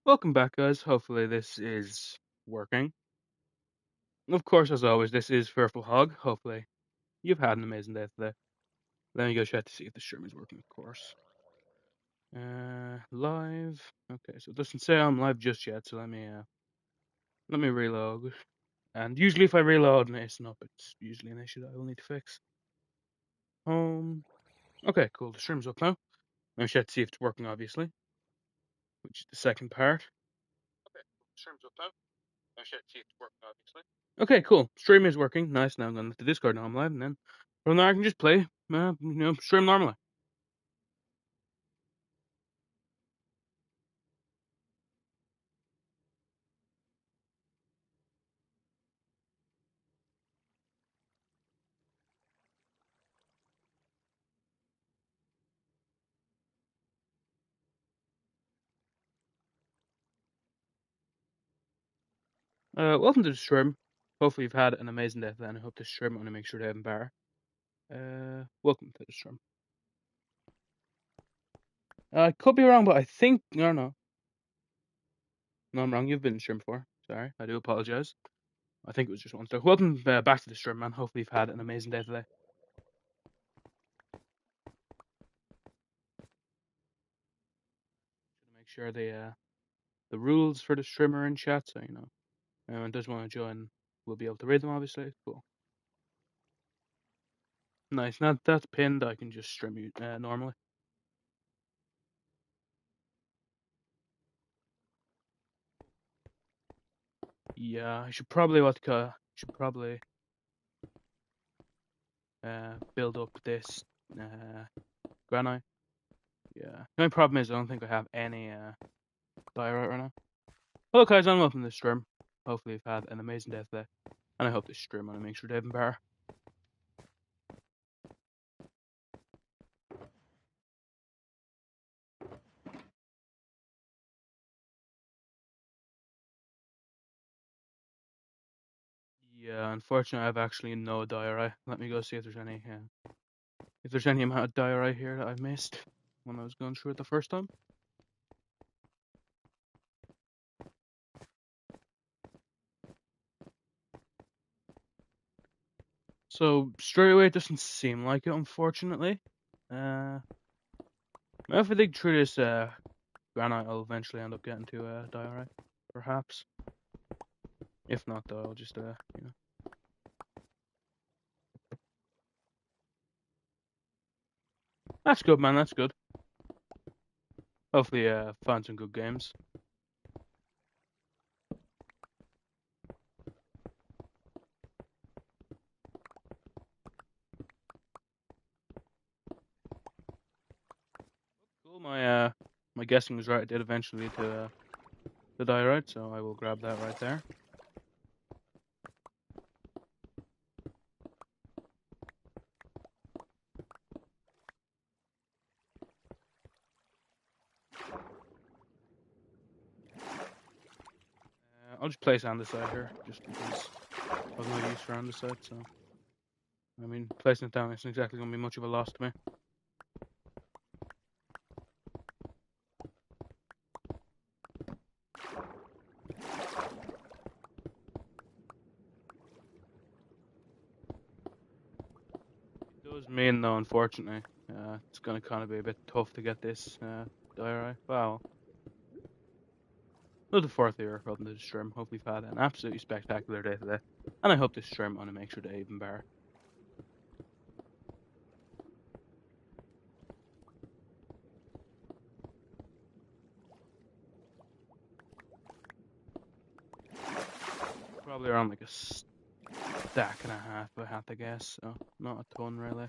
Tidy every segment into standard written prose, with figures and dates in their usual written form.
Welcome back, guys. Hopefully this is working. Of course, as always, this is Fearful Hog. Hopefully you've had an amazing day today. Let me go check to see if the stream is working, of course. Live. Okay, so it doesn't say I'm live just yet, so let me reload. And usually if I reload and it's up, it's usually an issue that I will need to fix. Okay, cool. The stream's up now. Let me check to see if it's working, obviously, which is the second part. Okay, the stream's up now. Let me check to see if it's working, obviously. Okay, cool. Stream is working. Nice. Now I'm going to the Discord now I'm live, and then from there I can just play, stream normally. Welcome to the stream. Hopefully you've had an amazing day today, and I hope this stream, I'm going to make sure to have bar. Welcome to the stream. I could be wrong, but I think, no, I'm wrong. You've been in stream before. Sorry, I do apologize. I think it was just one star. Welcome back to the stream, man. Hopefully you've had an amazing day today. Should make sure the rules for the stream are in chat, so anyone does want to join, we'll be able to read them. Obviously, cool. Nice. Now that's pinned, I can just stream you normally. Yeah, I should probably build up this granite. Yeah. The only problem is I don't think I have any diorite right now. Hello guys, I'm welcome to the stream. Hopefully you've had an amazing day today. And I hope this stream on make sure Dave and Bar. Yeah, unfortunately I have actually no diorite. Let me go see if there's any amount of diorite here that I missed when I was going through it the first time. So straight away it doesn't seem like it, unfortunately. If I dig through this granite, I'll eventually end up getting to diorite, perhaps. If not, though, I'll just That's good, man. That's good. Hopefully, find some good games. Cool. My guessing was right. It did eventually lead to the diorite, so I will grab that right there. I'll just place andesite here, just because I've no use for andesite. So, I mean, placing it down isn't exactly going to be much of a loss to me. It does mean, though, unfortunately, it's going to kind of be a bit tough to get this diorite. Wow. Another fourth year welcome to the stream. Hope you've had an absolutely spectacular day today. And I hope this stream on make sure to even bar. Probably around like a stack and a half, I have to guess. So not a ton really.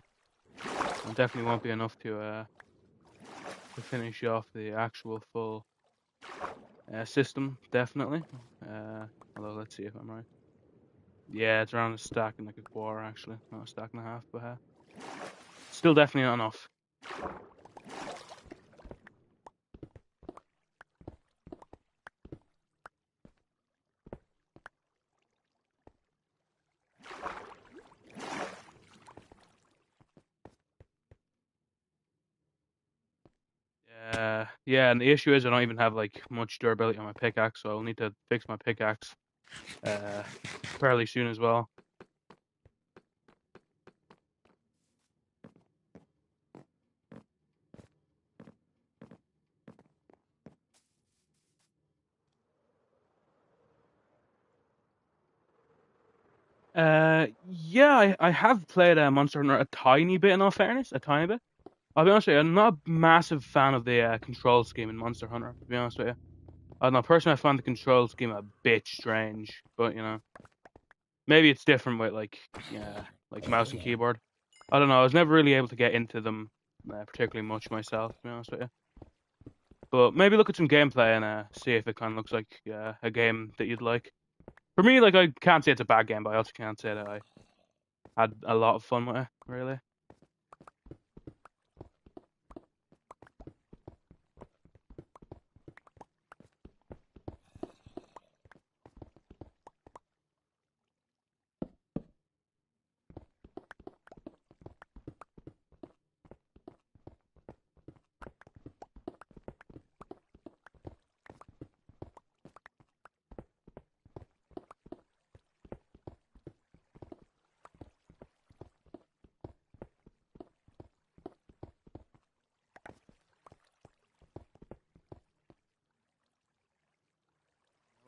And definitely won't be enough to finish off the actual full system. Definitely. Although let's see if I'm right. Yeah, it's around a stack and like a quarter actually, not a stack and a half, but still definitely not enough. Yeah, Yeah, and the issue is I don't even have like much durability on my pickaxe, so I'll need to fix my pickaxe uh fairly soon as well. Yeah, I have played Monster Hunter a tiny bit, in all fairness, a tiny bit. I'll be honest with you, I'm not a massive fan of the control scheme in Monster Hunter, to be honest with you. I don't know, personally, I find the control scheme a bit strange, but, you know, maybe it's different with, like, yeah, like mouse and keyboard. I don't know, I was never really able to get into them particularly much myself, to be honest with you. But maybe look at some gameplay and see if it kind of looks like a game that you'd like. For me, like, I can't say it's a bad game, but I also can't say that I had a lot of fun with it, really.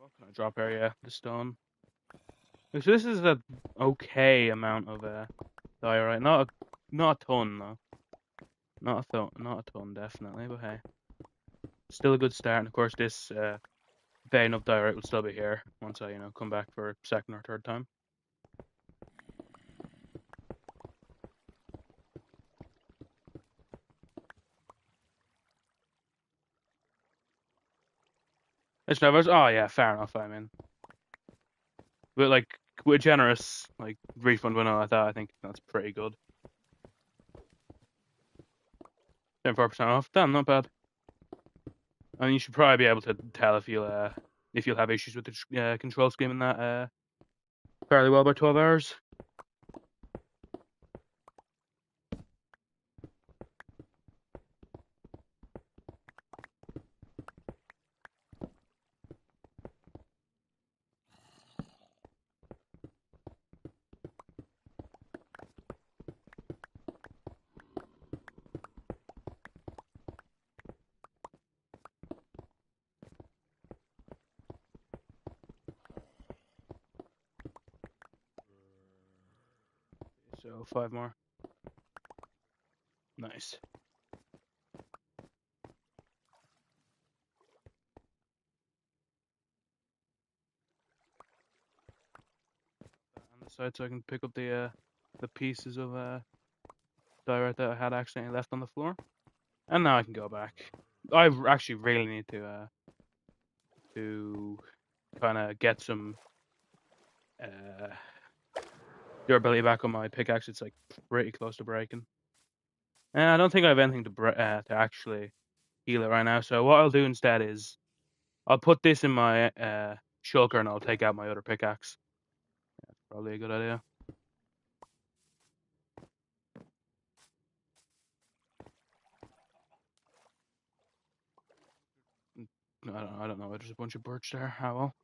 What can I drop here? Yeah, the stone. So this is a okay amount of diorite. Not a ton though. Not a ton definitely, but hey, still a good start. And of course, this vein of diorite will still be here once I come back for a second or third time. It's never. Oh yeah, fair enough. I mean, but like with generous like refund window like that, I think that's pretty good. 74% off. Damn, not bad. And you should probably be able to tell if you'll have issues with the control scheme in that fairly well by 12 hours. So 5 more. Nice. On the side so I can pick up the pieces of diorite that I had accidentally left on the floor. And now I can go back. I actually really need to kind of get some uh, durability back on my pickaxe. It's like pretty close to breaking. And I don't think I have anything to actually heal it right now. So what I'll do instead is I'll put this in my shulker and I'll take out my other pickaxe. That's probably a good idea. I don't know. There's a bunch of birch there. How well?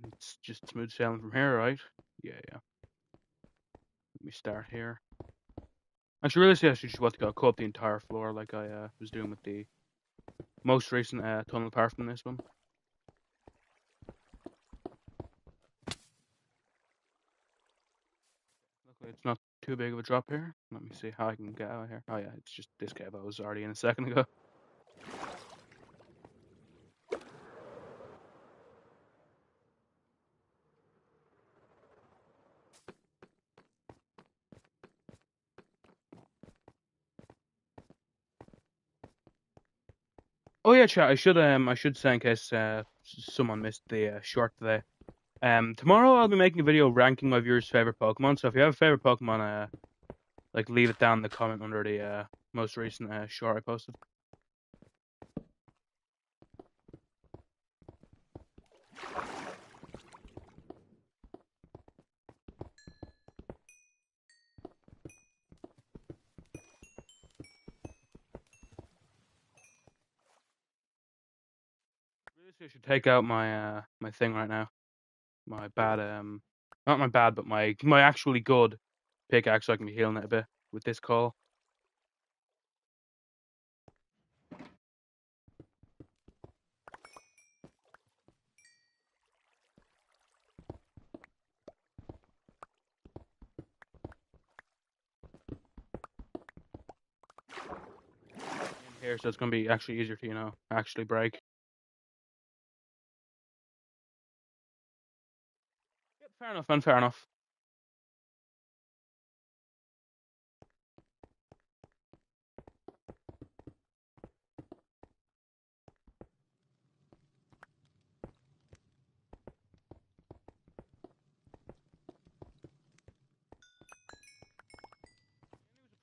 It's just smooth sailing from here, right? Yeah, yeah. Let me start here. Actually, realistically, I should just want to go up the entire floor like I was doing with the most recent tunnel apart from this one. Luckily, it's not too big of a drop here. Let me see how I can get out of here. Oh yeah, it's just this cave I was already in a second ago. Oh yeah, chat. I should say in case someone missed the short today. Tomorrow I'll be making a video ranking my viewers' favorite Pokemon. So if you have a favorite Pokemon, like leave it down in the comment under the most recent short I posted. Really, I should take out my my thing right now. My bad not my bad, but my actually good pickaxe, so I can be healing it a bit with this call. In here, so it's gonna be actually easier to actually break. Yep, fair enough, man. Fair enough.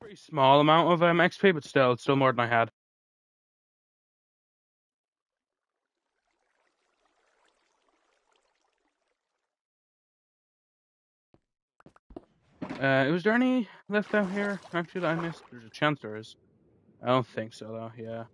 Pretty small amount of XP, but still, it's still more than I had. Was there any left out here? Actually, that I missed. There's a chance there is. I don't think so, though. Yeah.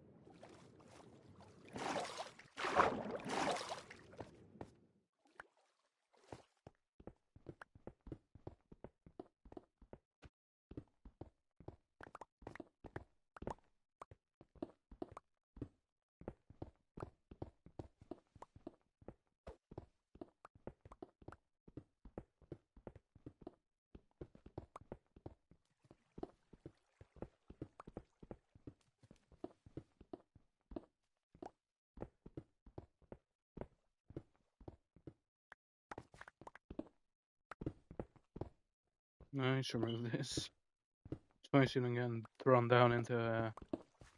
Nice. Remove this. It's funny seeing them getting thrown down into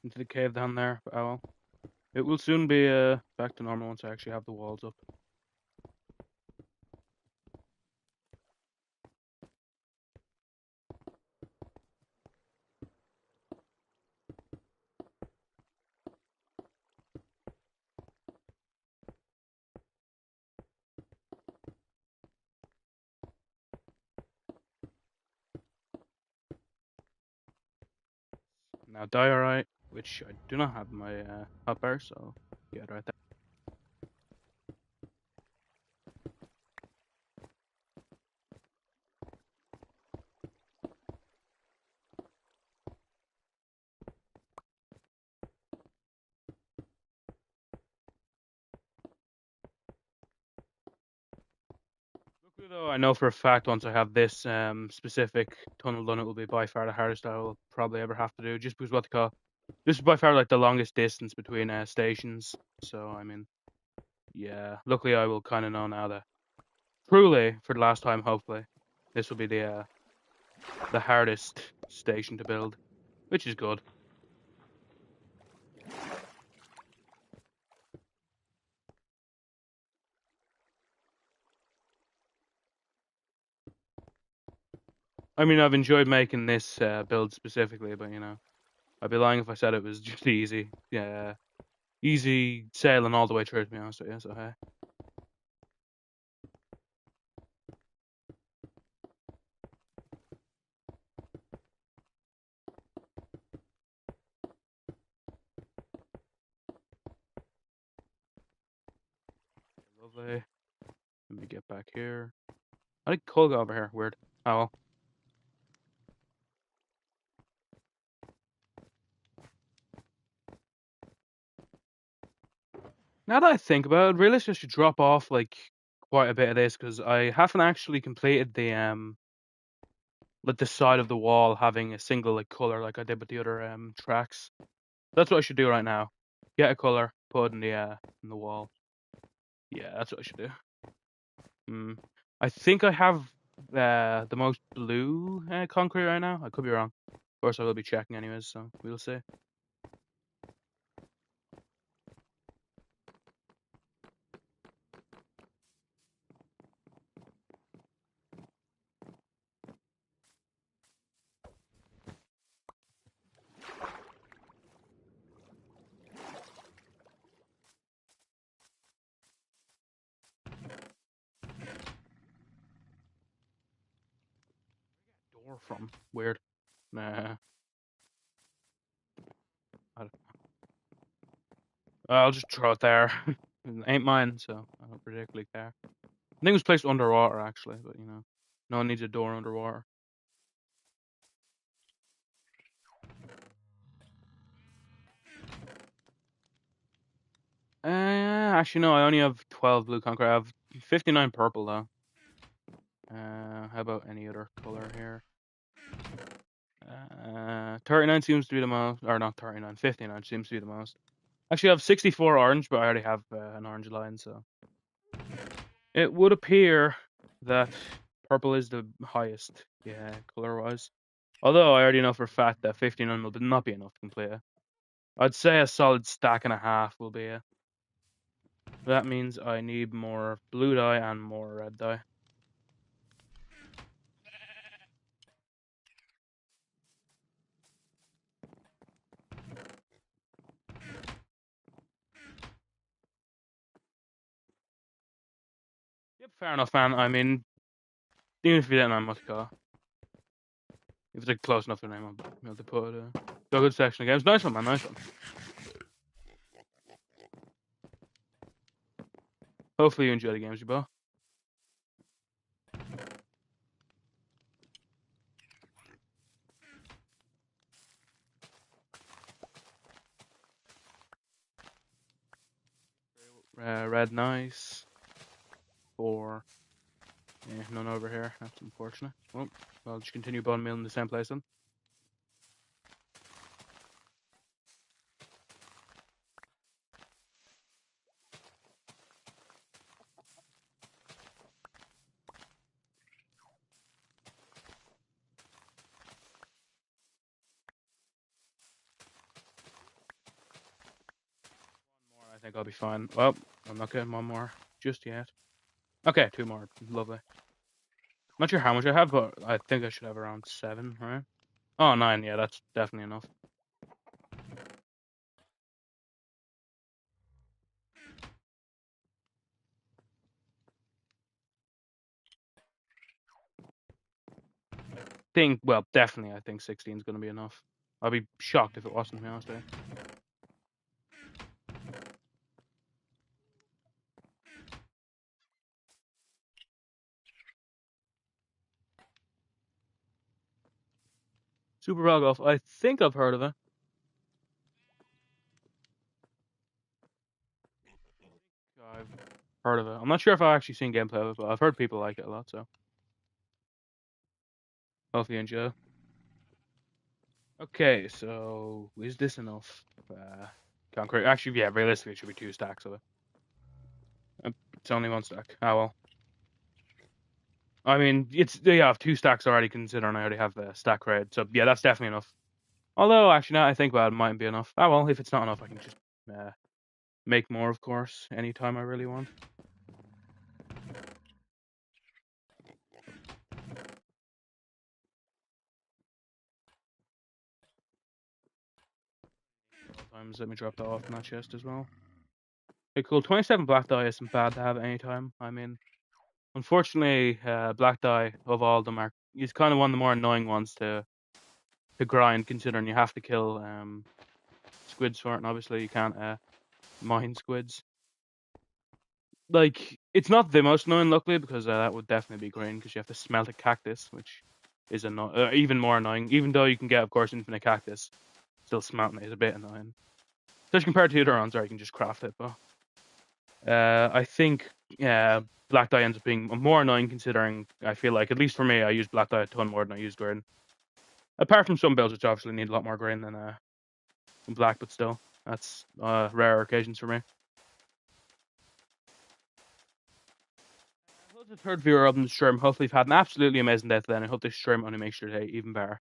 the cave down there. But oh well. It will soon be back to normal once I actually have the walls up. Now diorite, which I do not have in my hotbar, so get right there. Luckily though, I know for a fact once I have this specific tunnel done, it will be by far the hardest I will probably ever have to do, just because what they call this is by far like the longest distance between stations. So I mean, yeah. Luckily, I will kind of know now that truly for the last time, hopefully, this will be the hardest station to build, which is good. I mean, I've enjoyed making this build specifically, but I'd be lying if I said it was just easy. Yeah, easy sailing all the way through. To be honest with you, so hey. Lovely. Let me get back here. I think Cole got over here. Weird. Oh well. Now that I think about it, really, I should drop off like quite a bit of this because I haven't actually completed the like the side of the wall having a single like color like I did with the other tracks. That's what I should do right now. Get a color, put it in the wall. Yeah, that's what I should do. I think I have the most blue concrete right now. I could be wrong. Of course, I will be checking anyways, so we'll see. Or from. Weird. Nah. I'll just throw it there. It ain't mine, so I don't particularly care. I think it was placed underwater, actually, but you know, no one needs a door underwater. Actually, no, I only have 12 blue concrete. I have 59 purple, though. How about any other color here? 39 seems to be the most, or not 39, 59 seems to be the most. Actually, I have 64 orange, but I already have an orange line, so. It would appear that purple is the highest, yeah, color-wise. Although I already know for a fact that 59 will not be enough to complete it. I'd say a solid stack and a half will be it. That means I need more blue dye and more red dye. Yep, fair enough, man. I mean, even if you didn't, I must go. If it's like close enough to name, I'll be able to put it. So good section of games. Nice one, man. Nice one. Hopefully you enjoy the games, you both. Red, nice. 4. Yeah, none over here. That's unfortunate. Well, I'll just continue bone meal in the same place then. I think I'll be fine. Well, I'm not getting one more just yet. Okay, 2 more. Lovely. Not sure how much I have, but I think I should have around 7, right? Oh, 9. Yeah, that's definitely enough. Well, definitely, I think 16 is going to be enough. I'd be shocked if it wasn't, to be honest with you. Super Ball Golf. I think I've heard of it. I've heard of it. I'm not sure if I've actually seen gameplay of it, but I've heard people like it a lot, so. Hopefully you enjoy. Okay, so is this enough? Concrete. Actually, yeah, realistically, it should be 2 stacks of it. It's only 1 stack. Oh well. I mean, I have 2 stacks already considering I already have a stack raid, so yeah, that's definitely enough. Although, actually, now I think about it, it mightn't be enough. Oh well, if it's not enough, I can just make more, of course, anytime I really want. Let me drop that off in that chest as well. Okay, cool. 27 black dye isn't bad to have at any time. I mean, unfortunately, black dye of all of them is kind of one of the more annoying ones to grind, considering you have to kill squids for it, and obviously you can't mine squids. Like, it's not the most annoying, luckily, because that would definitely be green, because you have to smelt a cactus, which is even more annoying. Even though you can get, of course, infinite cactus, still smelting it is a bit annoying. Especially compared to the other ones where you can just craft it, but I think black dye ends up being more annoying, considering I feel like, at least for me, I use black dye a ton more than I use green. Apart from some builds which obviously need a lot more green than black, but still, that's rare occasions for me. The third viewer of the stream. Hopefully, you've had an absolutely amazing day today, and I hope this stream only makes your day even better.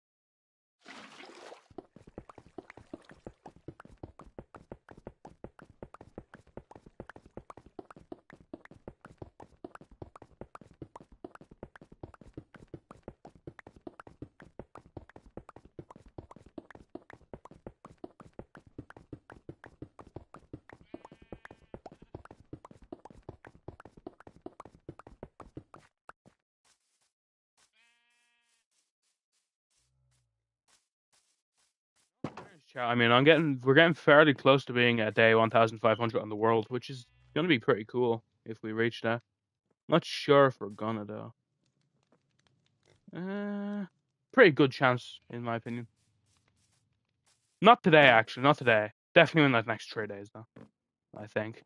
I mean, we're getting fairly close to being at day 1,500 on the world, which is gonna be pretty cool if we reach that. Not sure if we're gonna though. Pretty good chance in my opinion. Not today, actually. Not today. Definitely in the next 3 days, though. I think.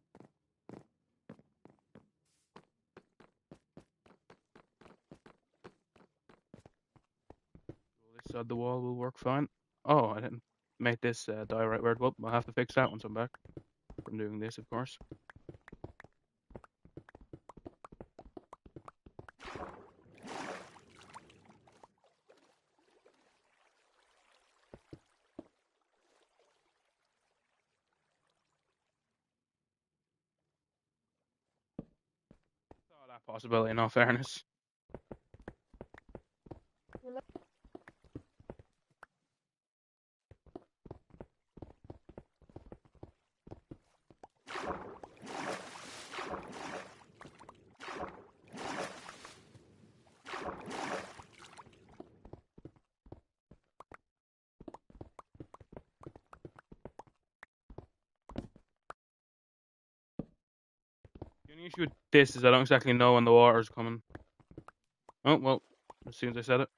This side of the wall will work fine. Oh, I didn't make this die right where it will. I'll have to fix that once I'm back from doing this, of course. Saw that possibility, in all fairness. The only issue with this is I don't exactly know when the water's coming. Oh, well, as soon as I said it.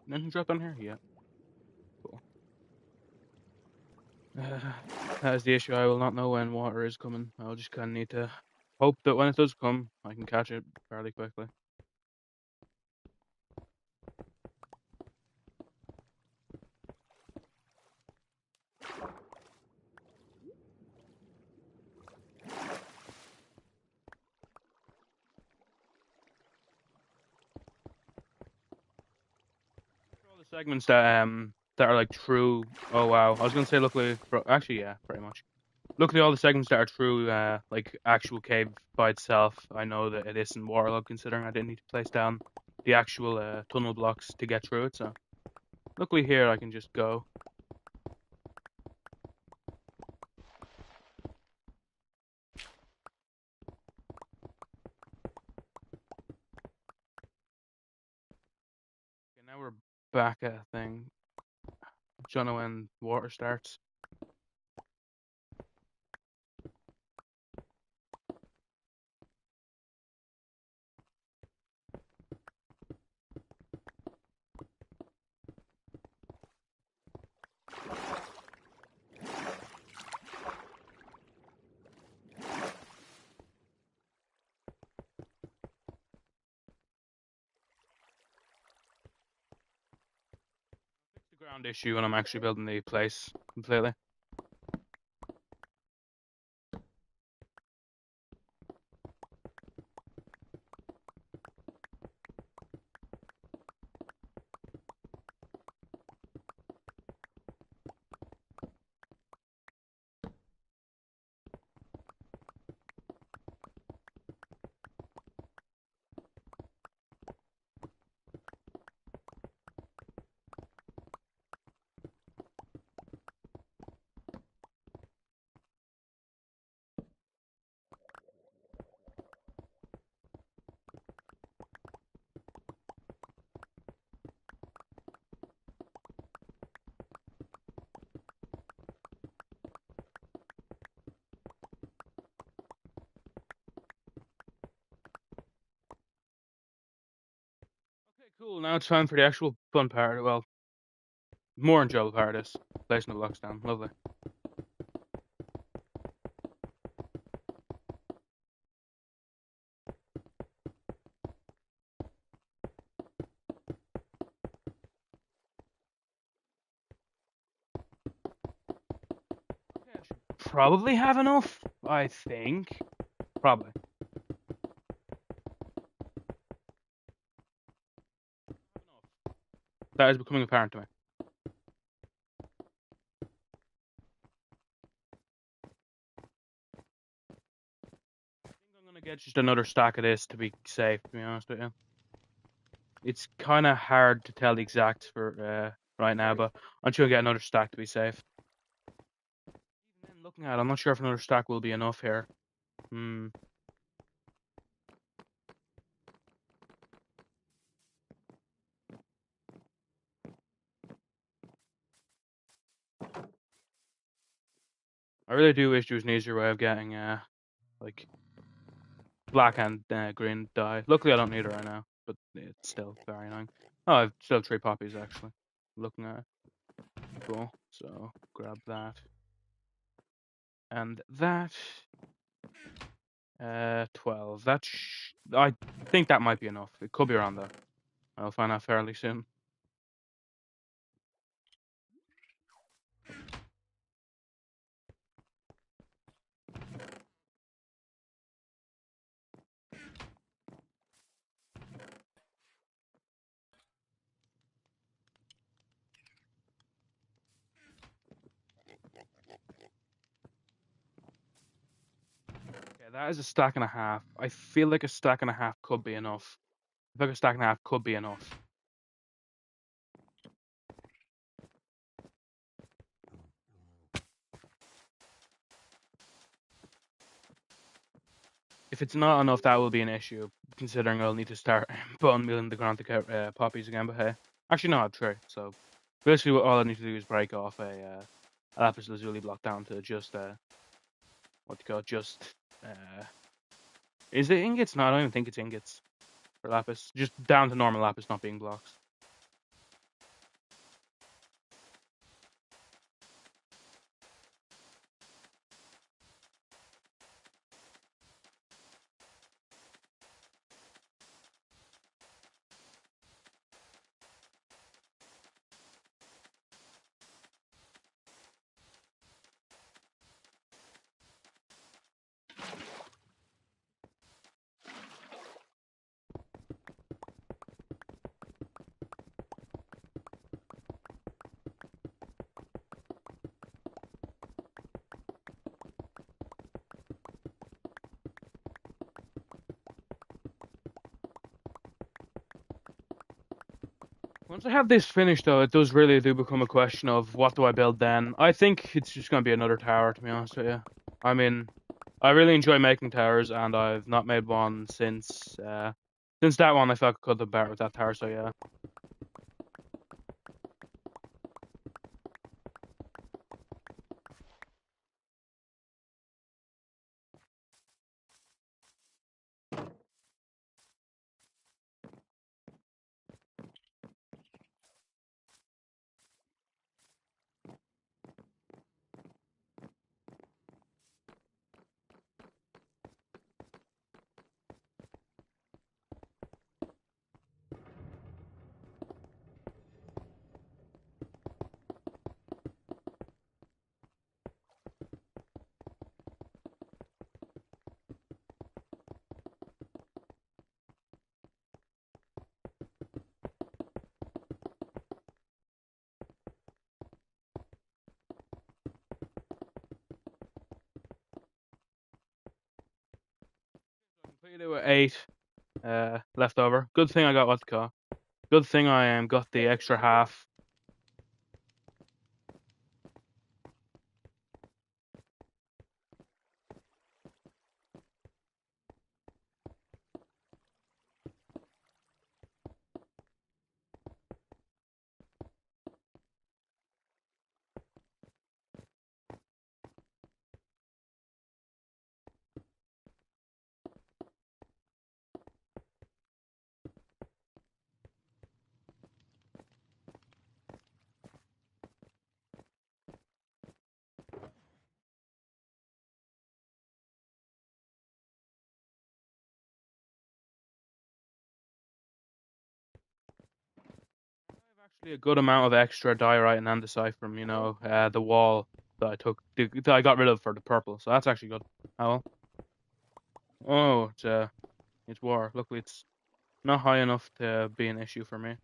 Anything drop down here? Yeah. Cool. That is the issue. I will not know when water is coming. I'll just kind of need to hope that when it does come, I can catch it fairly quickly. All the segments that are like true. Oh wow, I was gonna say luckily, actually yeah, pretty much. Luckily, all the segments that are true, like actual cave by itself, I know that it isn't waterlogged. Considering I didn't need to place down the actual tunnel blocks to get through it. So luckily here I can just go. Okay, now we're back at a thing. Don't know when water starts. Fix the ground issue when I'm actually building the place completely. Okay, cool. Now it's time for the actual fun part. Well, more enjoyable part is placing the blocks down. Lovely. Okay, I should probably have enough. I think. Probably. That is becoming apparent to me. I think I'm gonna get just another stack of this to be safe. To be honest with you, it's kind of hard to tell the exacts for right now, but I'm sure I'll get another stack to be safe. Even then, looking at it, I'm not sure if another stack will be enough here. Hmm. I really do wish there was an easier way of getting like black and green dye. Luckily, I don't need it right now, but it's still very annoying. Oh, I've still 3 poppies actually. Looking at it. Cool. So grab that and that. 12. I think that might be enough. It could be around that. I'll find out fairly soon. Okay, that is a stack and a half. I feel like a stack and a half could be enough. I feel like a stack and a half could be enough. If it's not enough, that will be an issue, considering I'll need to start bone mealing the ground to get poppies again. But hey, actually no, I'll try. So basically, all I need to do is break off a lapis lazuli block down to just what do you call it? Just is it ingots? No, I don't even think it's ingots for lapis. Just down to normal lapis, not being blocks. Once I have this finished, though, it does really do become a question of what do I build then. I think it's just going to be another tower, to be honest with you. I mean, I really enjoy making towers, and I've not made one since that one. I felt I could have better with that tower, so yeah. Completed with 8 left over. Good thing I got what's called. Good thing I got the extra half. Actually, a good amount of extra diorite and andesite from the wall that I took that I got rid of for the purple. So that's actually good. Oh, oh, it's war. Luckily, it's not high enough to be an issue for me.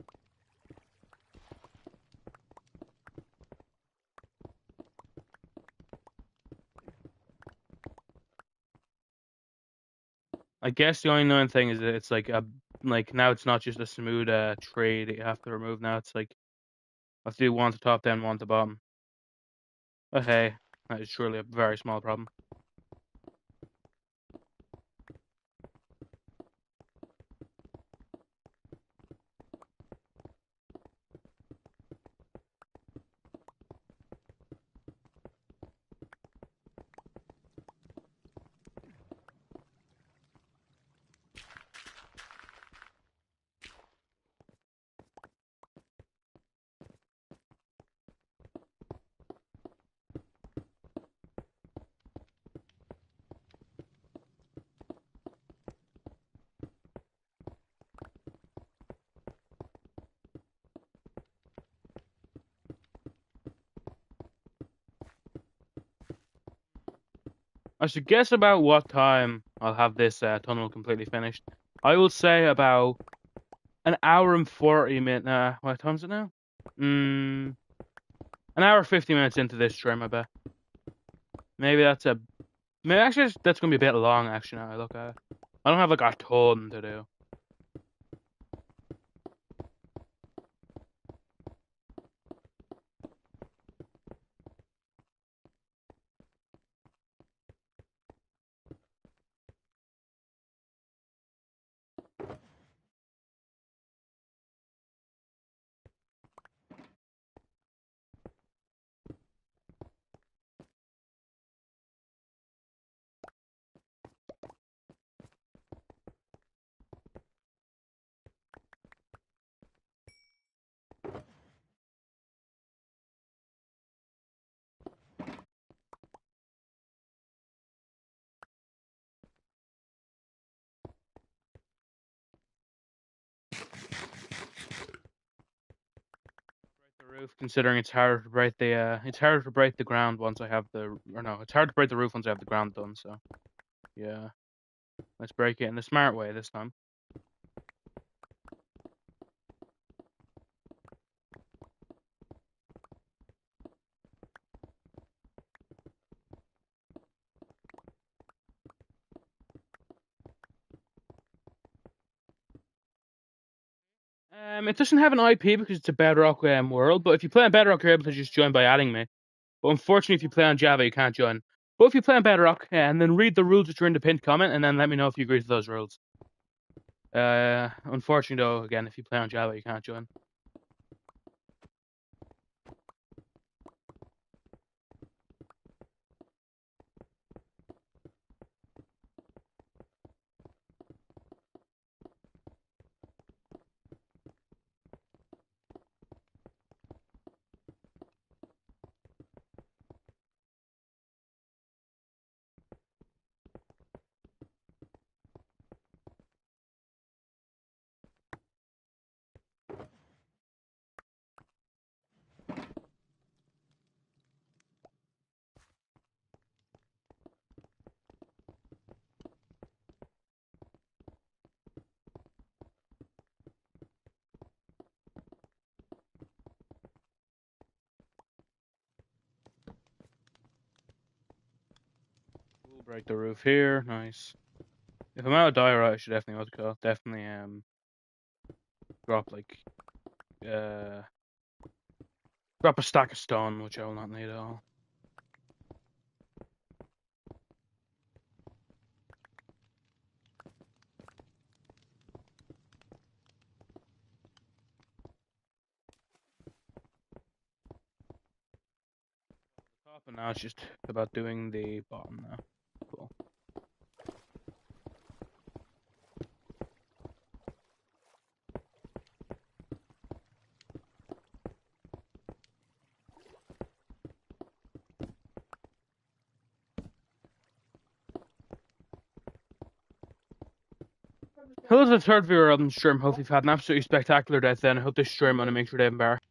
I guess the only annoying thing is that it's like now it's not just a smooth tray that you have to remove. Now it's like I have to do one to top, then one to bottom. But hey, that is surely a very small problem. I should guess about what time I'll have this tunnel completely finished. I will say about an hour and 40 minutes. What time is it now? An hour 50 minutes into this stream, I bet. Maybe that's a. Maybe actually that's gonna be a bit long. Actually, now I look at it. I don't have like a ton to do. The roof, considering it's harder to break the ground once I have the, or no, it's hard to break the roof once I have the ground done. So, yeah, let's break it in the smart way this time. It doesn't have an IP because it's a Bedrock world, but if you play on Bedrock, you're able to just join by adding me. But unfortunately, if you play on Java, you can't join. But if you play on Bedrock, and then read the rules which are in the pinned comment, and then let me know if you agree to those rules. Unfortunately, though, again, if you play on Java, you can't join. We'll break the roof here. Nice. If I'm out of diorite, I should definitely auto definitely drop like uh drop a stack of stone, which I will not need at all. Top, and now it's just about doing the bottom now. Cool. Hello to the third viewer on the stream. Hope you've had an absolutely spectacular day then. I hope this stream gonna make sure they embarrass.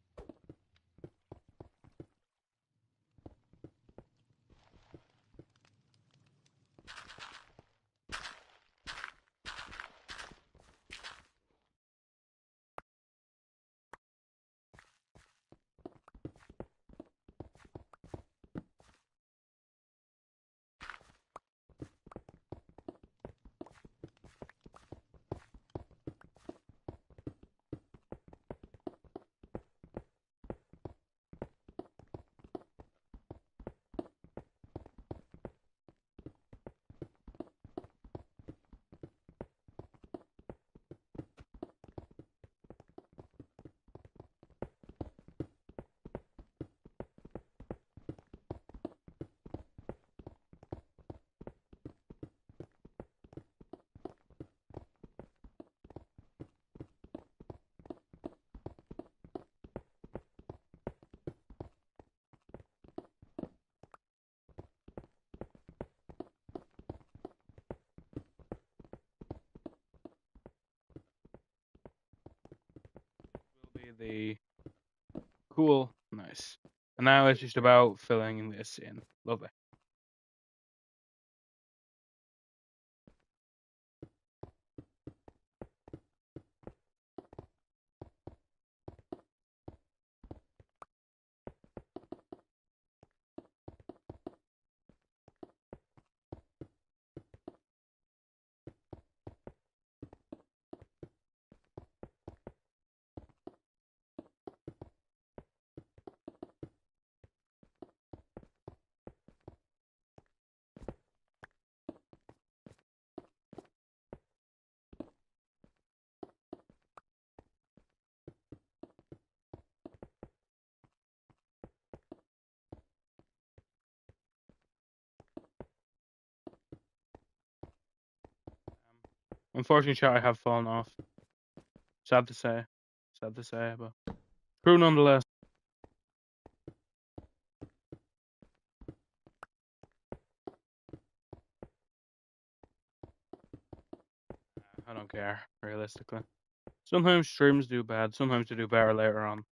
Will be the cool, nice. And now it's just about filling this in. Lovely. Unfortunately, chat, I have fallen off. Sad to say. Sad to say, but true nonetheless. I don't care, realistically. Sometimes streams do bad, sometimes they do better later on.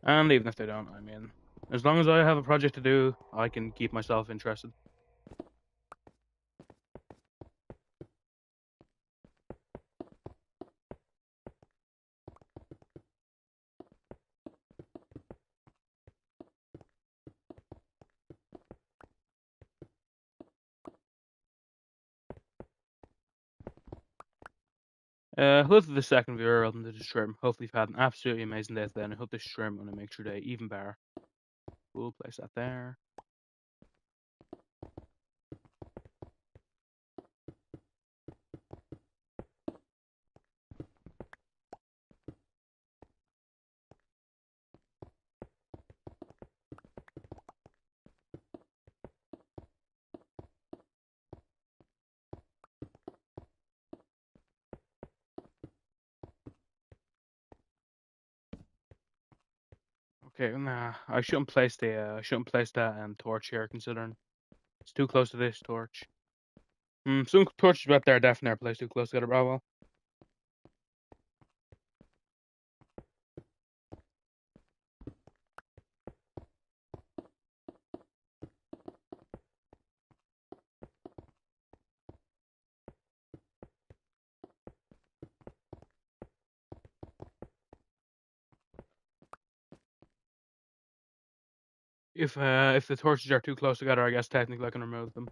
And even if they don't, I mean, as long as I have a project to do, I can keep myself interested. Hello to the second viewer on the stream. Hopefully you've had an absolutely amazing day today, and I hope this stream will make your day even better. We'll place that there. Okay, nah, I shouldn't place that torch here, considering it's too close to this torch. Some torches up there definitely are placed too close together, but well. If the torches are too close together, I guess technically I can remove them.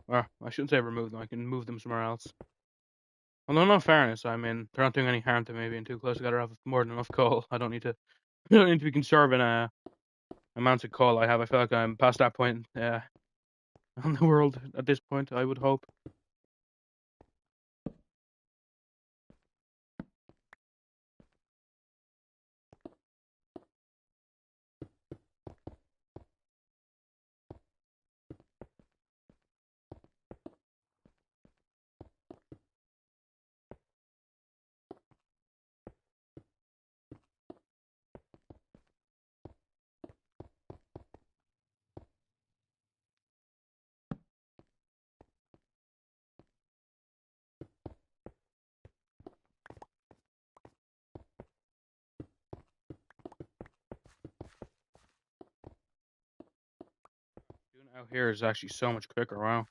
Or I shouldn't say remove them. I can move them somewhere else. Although, in all fairness, I mean they're not doing any harm to me being too close together. I have more than enough coal. I don't need to. I don't need to be conserving amounts of coal I have. I feel like I'm past that point on the world at this point. I would hope. Doing it out here is actually so much quicker. Wow.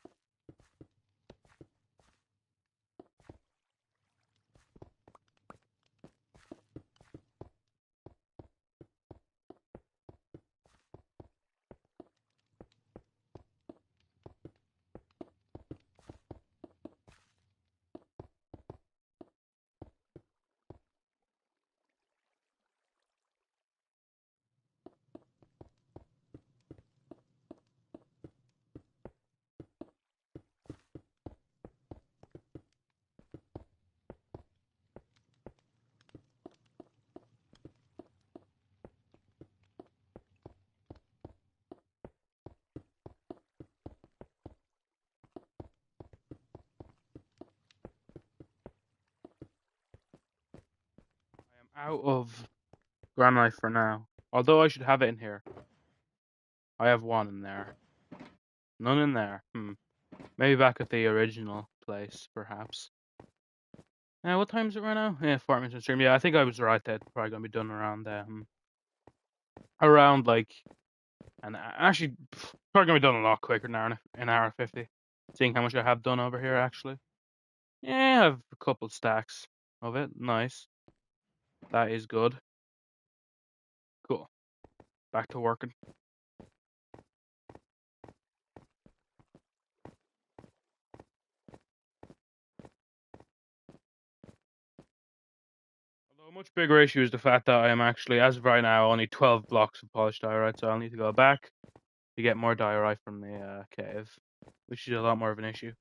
I am out of granite for now. Although I should have it in here. I have one in there. None in there. Maybe back at the original place, perhaps. What time is it right now? Yeah, 4 minutes in stream. Yeah, I think I was right. That's probably gonna be done around around like and actually probably gonna be done a lot quicker than an hour 50. Seeing how much I have done over here actually. Yeah, I have a couple stacks of it. Nice. That is good. Cool. Back to working. Although a much bigger issue is the fact that I am actually, as of right now, only 12 blocks of polished diorite, so I'll need to go back to get more diorite from the cave, which is a lot more of an issue.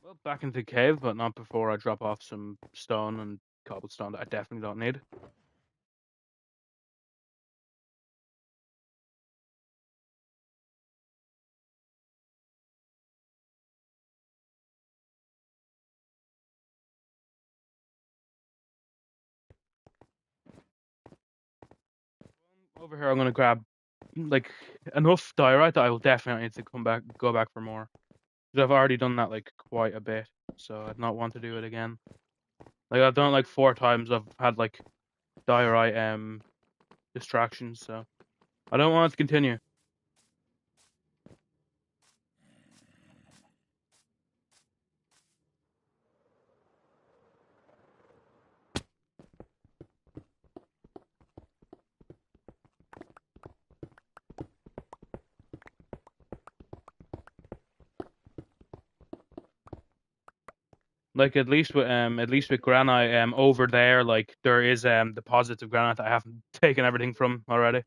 Well, back into the cave, but not before I drop off some stone and cobblestone that I definitely don't need. Over here, I'm gonna grab like enough diorite that I will definitely need to go back for more. Because I've already done that like quite a bit, so I'd not want to do it again. Like I've done it like 4 times. I've had like diorite distractions, so I don't want it to continue. Like at least with granite over there, like there is deposits of granite that I haven't taken everything from already.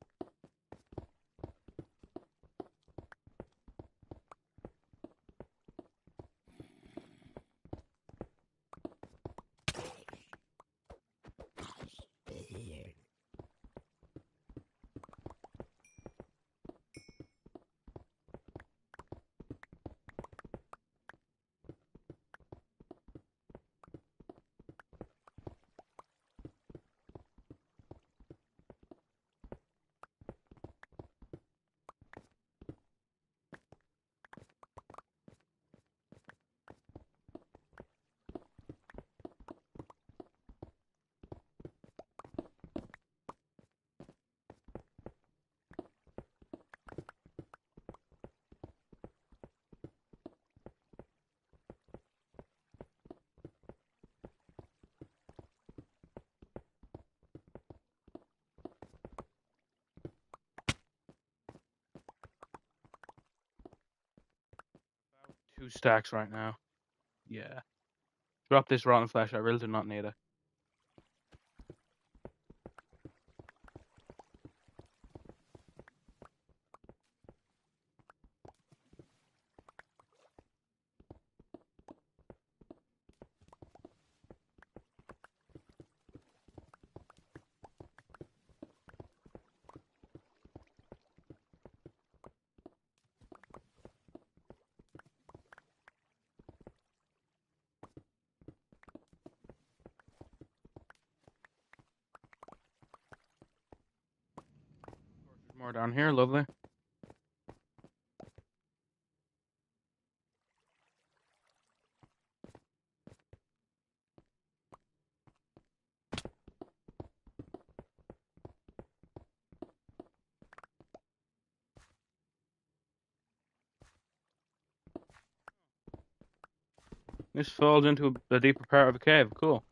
About 2 stacks right now. Yeah. Drop this rotten flesh. I really do not need it. There's more down here. Lovely. This falls into a deeper part of a cave. Cool.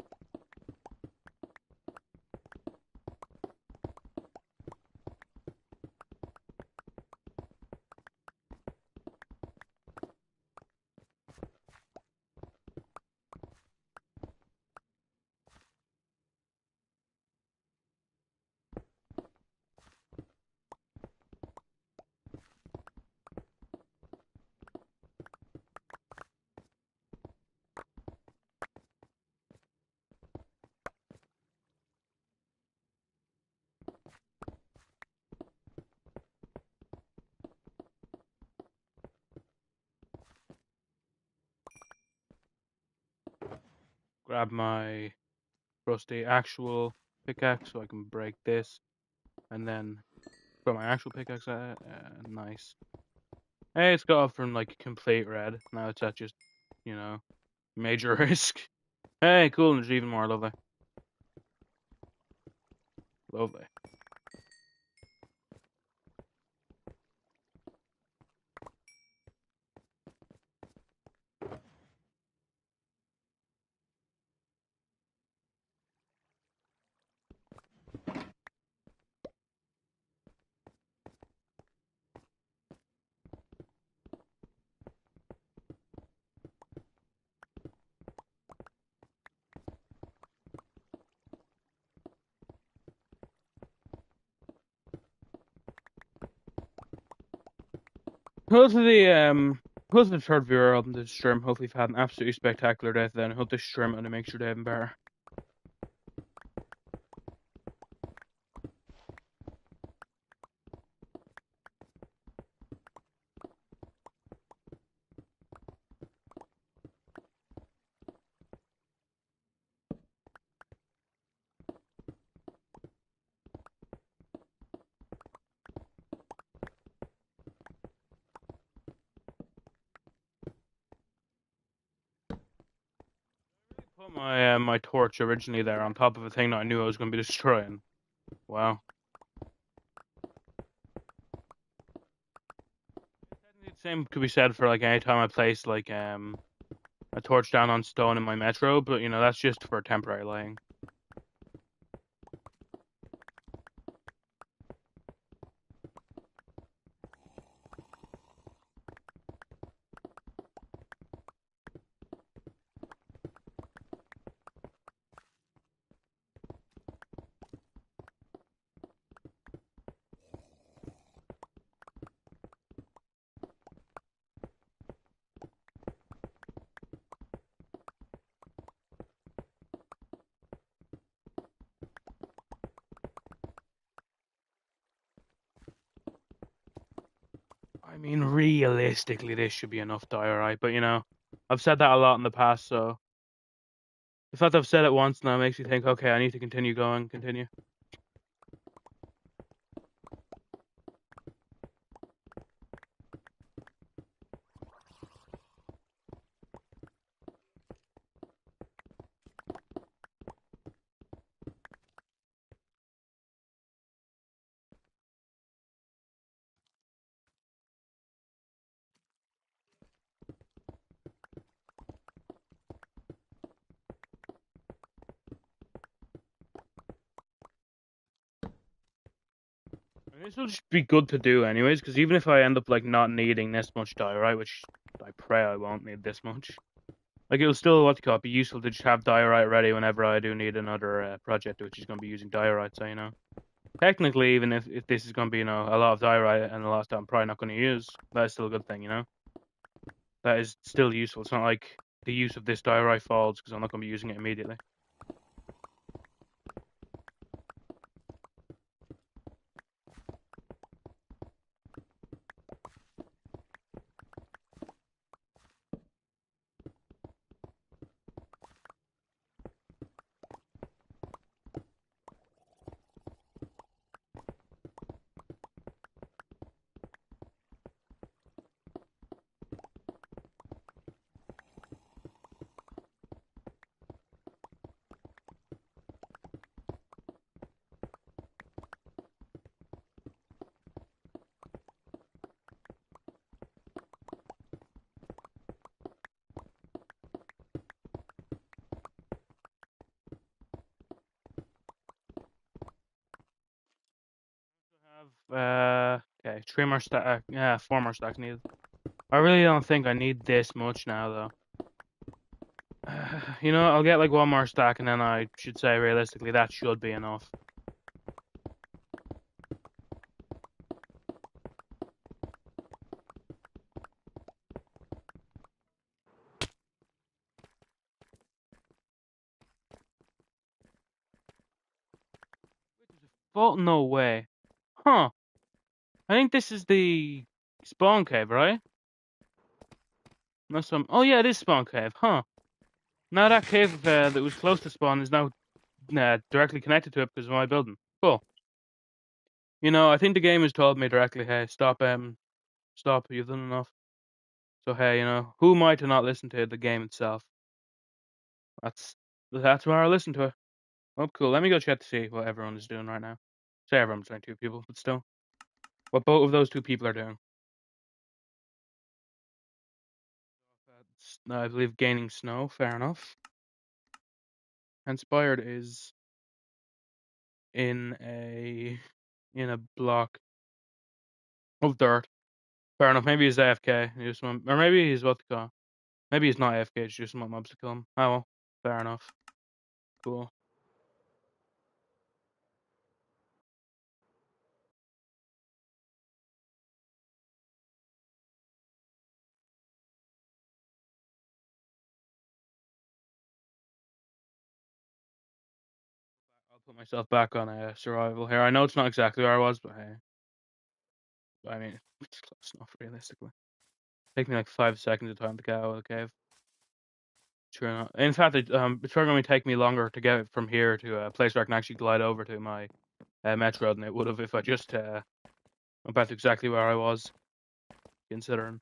Grab my rusty actual pickaxe so I can break this, and then put my actual pickaxe at it. Nice. Hey, it's got up from like complete red. Now it's at just, you know, major risk. Hey, cool, and there's even more. Lovely. Lovely. Go to the Who's the third viewer on this stream? Hopefully you've had an absolutely spectacular day then. I hope this stream only makes your day even better. Put my torch originally there on top of a thing that I knew I was going to be destroying. Wow. The same could be said for like any time I place like a torch down on stone in my metro, but you know that's just for temporary lighting. I mean, realistically, this should be enough diorite, but you know, I've said that a lot in the past, so the fact I've said it once now makes me think, okay, I need to continue going, continue. And this will just be good to do anyways, because even if I end up like not needing this much diorite, which I pray I won't need this much, like it'll still be useful to just have diorite ready whenever I do need another project, which is going to be using diorite. So you know, technically, even if this is going to be a lot of diorite and a lot of stuff I'm probably not going to use, that's still a good thing. You know, that is still useful. It's not like the use of this diorite falls because I'm not going to be using it immediately. Okay, 3 more stack. Yeah, 4 more stacks needed. I really don't think I need this much now, though. You know, I'll get like 1 more stack, and then I should say realistically that should be enough. Vault? No way. Huh? I think this is the spawn cave, right? No, some. Oh yeah, it is spawn cave. Huh? Now that cave that was close to spawn is now directly connected to it because of my building. Cool. You know, I think the game has told me directly, hey, stop, you've done enough. So hey, you know, who am I to not listen to the game itself? That's where I listen to it. Oh, cool. Let me go check to see what everyone is doing right now. Say everyone's only 2 people, but still, what both of those 2 people are doing. I believe gaining snow. Fair enough. Inspired is in a block of dirt. Fair enough. Maybe he's AFK. Or maybe he's what to call. Maybe he's not AFK. It's just want mobs to kill him. Oh well. Fair enough. Cool. Put myself back on a survival here. I know it's not exactly where I was, but hey. I mean, it's close enough, realistically. Take me like 5 seconds of time to get out of the cave. Sure enough. In fact, it's probably going to take me longer to get from here to a place where I can actually glide over to my metro than it would have if I just went back to exactly where I was, considering.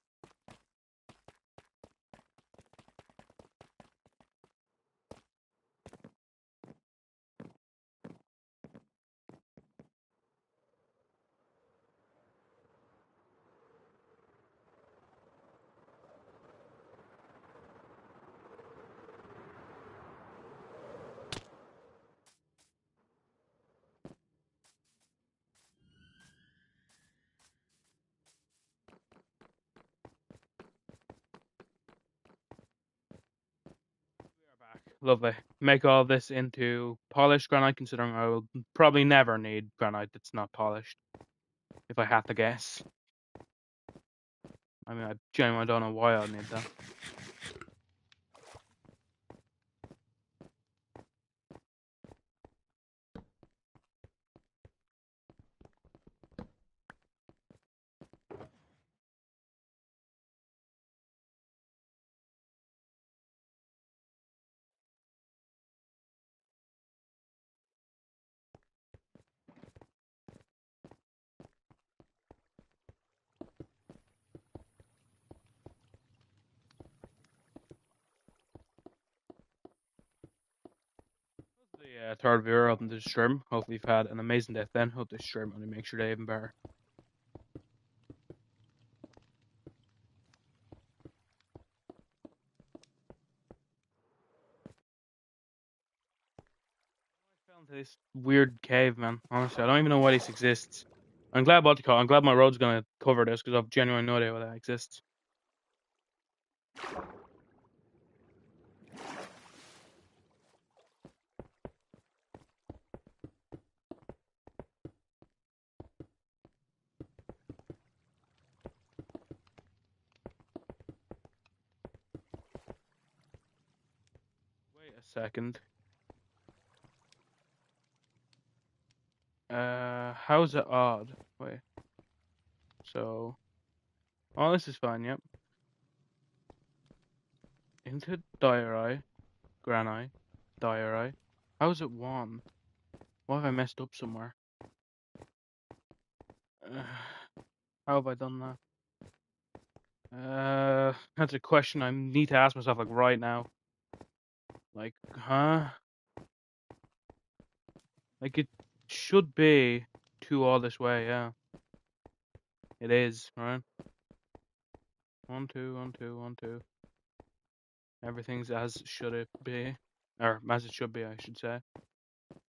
Lovely. Make all this into polished granite, considering I will probably never need granite that's not polished, if I had to guess. I mean, I genuinely don't know why I'd need that. The third viewer up in this stream. Hopefully you've had an amazing day then. Hope this stream only makes your day even better. I fell into this weird cave, man. Honestly, I don't even know why this exists. I'm glad about the call. I'm glad my road's gonna cover this because I've genuinely no idea why that exists. Wait a second. How's it odd? Wait. So, oh, this is fine. Yep. Into diorite, granite, diorite. How is it one? Why have I messed up somewhere? How have I done that? That's a question I need to ask myself like right now. Like, huh? Like it should be 2 all this way, yeah. It is, right? 1, 2, 1, 2, 1, 2. Everything's as should it be. Or as it should be, I should say.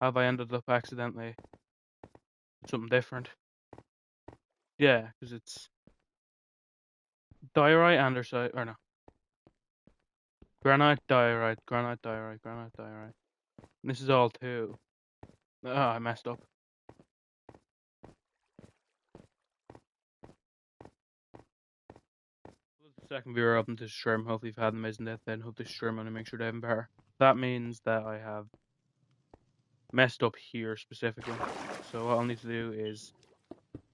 Have I ended up accidentally something different? Yeah, because it's diorite, andesite, or no. Granite, diorite, granite, diorite, granite, diorite. And this is all 2. Oh, I messed up. The second viewer up into the stream. Hopefully you've had an amazing day then. Hope this stream only makes your day even better. That means that I have messed up here specifically. So what I'll need to do is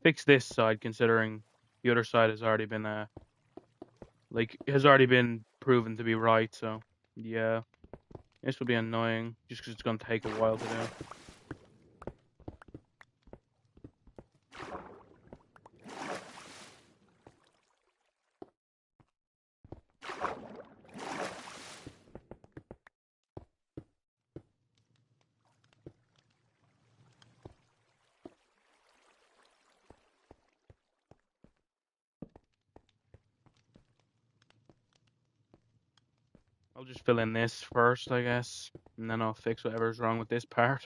fix this side, considering the other side has already been has already been proven to be right. So yeah, this will be annoying just because it's going to take a while to do. I'll just fill in this first, I guess, and then I'll fix whatever's wrong with this part.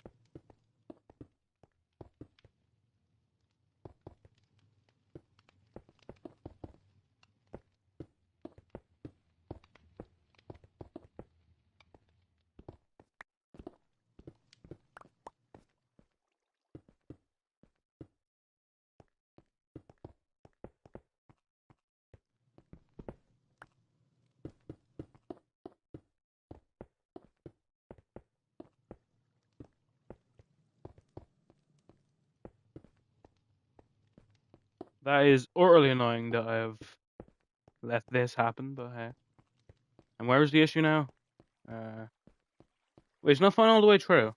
That is utterly annoying that I have let this happen, but hey. And where's the issue now? Wait, it's not fine all the way through.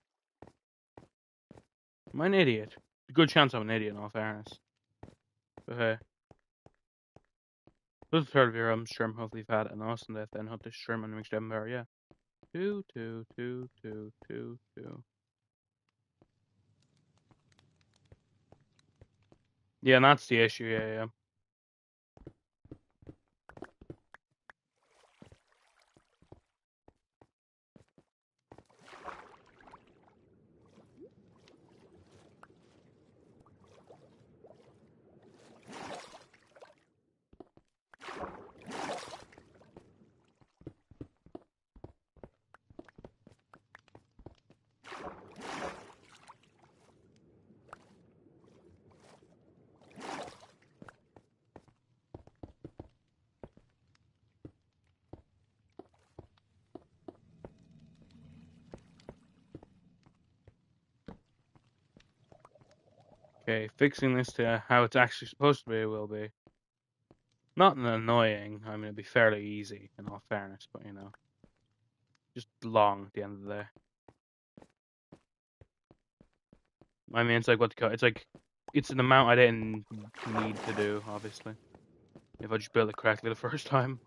Am I an idiot? A good chance I'm an idiot, in all fairness. But hey. This is the third of your stream. Hopefully you've had an awesome day. Then hope this stream and mixed Edinburgh, yeah. 2, 2, 2, 2, 2, 2. Yeah, and that's the issue, yeah. Okay, fixing this to how it's actually supposed to be will be not an annoying. I mean, it'd be fairly easy in all fairness, but you know, just long at the end of the day. I mean, it's like it's an amount I didn't need to do, obviously. If I just built it correctly the first time.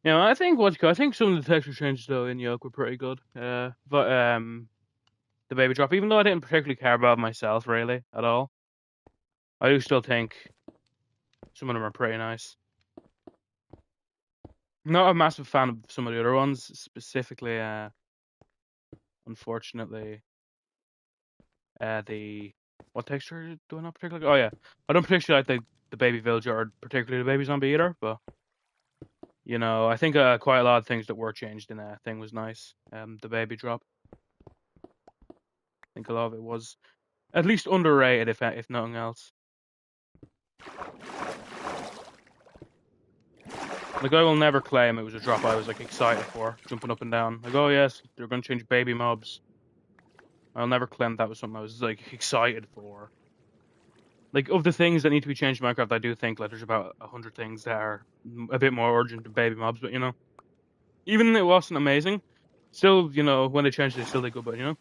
You know, I think I think some of the texture changes though in Yoke were pretty good. But the baby drop, even though I didn't particularly care about myself really at all, I do still think some of them are pretty nice. Not a massive fan of some of the other ones, specifically. Unfortunately, the what texture do I not particularly? Oh yeah, I don't particularly like the baby villager or particularly the baby zombie either. But you know, I think quite a lot of things that were changed in that thing was nice. The baby drop. I think a lot of it was at least underrated, if nothing else. Like I will never claim it was a drop I was like excited for, jumping up and down. Like, oh yes, they're gonna change baby mobs. I'll never claim that was something I was like excited for. Like of the things that need to be changed in Minecraft, I do think like there's about 100 things that are a bit more urgent than baby mobs. But you know, even it wasn't amazing, still you know when they changed it, still did good. But you know.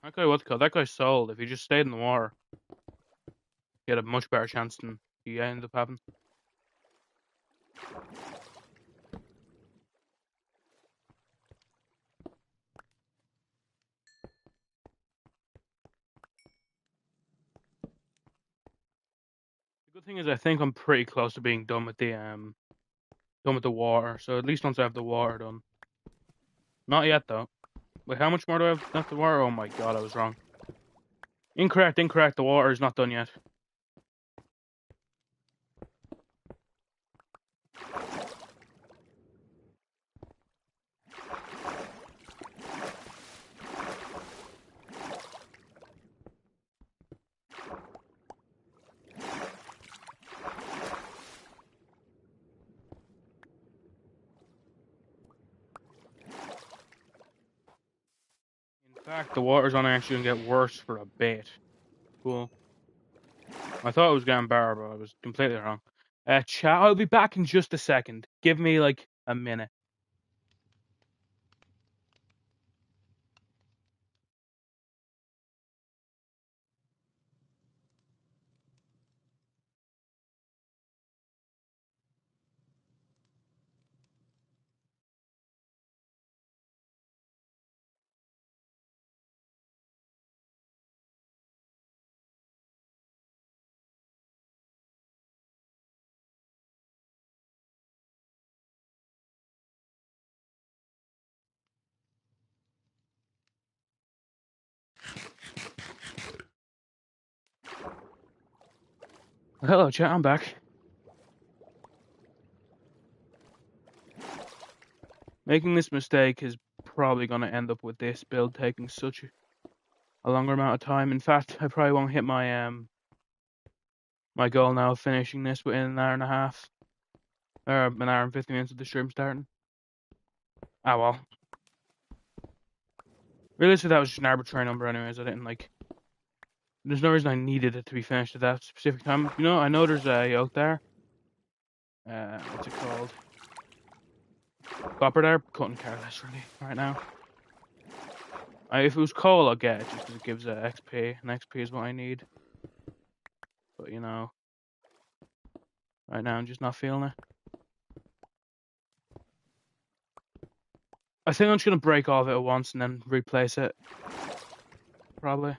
That guy, what's it called? That guy sold. If he just stayed in the water, he had a much better chance than he ended up having. The good thing is, I think I'm pretty close to being done with the water. So at least once I have the water done. Not yet though. Wait, how much more do I have left the water? Oh my god, I was wrong. Incorrect, incorrect. The water is not done yet. In fact, the water's on actually gonna get worse for a bit. Cool. I thought it was getting better, but I was completely wrong. Chat, I'll be back in just a second. Give me like a minute. Hello, chat, I'm back. Making this mistake is probably gonna end up with this build taking such a longer amount of time. In fact, I probably won't hit my goal now of finishing this within an hour and a half. Or an hour and 50 minutes of the stream starting. Ah well. Realistically, that was just an arbitrary number anyways. I didn't like... There's no reason I needed it to be finished at that specific time. You know, I know there's a yoke there. What's it called? Copper there. Couldn't care less really right now. If it was coal, I'll get it just because it gives XP, and XP is what I need. But you know, right now I'm just not feeling it. I think I'm just gonna break all of it at once and then replace it. Probably.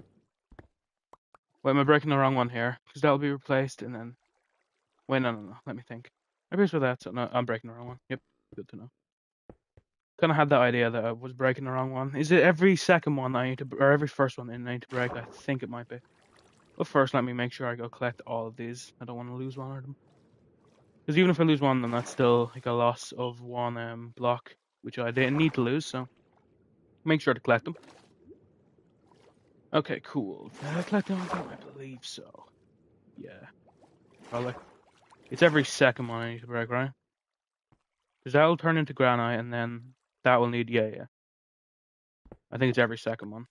Wait, am I breaking the wrong one here? Because that'll be replaced and then... Wait, no. Let me think. Maybe it's with that. So no, I'm breaking the wrong one. Yep, good to know. Kind of had that idea that I was breaking the wrong one. Is it every second one I need to... Or every first one I need to break? I think it might be. But first, let me make sure I go collect all of these. I don't want to lose one of them. Because even if I lose one, then that's still like a loss of one block, which I didn't need to lose, so make sure to collect them. Okay, cool. Did I collect them? I believe so. Yeah. Probably. It's every second one I need to break, right? Because that will turn into granite, and then that will need... Yeah. I think it's every second one.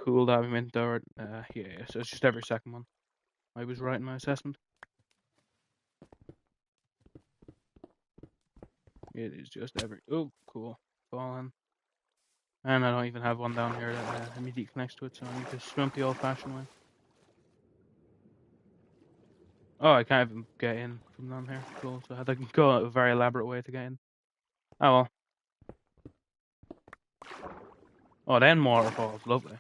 Cool, that we meant there. Yeah, so it's just every second one. I was right in my assessment. It is just every... Oh, cool. Fallen. And I don't even have one down here that immediately connects to it, so I need to swim the old-fashioned way. Oh, I can't even get in from down here. Cool, so I had to go a very elaborate way to get in. Oh well. Oh, then waterfalls. Lovely.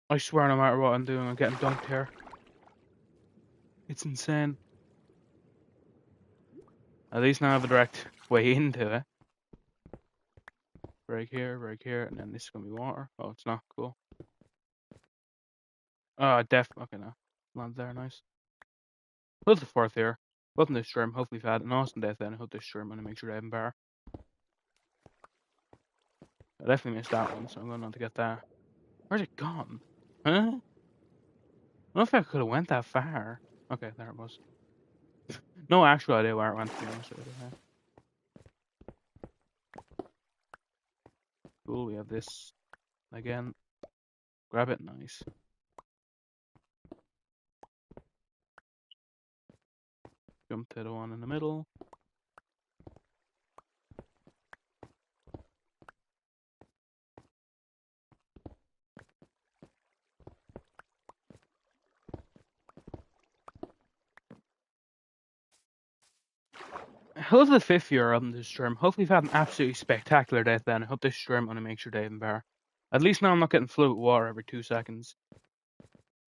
I swear no matter what I'm doing, I'm getting dunked here. It's insane. At least now I have a direct way into it. Break here, and then this is gonna be water. Oh, it's not. Cool. Okay, no. Land there, nice. What's the fourth here? Button this stream, hopefully we've had an awesome death then. I hope this stream, I'm gonna make sure I have bar. I definitely missed that one, so I'm going on to get that. Where's it gone? Huh? I don't know if I could have went that far. Okay, there it was. No actual idea where it went, to be honest with you. Cool, we have this again. Grab it, nice. Jump to the one in the middle. Hello to the fifth viewer on this stream. Hopefully you've had an absolutely spectacular day then. I hope this stream only makes your day even better. At least now I'm not getting flooded with water every 2 seconds.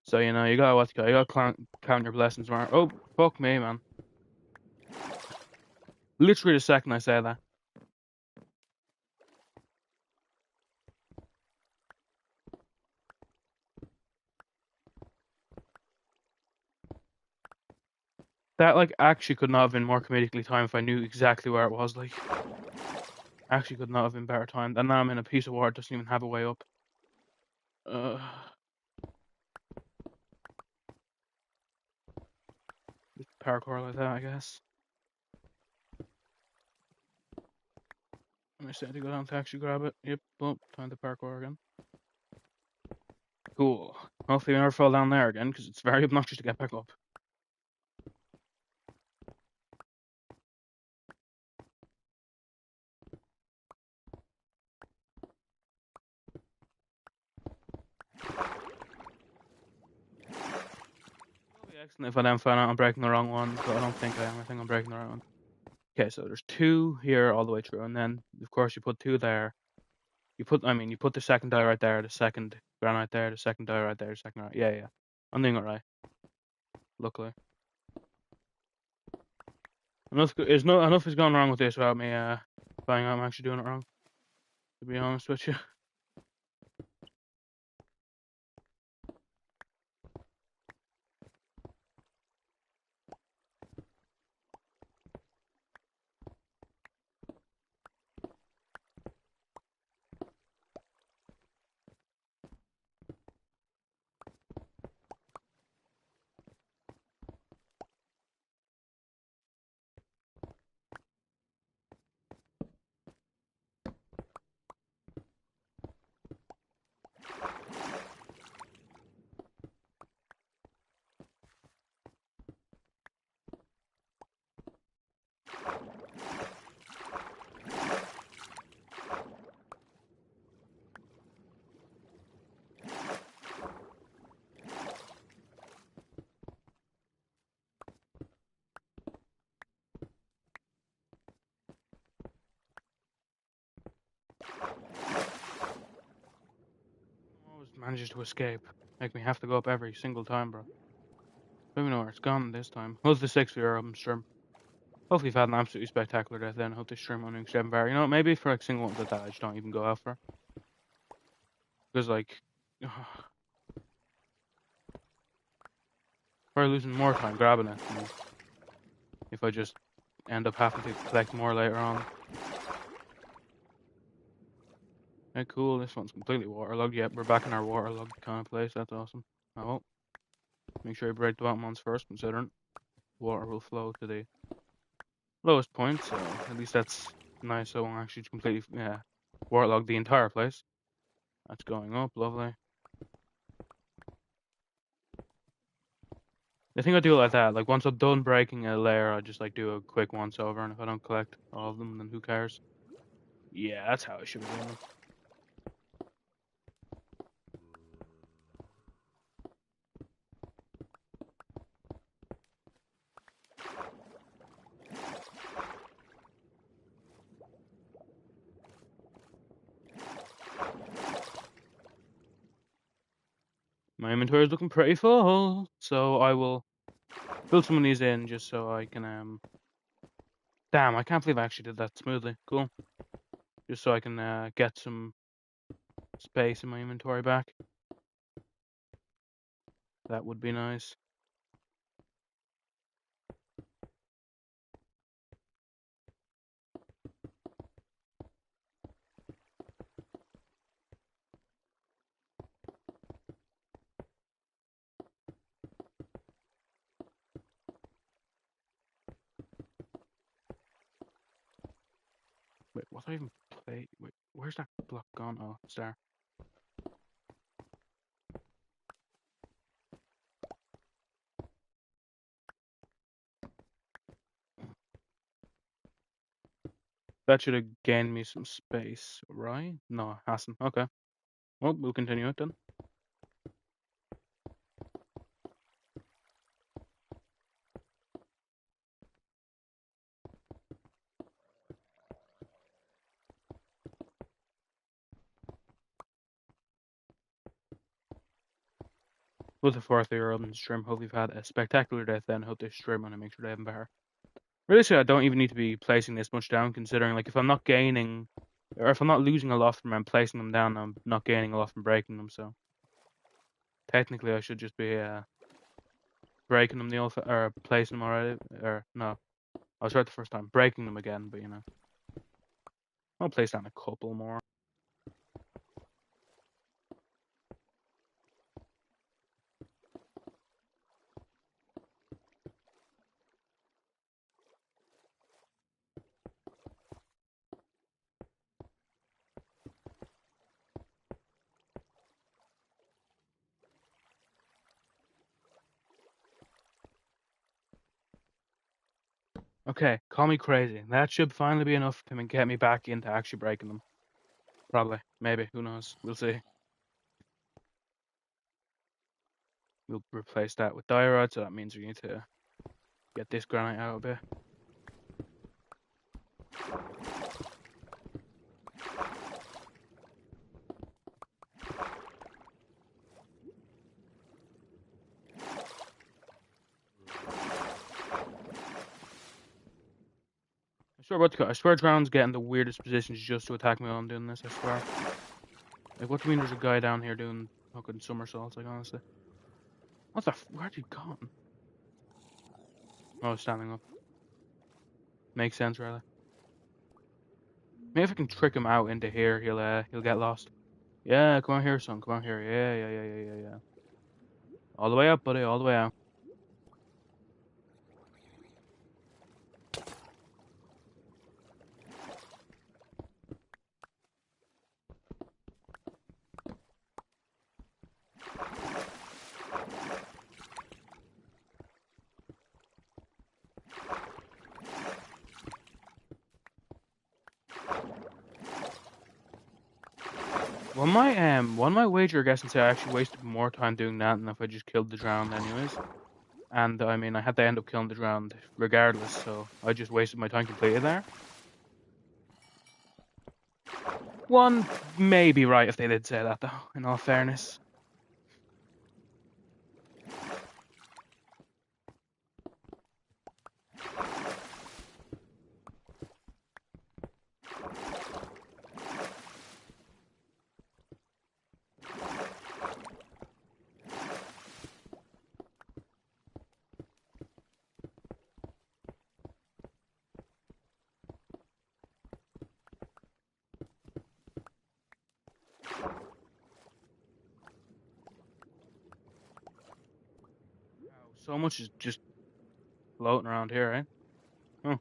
So, you know, you gotta count your blessings, man. Oh, fuck me, man. Literally the second I say that. That, like, actually could not have been more comedically timed if I knew exactly where it was, like. Actually could not have been better timed. And now I'm in a piece of water that doesn't even have a way up. Just parkour like that, I guess. I'm just to go down to actually grab it. Yep, boom, time to parkour again. Cool. Hopefully we never fall down there again, because it's very obnoxious to get back up. It'll be excellent if I then find out I'm breaking the wrong one, but I don't think I am. I think I'm breaking the right one. Okay, so there's 2 here all the way through, and then, of course, you put 2 there. You put the second die right there, the second granite there, the second die right there, the second right. Yeah. I'm doing it right. Luckily. Enough is going wrong with this without me finding out I'm actually doing it wrong. To be honest with you. Always manages to escape. Make me have to go up every single time, bro. Don't even know where it's gone this time. What's the 6th viewer of stream? Hopefully you've had an absolutely spectacular death then. I hope this stream on 7 bar. You know, maybe for like single ones like that, I just don't even go out for. Because like probably losing more time grabbing it than if I just end up having to collect more later on. Okay, cool. This one's completely waterlogged. Yep, we're back in our waterlogged kind of place. That's awesome. Oh, well. Make sure you break the bottom ones first, considering water will flow to the lowest point. So at least that's nice. So I won't actually completely waterlog the entire place. That's going up. Lovely. I think I do it like that. Like once I'm done breaking a layer, I just like do a quick once over, and if I don't collect all of them, then who cares? Yeah, that's how I should be doing them. My inventory is looking pretty full, so I will fill some of these in just so I can Damn, I can't believe I actually did that smoothly. Cool. Just so I can get some space in my inventory back. That would be nice. Wait, what do I even play? Wait, where's that block gone? Oh, it's there. That should have gained me some space, right? No, it hasn't. Okay. Well, we'll continue it then. With the 4th-year-old in the stream, hope you've had a spectacular day then. Hope this stream and I make sure they have better. Realistically, I don't even need to be placing this much down, considering, like, if I'm not gaining, or if I'm not losing a lot from them placing them down, I'm not gaining a lot from breaking them, so technically I should just be breaking them or placing them already, or no, I was right the first time, breaking them again, but you know, I'll place down a couple more. Okay, call me crazy. That should finally be enough to get me back into actually breaking them. Probably, maybe, who knows? We'll see. We'll replace that with diorite, so that means we need to get this granite out a bit. I swear Drown's getting the weirdest positions just to attack me while I'm doing this, I swear. Like, what do you mean there's a guy down here doing fucking somersaults, like, honestly? What the where'd he gone? Oh, standing up. Makes sense, really. Maybe if I can trick him out into here, he'll get lost. Yeah, come on here, son, come on here. Yeah. All the way up, buddy, all the way out. One of my wager guessing say I actually wasted more time doing that than if I just killed the drowned anyways. And I mean, I had to end up killing the drowned regardless, so I just wasted my time completely there. One may be right if they did say that, though, in all fairness. So much is just floating around here, right? Oh.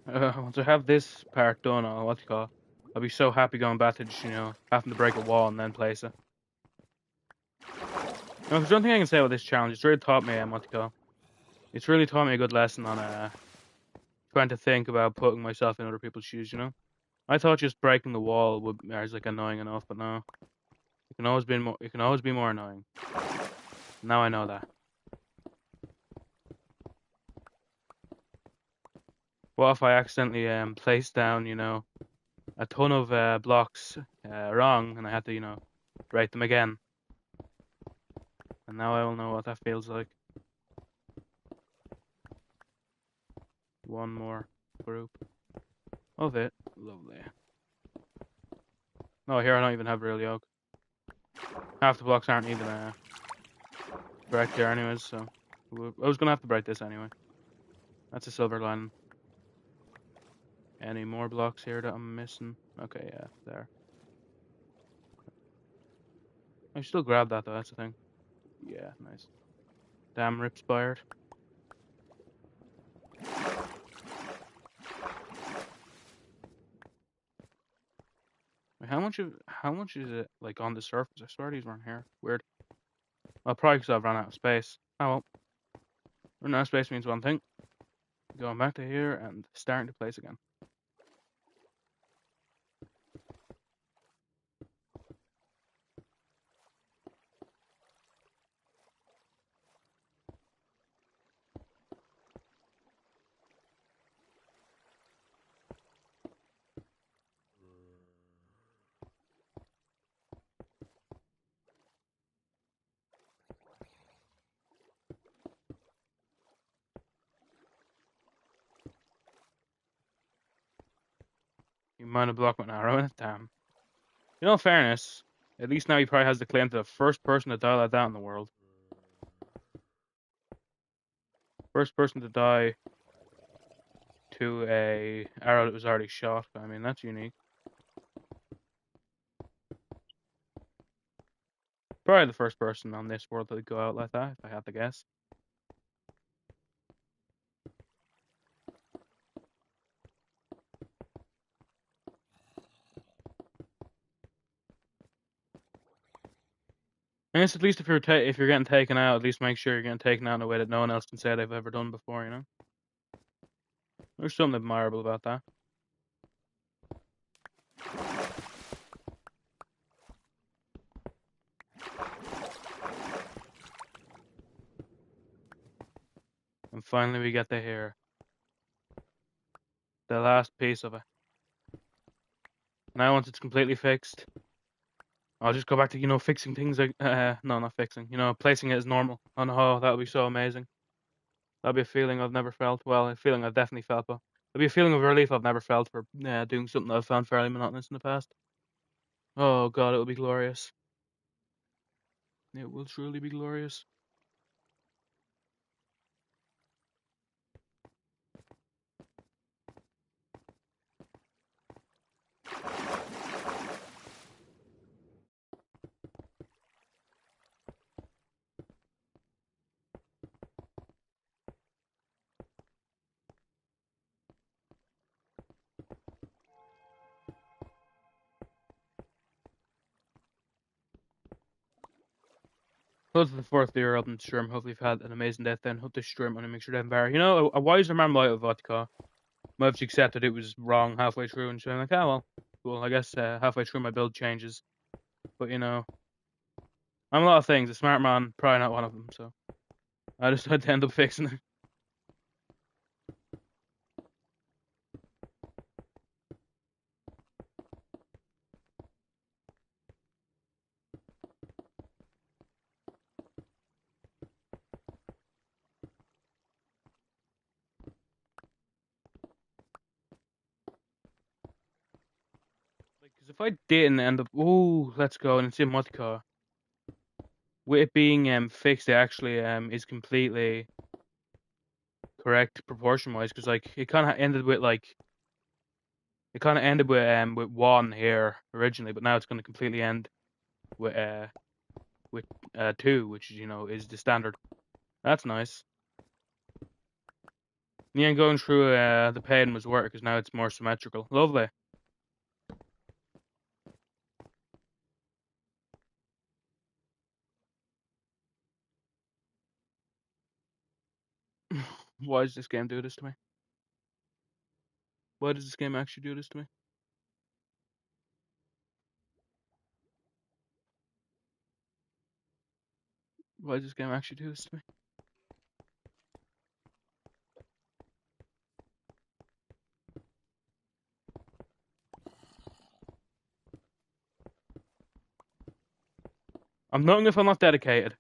Once I have this part done, I'll be so happy going back to just, having to break a wall and then place it. There's one thing I can say about this challenge. It's really taught me, it's really taught me a good lesson on trying to think about putting myself in other people's shoes, I thought just breaking the wall is like annoying enough, but no. It can always be more annoying. Now I know that. What if I accidentally placed down, a ton of blocks wrong, and I had to, break them again. And now I will know what that feels like. One more group of it. Lovely. Oh, here I don't even have real yoke. Half the blocks aren't even correct here anyways, so I was gonna have to break this anyway. That's a silver lining. Any more blocks here that I'm missing? Okay, yeah, there. I should still grab that though, that's the thing. Yeah, nice. Damn rip spired. Wait, how much is it like on the surface? I swear these weren't here. Weird. Well, probably because I've run out of space. Oh well. Running out of space means one thing. Going back to here and starting to place again. You mind a block with an arrow in it? Damn. In fairness, at least now he probably has the claim to the first person to die like that in the world. First person to die to a arrow that was already shot. I mean, that's unique. Probably the first person on this world to go out like that, if I had to guess. I guess at least if you're getting taken out, at least make sure you're getting taken out in a way that no one else can say they've ever done before. There's something admirable about that. And finally we get to hear the last piece of it. Now once it's completely fixed, I'll just go back to, fixing things like, no, not fixing, placing it as normal. Oh, that would be so amazing. That'd be a feeling I've never felt. Well, a feeling I've definitely felt, but it'd be a feeling of relief I've never felt for doing something I've found fairly monotonous in the past. Oh god, it would be glorious. It will truly be glorious. Close to the fourth year up in Sturm. Hopefully you've had an amazing death then. Hope this Sturm and make sure to bear. A wiser man might have vodka. Might have accepted it was wrong halfway through and saying like, well, cool, I guess halfway through my build changes. But I'm a lot of things. A smart man, probably not one of them, so I decided to end up fixing it. Because if I didn't end up, let's go, and it's in Mutka. With it being fixed, it actually is completely correct proportion wise. Because like it kind of ended with with one here originally, but now it's going to completely end with two, which is the standard. That's nice. Yeah, going through the pain was worth it because now it's more symmetrical. Lovely. Why does this game do this to me? Why does this game actually do this to me? Why does this game actually do this to me? I'm nothing if I'm not dedicated.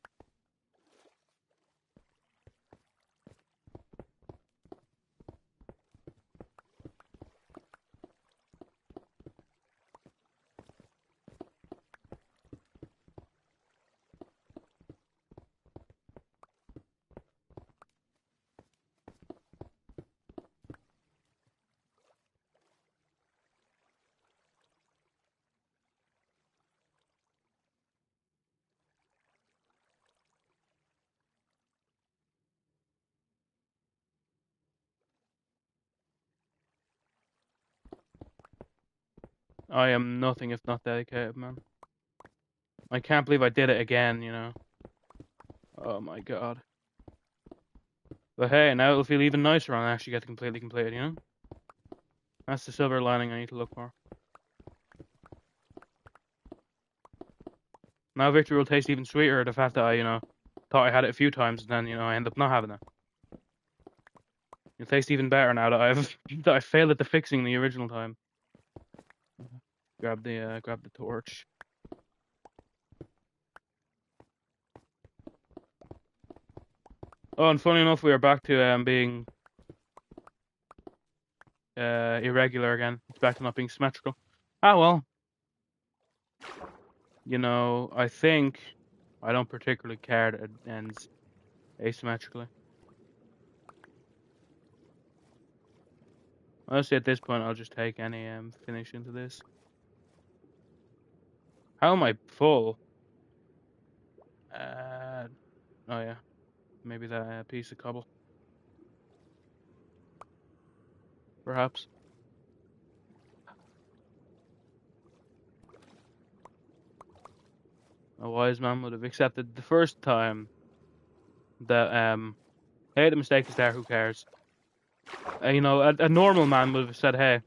I am nothing if not dedicated, man. I can't believe I did it again, you know. Oh my god. But hey, now it'll feel even nicer when I actually get to completely complete it, you know? That's the silver lining I need to look for. Now victory will taste even sweeter, the fact that I, you know, thought I had it a few times and then, you know, I end up not having it. It tastes even better now that I've that I failed at the fixing the original time. Grab the torch. Oh, and funny enough, we are back to being irregular again. It's back to not being symmetrical. Ah well. You know, I think I don't particularly care that it ends asymmetrically. Honestly, at this point, I'll just take any finish into this. How am I full? Oh yeah, maybe that piece of cobble, perhaps. A wise man would have accepted the first time that hey, the mistake is there. Who cares? You know, a normal man would have said, hey,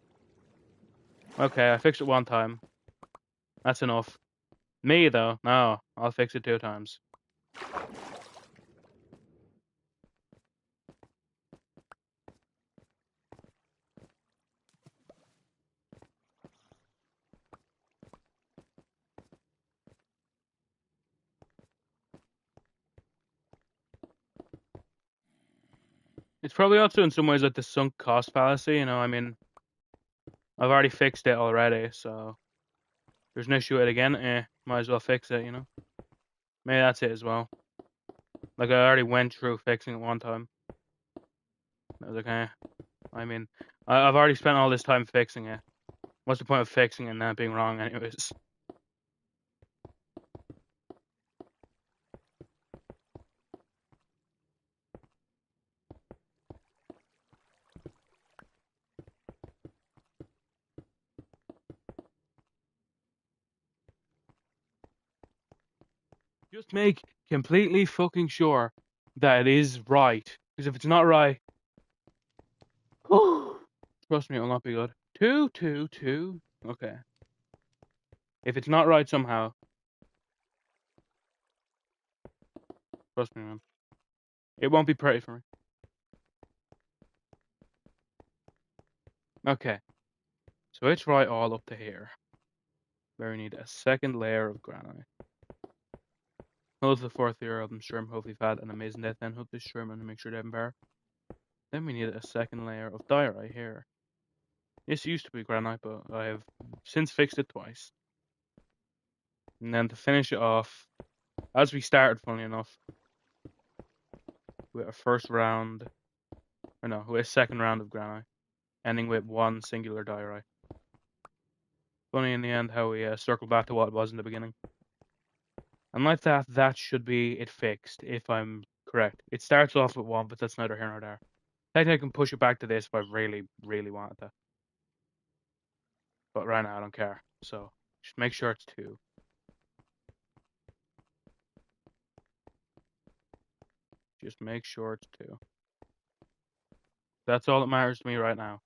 okay, I fixed it one time. That's enough. Me though, no, I'll fix it 2 times. It's probably also in some ways like the sunk cost fallacy. You know, I mean, I've already fixed it already, so there's an issue with it again. Might as well fix it. You know, maybe that's it as well. Like I already went through fixing it one time. I was like, I mean, I've already spent all this time fixing it. What's the point of fixing it and that being wrong, anyways? Just make completely fucking sure that it is right. Because if it's not right, trust me, it will not be good. 2, 2, 2. Okay. If it's not right somehow, trust me, man, it won't be pretty for me. Okay. So it's right all up to here. Where we need a second layer of granite. Hold the fourth layer of them shroom, hopefully fat and amazing death, then hope this shroom and make sure they have power. Then we need a second layer of diorite here. This used to be granite, but I have since fixed it twice. And then to finish it off, as we started, funny enough, with a first round, or no, with a second round of granite, ending with one singular diorite. Funny in the end how we circled back to what it was in the beginning. And like that, that should be it fixed, if I'm correct. It starts off with one, but that's neither here nor there. Technically, I can push it back to this if I really, really wanted to. But right now, I don't care. So, just make sure it's 2. Just make sure it's 2. That's all that matters to me right now.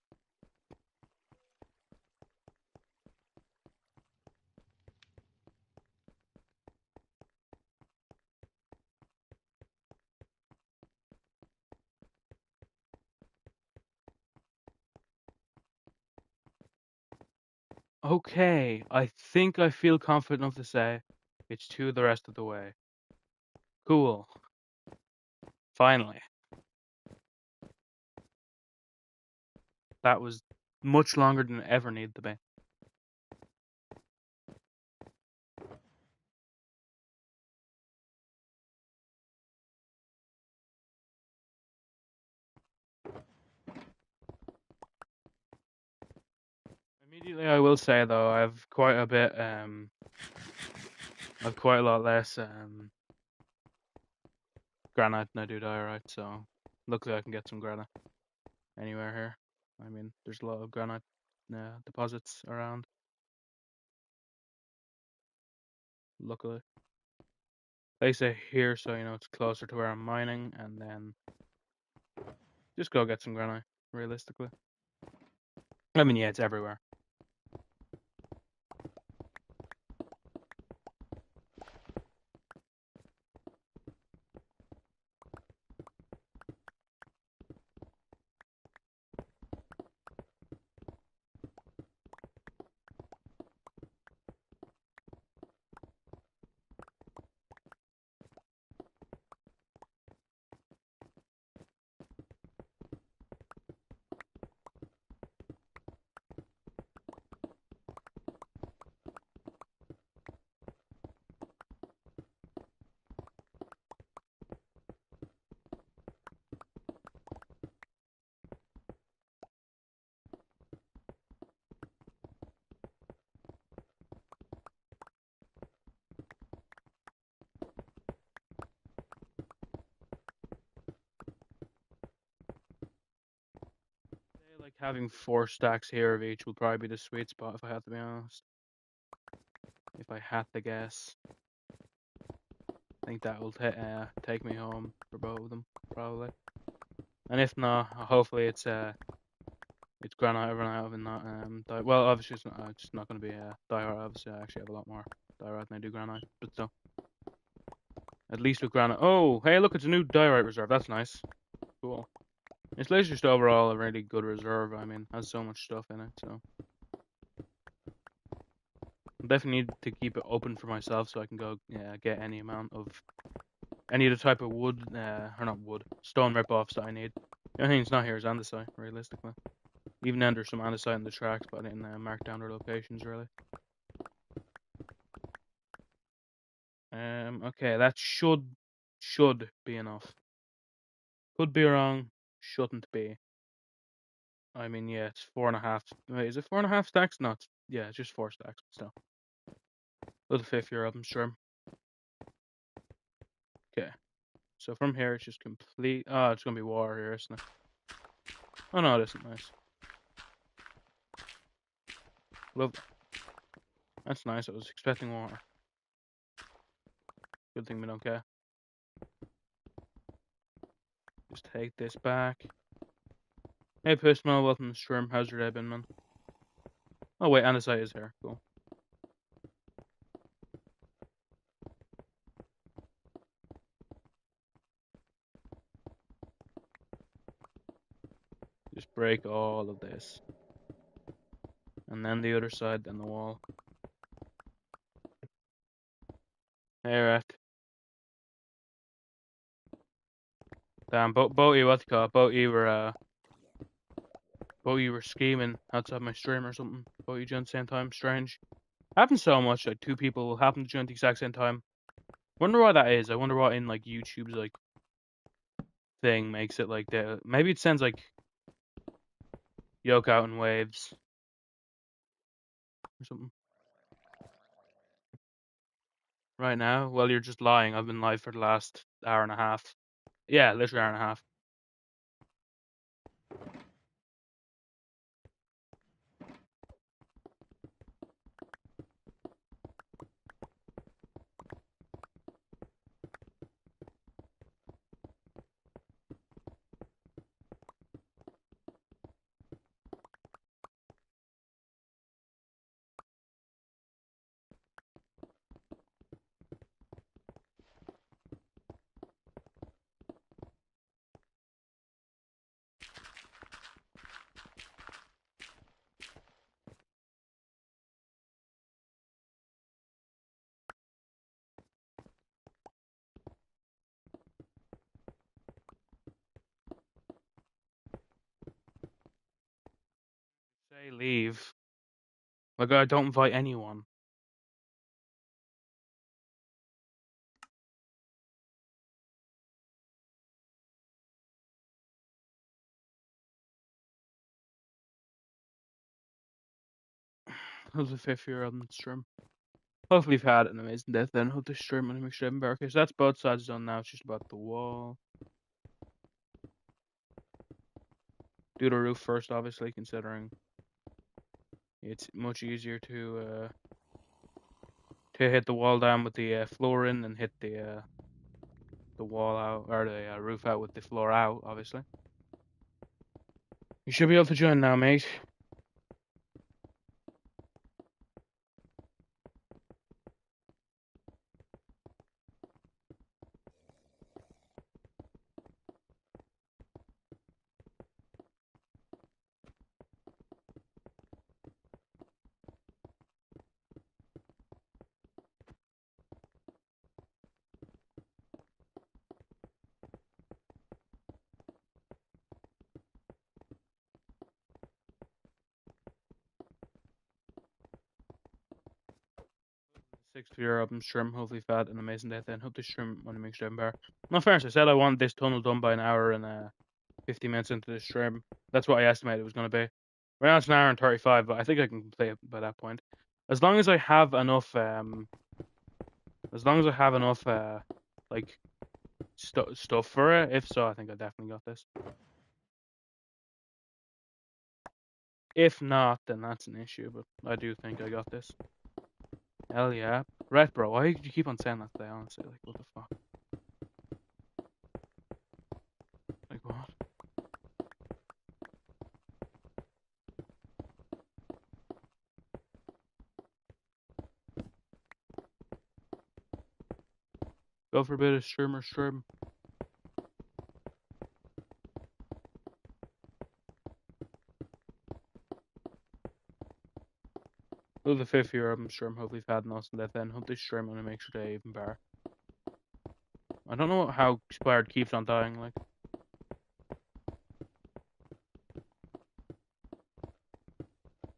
Okay, I think I feel confident enough to say it's 2 the rest of the way. Cool. Finally. That was much longer than it ever needed to be. Immediately, I will say though, I've quite a bit, I've quite a lot less granite than I do diorite, so luckily I can get some granite anywhere here. I mean, there's a lot of granite deposits around, luckily. Place it here so you know it's closer to where I'm mining, and then just go get some granite, realistically. I mean, yeah, it's everywhere. Like having 4 stacks here of each will probably be the sweet spot if I have to be honest. If I had to guess, I think that will take me home for both of them probably. And if not, hopefully it's granite run out and not well obviously it's not going to be diorite. Obviously I actually have a lot more diorite than I do granite, but still. At least with granite. Oh, hey look, it's a new diorite reserve. That's nice. Cool. It's literally just overall a really good reserve. I mean, has so much stuff in it, so I definitely need to keep it open for myself so I can go get any amount of any of the type of wood, or not wood, stone rip-offs that I need. The only thing that's not here is andesite, realistically. Even then, there's some andesite in the tracks, but I didn't mark down their locations, really. Okay, that should be enough. Could be wrong, shouldn't be. I mean, yeah, it's 4.5. Wait, is it 4.5 stacks? No, yeah, it's just 4 stacks, still. Little fifth year of them, sure. Okay, so from here, it's just complete. Oh, it's gonna be water here, isn't it? Oh no, it isn't. Nice. Love. That's nice. I was expecting water. Good thing we don't care. Just take this back. Hey, Postman, welcome to the stream. How's your day been, man? Oh, wait, andesite is here. Cool. Just break all of this. And then the other side, then the wall. Hey, Rat. Damn, both you, what you call it? Both you were scheming outside my stream or something. Both you joined at the same time. Strange. Happens so much, like, 2 people will happen to join at the exact same time. Wonder why that is. I wonder what in, like, YouTube's, like, thing makes it like that. Maybe it sends, like, yoke out in waves. Or something. Right now? Well, you're just lying. I've been live for the last hour and a half. Yeah, literally hour and a half. They leave. Like, I don't invite anyone. Who's the 5th year on the stream? Hopefully you've had an amazing death then. Hope the stream and make sure okay, so that's both sides done now, it's just about the wall. Do the roof first, obviously, considering it's much easier to hit the wall down with the floor in than hit the wall out, or the roof out with the floor out, obviously. You should be able to join now, mate. Sixth year of stream, hopefully you've had an amazing day then. Hope this stream want to make stream better. No fairness, I said I want this tunnel done by an hour and 50 minutes into the stream. That's what I estimated it was going to be. Right now it's an hour and 35, but I think I can complete it by that point. As long as I have enough, like, stuff for it. If so, I think I definitely got this. If not, then that's an issue, but I do think I got this. Hell yeah. Right, bro, why did you keep on saying that today, honestly? Like, what the fuck? Like, what? Go for a bit of stream. Well, the 5th year of stream, hopefully you've had an awesome death then. Hope this stream going to make sure they even better. I don't know how Expired keeps on dying, like.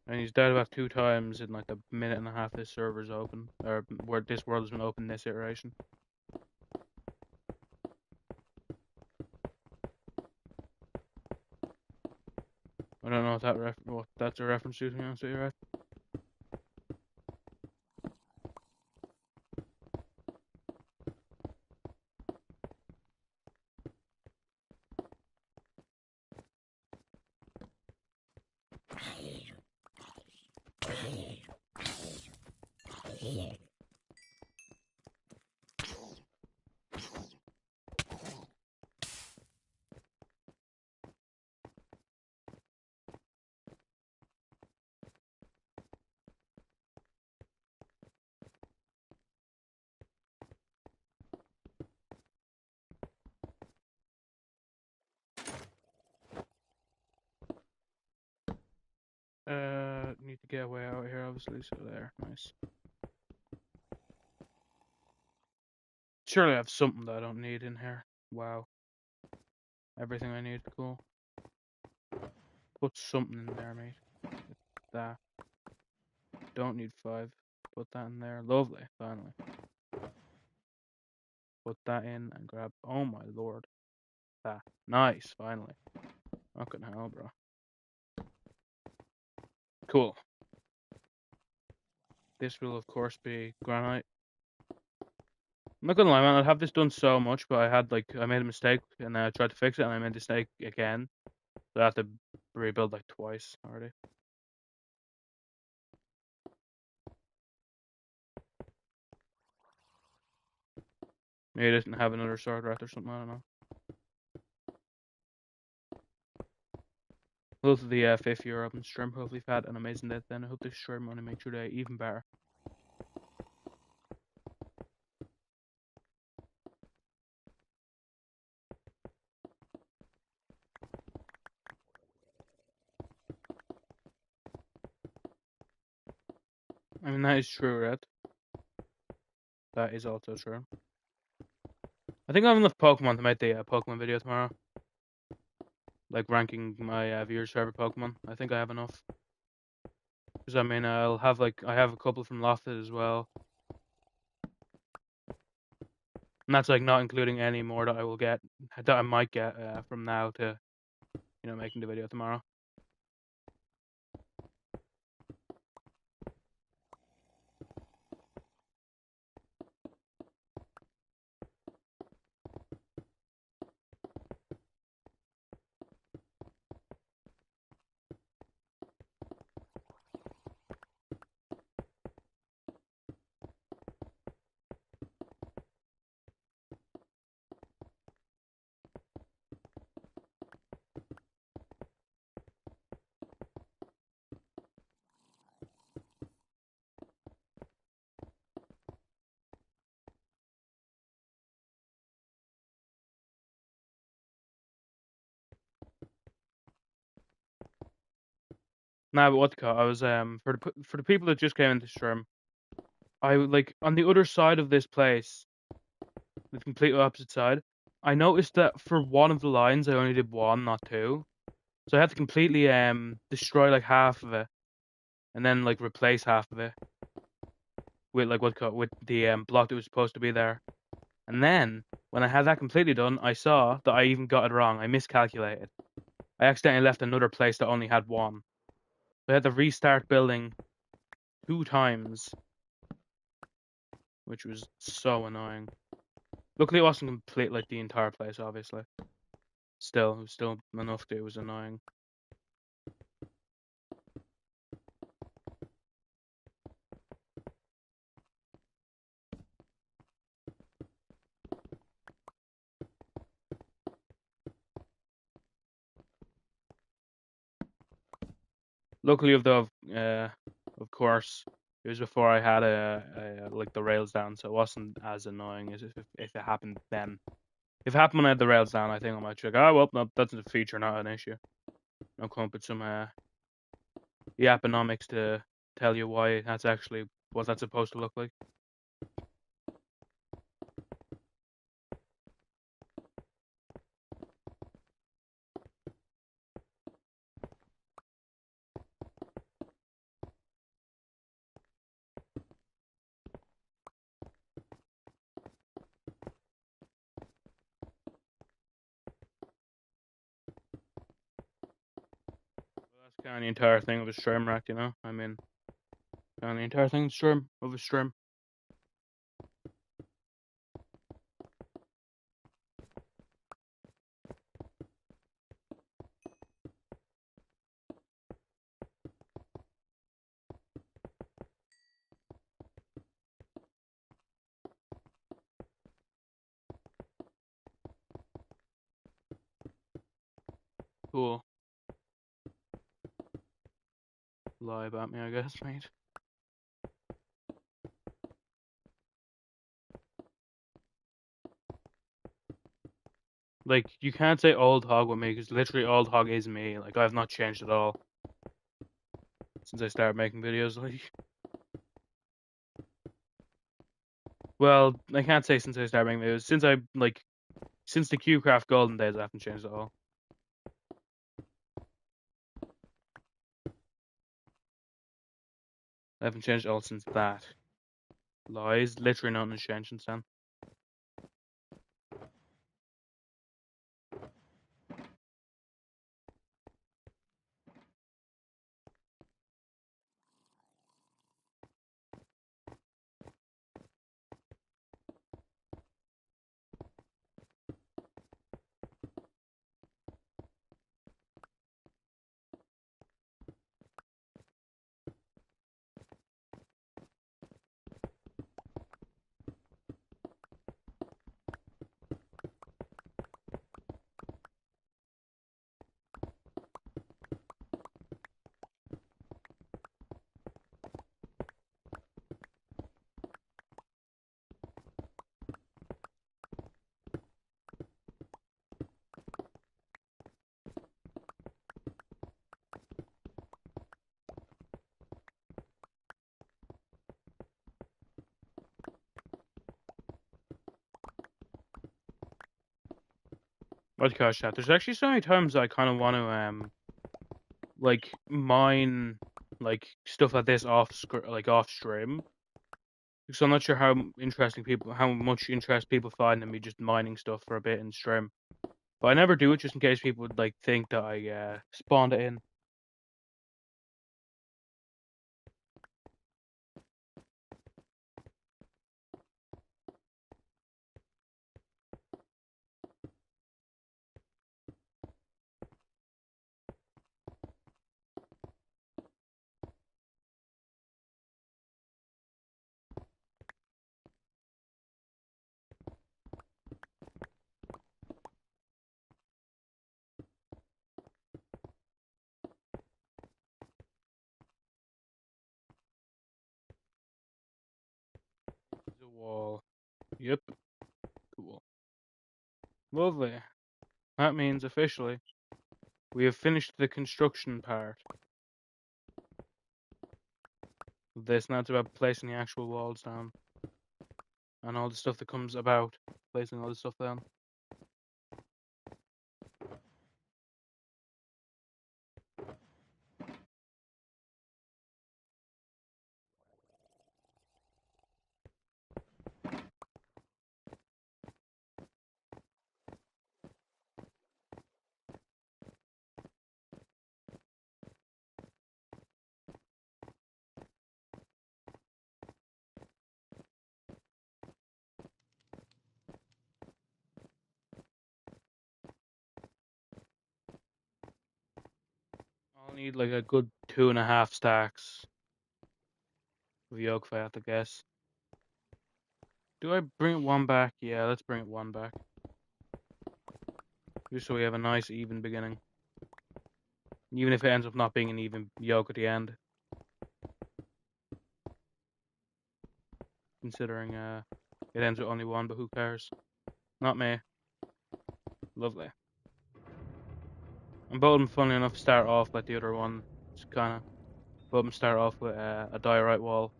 And he's died about 2 times in like a minute and a half this server's open. Or where this world has been open this iteration. I don't know what that's a reference to be honest with you, right? Need to get away out of here, obviously, so there, nice. Surely I have something that I don't need in here. Wow. Everything I need, cool. Put something in there, mate. That. Don't need 5. Put that in there. Lovely, finally. Put that in and grab, oh my lord. That. Nice, finally. Fucking hell, bro. Cool. This will, of course, be granite. I'm not gonna lie, man. I'd have this done so much, but I made a mistake, and I tried to fix it, and I made the mistake again. So I have to rebuild like twice already. Maybe it doesn't have another sword rat or something, I don't know. Those are the 5th year of stream. Hopefully you've had an amazing day then. I hope this stream only makes your day even better. I mean, that is true, Red. That is also true. I think I have enough Pokemon to make the Pokemon video tomorrow. Like ranking my viewers' favorite Pokemon. I think I have enough. Because I mean, I have a couple from Lofted as well, and that's like not including any more that I might get from now to making the video tomorrow. Nah, but what the call? I was for the people that just came into stream, I like on the other side of this place, the complete opposite side. I noticed that for one of the lines, I only did one, not two. So I had to completely destroy like half of it, and then like replace half of it with like with the block that was supposed to be there. And then when I had that completely done, I saw that I even got it wrong. I miscalculated. I accidentally left another place that only had one. So I had to restart building 2 times, which was so annoying. Luckily, it wasn't complete like the entire place, obviously. Still, it was still enough that it was annoying. Luckily, of course, it was before I had like the rails down, so it wasn't as annoying as if it happened then. If it happened when I had the rails down, I think I might check. Oh well, no, that's a feature, not an issue. I'll come up with some Yapponomics to tell you why that's actually what that's supposed to look like. Well, that's kind of the entire thing of a stream rack, I mean, kind of the entire thing of a stream. Cool. Lie about me, I guess, mate. Like, you can't say old hog with me, because literally old hog is me. Like, I've not changed at all since I started making videos, like. Well, I can't say since I started making videos. Since the QCraft golden days, I haven't changed at all. I haven't changed at all since that. Lies. Literally nothing has changed since then. What gosh, chat. There's actually so many times I kind of want to like mine like stuff like this off stream. Because I'm not sure how much interest people find in me just mining stuff for a bit in stream. But I never do it just in case people would like think that I spawned it in. There's a wall. Yep. Cool. Lovely. That means officially we have finished the construction part of this. Now it's about placing the actual walls down and all the stuff that comes about placing all the stuff down. I'll need like a good 2.5 stacks of yoke if I have to guess. Do I bring it one back? Yeah, let's bring it one back. Just so we have a nice even beginning. Even if it ends up not being an even yoke at the end. Considering it ends with only one, but who cares? Not me. Lovely. And both of them, funnily enough, start off like the other one. It's kind of both of them start off with a diorite wall.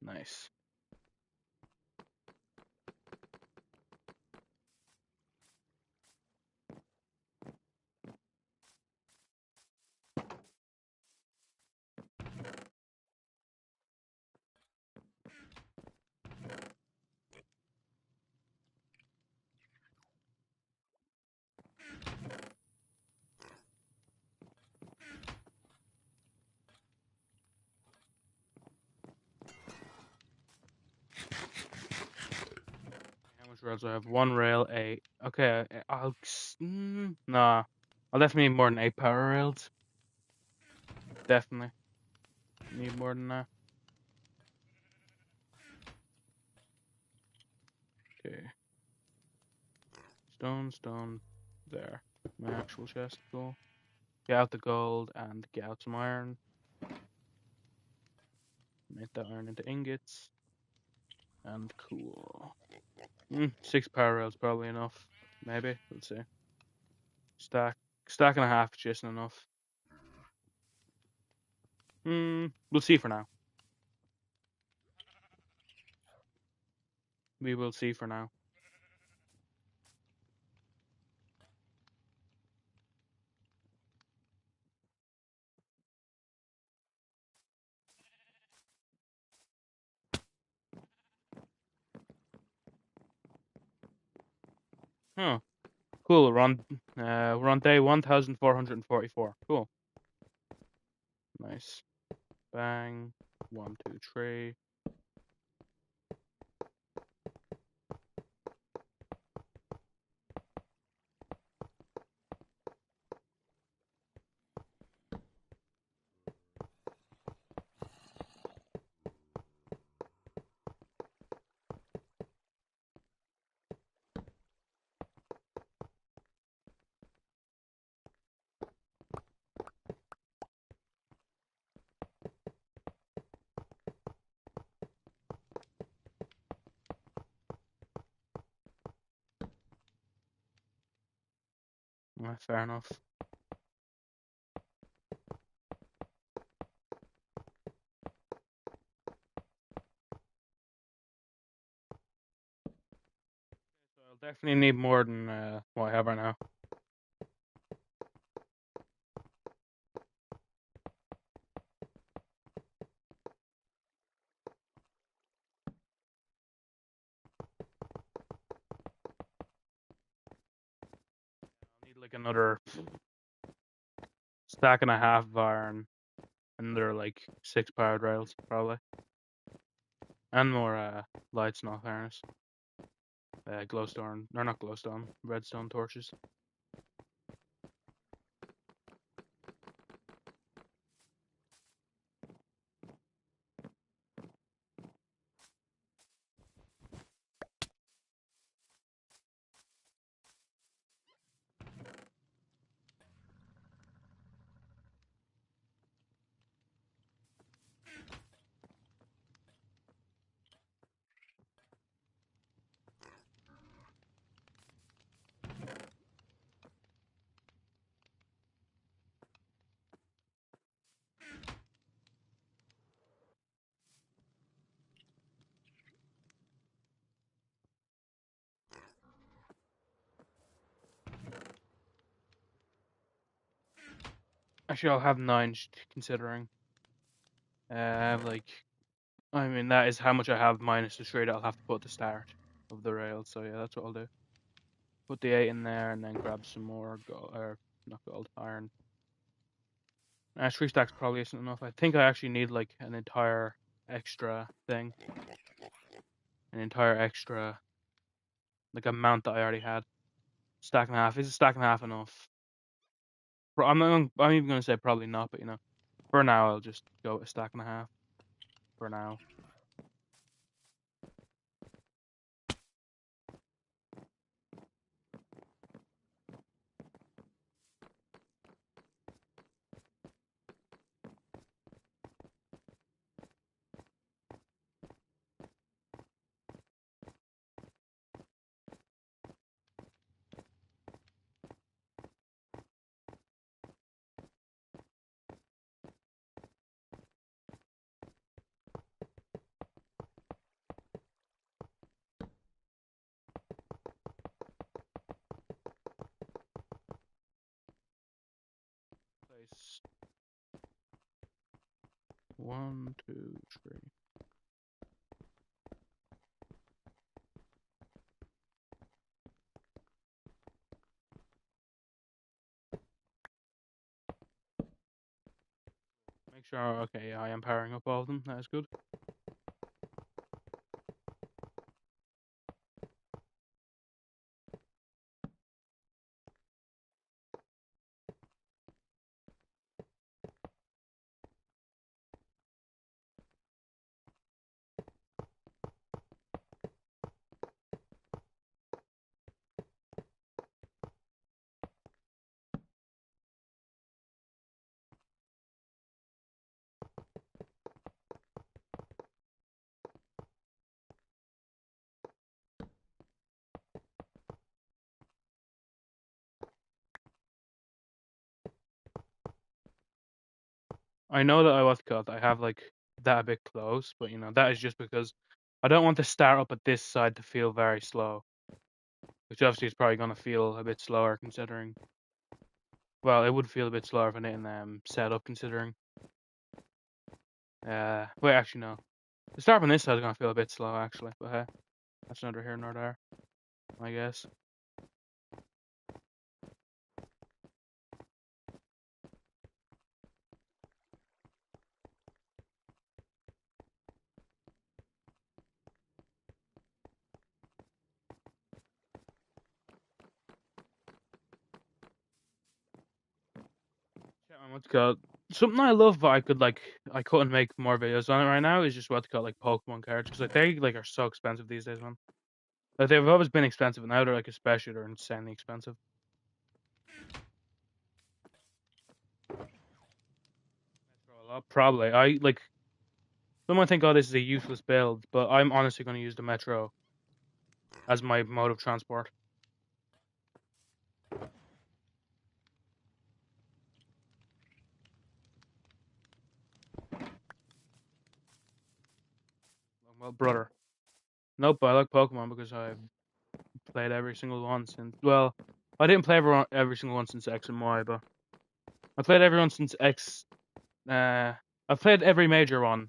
Nice. How much rails do I have? One rail, 8. Okay, nah. I'll definitely need more than 8 power rails. Definitely need more than that. Okay. Stone, there. My actual chest, cool. Get out the gold and get out some iron. Make that iron into ingots. And cool. 6 power rails probably enough. Maybe. Let's see. Stack and a half is just enough. We'll see for now. We will see for now. Huh. Cool. We're on day 1444. Cool. Nice. Bang. 1, 2, 3. Fair enough. So I'll definitely need more than what I have right now. like another stack and a half of iron, another like 6 powered rails probably, and more lights in all fairness. Glowstone, or not glowstone, redstone torches. Actually, I'll have 9 considering. Like, I mean, that is how much I have minus the trade I'll have to put at the start of the rail. So yeah, that's what I'll do. Put the 8 in there and then grab some more gold, or not gold, iron. 3 stacks probably isn't enough. I think I actually need like an entire extra thing. An entire extra, like, amount that I already had. Stack and a half. Is a stack and a half enough? I'm even going to say probably not, but for now I'll just go with a stack and a half. For now. Place 1, 2, 3. Make sure. Okay, yeah, I am powering up all of them. That is good. I know that I have like that a bit close, but that is just because I don't want to start up at this side to feel very slow, which obviously is probably going to feel a bit slower considering. Well, it would feel a bit slower if I didn't set up considering. Wait, actually no. The start from this side is going to feel a bit slow actually, but hey, that's neither here nor there, I guess. What's it called? Something I love, but I couldn't make more videos on it right now is just what's called like Pokemon cards, because like they like are so expensive these days, man. Like they've always been expensive, and now they're like especially they're insanely expensive. Probably. I like. Someone think, oh, this is a useless build, but I'm honestly going to use the Metro as my mode of transport. Well, brother. Nope, I like Pokemon because I've played every single one since. Well, I didn't play every single one since X and Y, but I played everyone since X. I've played every major one.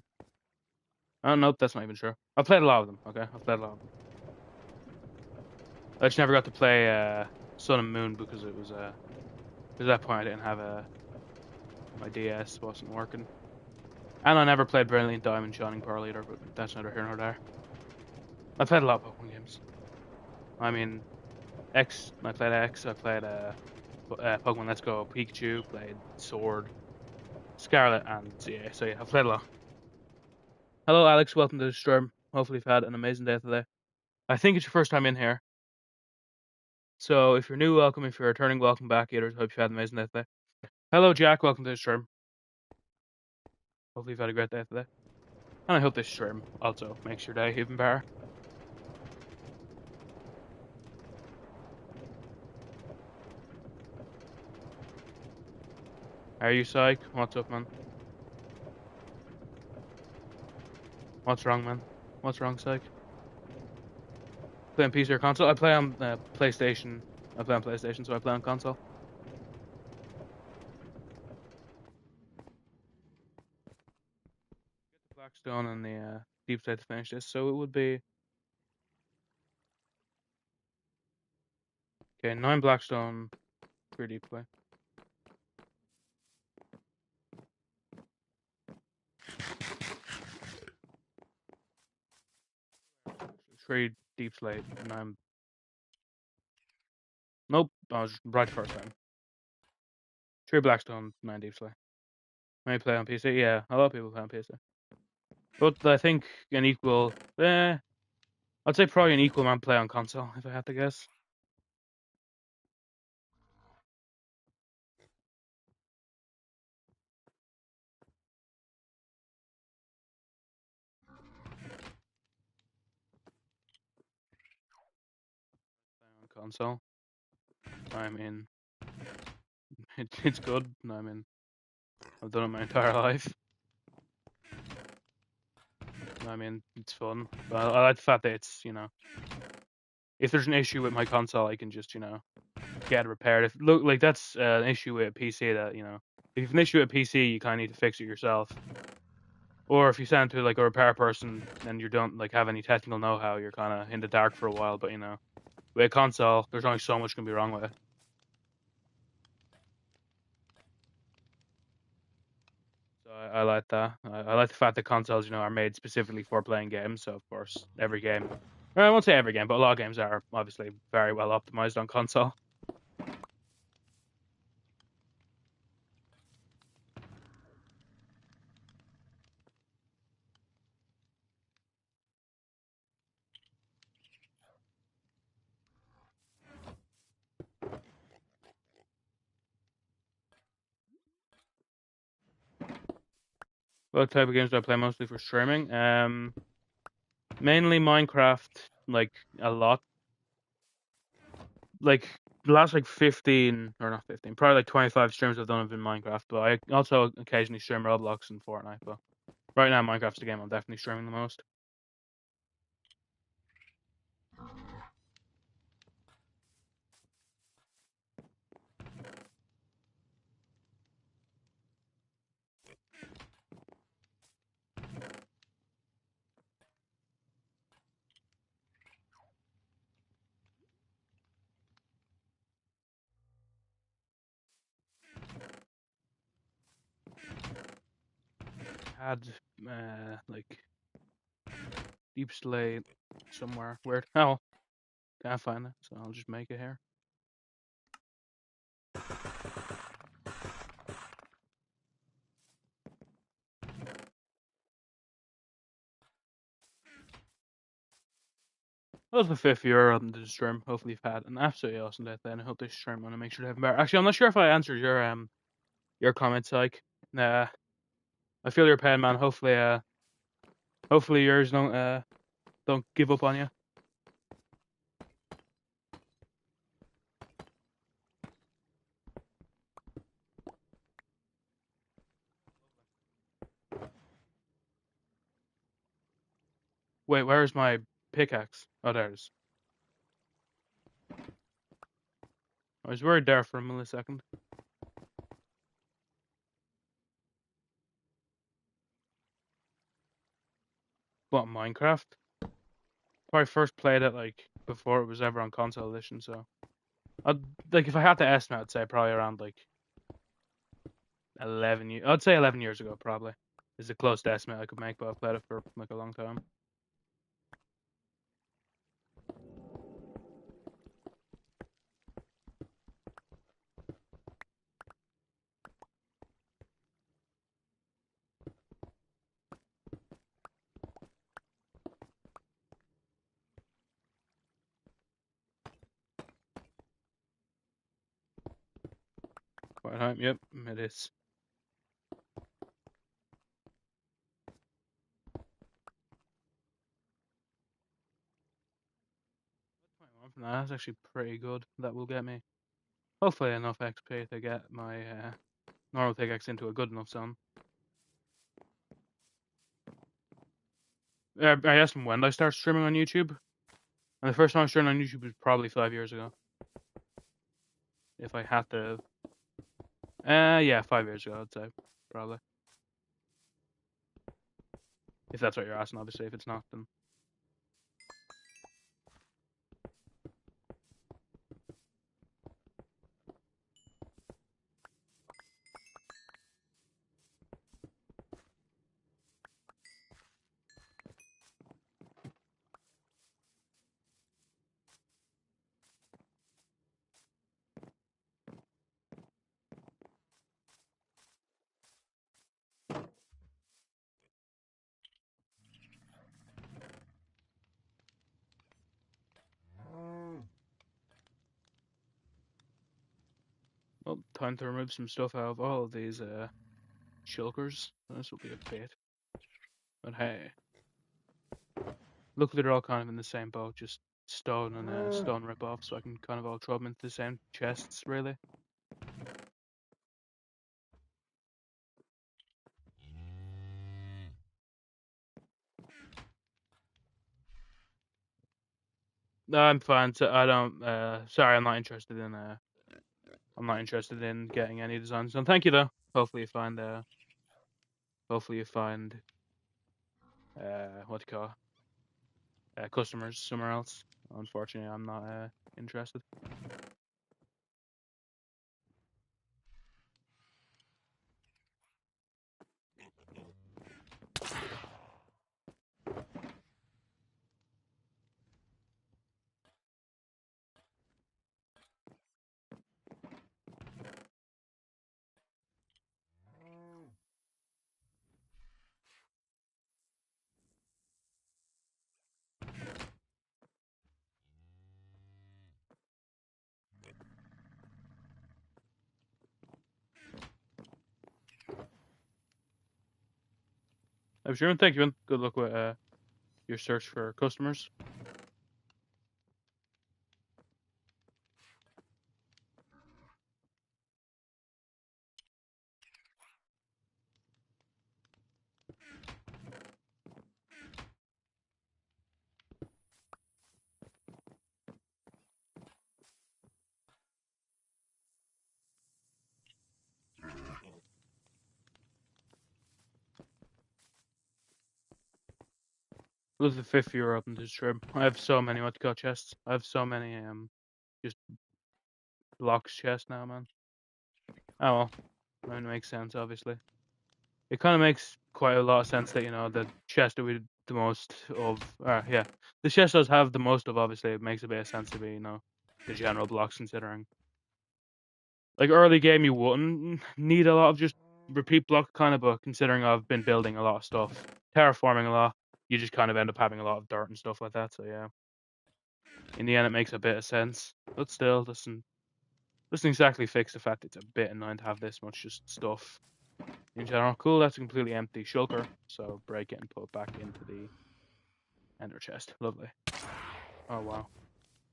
Oh, nope, that's not even true. I've played a lot of them. Okay, I've played a lot of them. I just never got to play Sun and Moon because it was at that point I didn't have my DS wasn't working, and I never played Brilliant Diamond Shining Pearl either. But that's neither here nor there. I played a lot of Pokemon games. I mean, X. I played X. I played Pokemon Let's Go Pikachu. Played Sword, Scarlet, and yeah. So yeah, I've played a lot. Hello, Alex. Welcome to the stream. Hopefully, you've had an amazing day today. I think it's your first time in here. So if you're new, welcome. If you're returning, welcome back. Eaters, hope you've had an amazing day today. Hello, Jack. Welcome to the stream. Hopefully, you've had a great day today. And I hope this stream also makes your day even better. Are you psych? What's up, man? What's wrong, man? What's wrong, psych? Playing PC or console? I play on PlayStation. I play on PlayStation, so I play on console. Get the Blackstone and the Deep State to finish this, so it would be okay. 9 Blackstone, 3 Deep Play. 3 Deep Slate, 9. Nope, I was right the first time. 3 Blackstone, 9 Deep Slate. May play on PC? Yeah, a lot of people play on PC. But I think an equal, I'd say probably an equal amount play on console, if I had to guess. On console. I mean, it's good. I mean, I've done it my entire life. I mean, it's fun. But I like the fact that it's, if there's an issue with my console, I can just, get it repaired. If look like that's an issue with a PC that, if you have an issue with a PC, you kind of need to fix it yourself. Or if you send it to like a repair person and you don't like have any technical know-how, you're kind of in the dark for a while. But with a console, there's only so much can be wrong with it. So I like that. I like the fact that consoles, are made specifically for playing games. So of course, every game, or I won't say every game, but a lot of games are obviously very well optimized on console. What type of games do I play mostly for streaming? Mainly Minecraft, like a lot. Like the last like 15 or not 15, probably like 25 streams I've done have been Minecraft, but I also occasionally stream Roblox and Fortnite. But right now, Minecraft's the game I'm definitely streaming the most. Had like Deep Slate somewhere. Weird. Oh, can't find it, so I'll just make it here. That was the 5th year on the stream. Hopefully you've had an absolutely awesome day then. I hope this stream want to make sure to have better. Actually, I'm not sure if I answered your comments, like I feel your pain, man. Hopefully yours don't give up on you. Wait, where's my pickaxe? Oh, there it is. I was worried there for a millisecond. What, Minecraft? Probably first played it like before it was ever on console edition, so I'd, like if I had to estimate, I'd say probably around like 11 years. I'd say 11 years ago probably is the closest estimate I could make, but I've played it for like a long time. Quite time. Yep, it is. That's actually pretty good. That will get me hopefully enough XP to get my normal pickaxe into a good enough zone. I asked him when did I start streaming on YouTube, and the first time I streamed on YouTube was probably 5 years ago. If I had to, yeah, 5 years ago, I'd say probably. If that's what you're asking, obviously. If it's not, then well, time to remove some stuff out of all of these shulkers. This will be a bit, but hey, luckily they're all kind of in the same boat, just stone and stone rip off, so I can kind of all throw them into the same chests, really. No, I'm fine. So I don't. Sorry, I'm not interested in. I'm not interested in getting any designs done. Thank you though. Hopefully you find. Hopefully you find. What do you call? Customers somewhere else. Unfortunately, I'm not interested. I'm sure. Thank you. Good luck with your search for customers. This is the fifth year up in this trip. I have so many what to chests. I have so many just blocks chests now, man. Oh well, I mean, it makes sense, obviously. It kind of makes quite a lot of sense that the chest that we the most of, yeah, the chest does have the most of. Obviously, it makes a bit of sense to be the general blocks, considering like early game you wouldn't need a lot of just repeat block kind of, but considering I've been building a lot of stuff, terraforming a lot, you just kind of end up having a lot of dirt and stuff like that. So yeah, in the end, it makes a bit of sense, but still doesn't exactly fix the fact it's a bit annoying to have this much just stuff in general. Cool, that's a completely empty shulker, so break it and put it back into the ender chest. Lovely. Oh wow.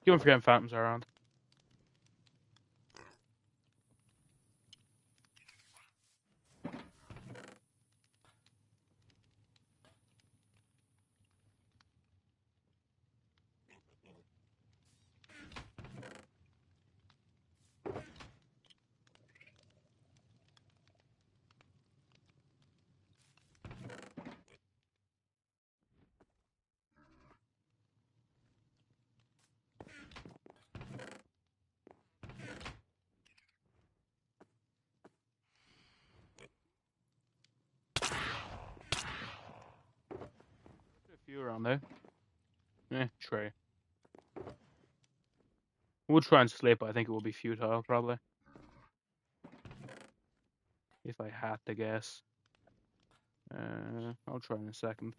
Keep on forgetting phantoms are around. around there. Try. We'll try and sleep, but I think it will be futile, probably. If I had to guess. I'll try in a second.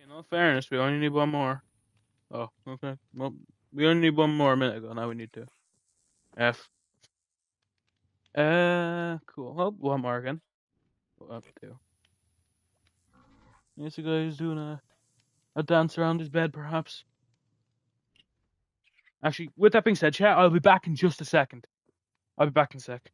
In all fairness, we only need one more. Oh, okay. Well, we only need one more a minute ago. Now we need to. F. Cool. Oh, one more again. Up two. Here's a guy who's doing a dance around his bed, perhaps. Actually, with that being said, chat, I'll be back in just a second. I'll be back in a sec.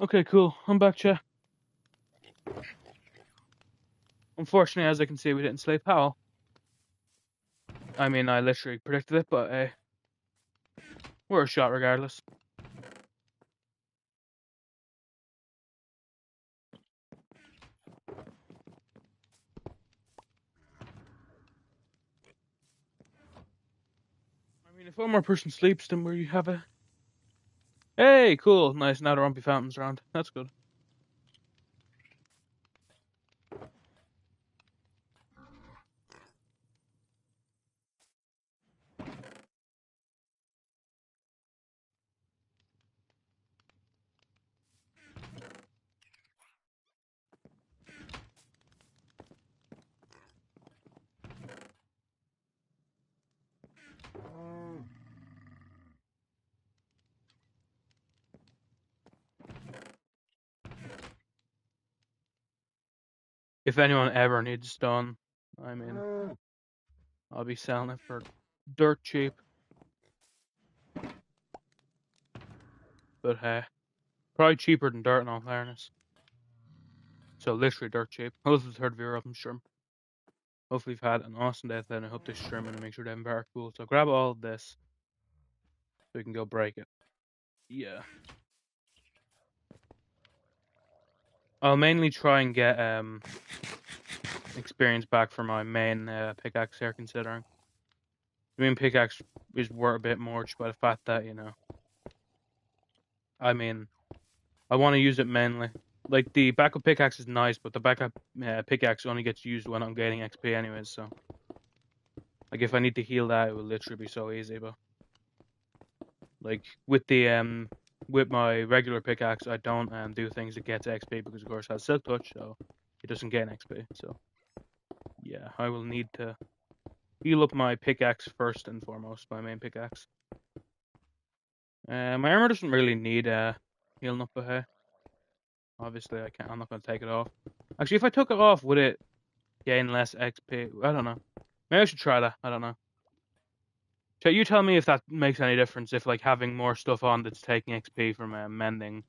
Okay, cool. I'm back, chat. Unfortunately, as I can see, we didn't sleep. How? I mean, I literally predicted it, but we're a shot regardless. I mean, if one more person sleeps, then we have a... Hey, cool. Nice. Now there won't be fountains around. That's good. If anyone ever needs stone, I mean, I'll be selling it for dirt cheap. But hey, probably cheaper than dirt in all fairness. So literally dirt cheap. Hopefully the third viewer up, I'm sure. Hopefully you've had an awesome day and I hope this stream and make sure they have very cool. So grab all of this so we can go break it. Yeah. I'll mainly try and get experience back for my main pickaxe here, considering the main pickaxe is worth a bit more just by the fact that, you know, I mean, I want to use it mainly. Like, the backup pickaxe is nice, but the backup pickaxe only gets used when I'm getting XP anyways, so. Like, if I need to heal that, it will literally be so easy, but. Like, with the, with my regular pickaxe, I don't do things that gets XP because, of course, it has Silk Touch, so it doesn't get an XP, so. Yeah, I will need to heal up my pickaxe first and foremost, my main pickaxe. My armor doesn't really need healing up, but hey. Obviously, I'm not going to take it off. Actually, if I took it off, would it gain less XP? I don't know. Maybe I should try that. I don't know. So you tell me if that makes any difference. If like having more stuff on that's taking XP from mending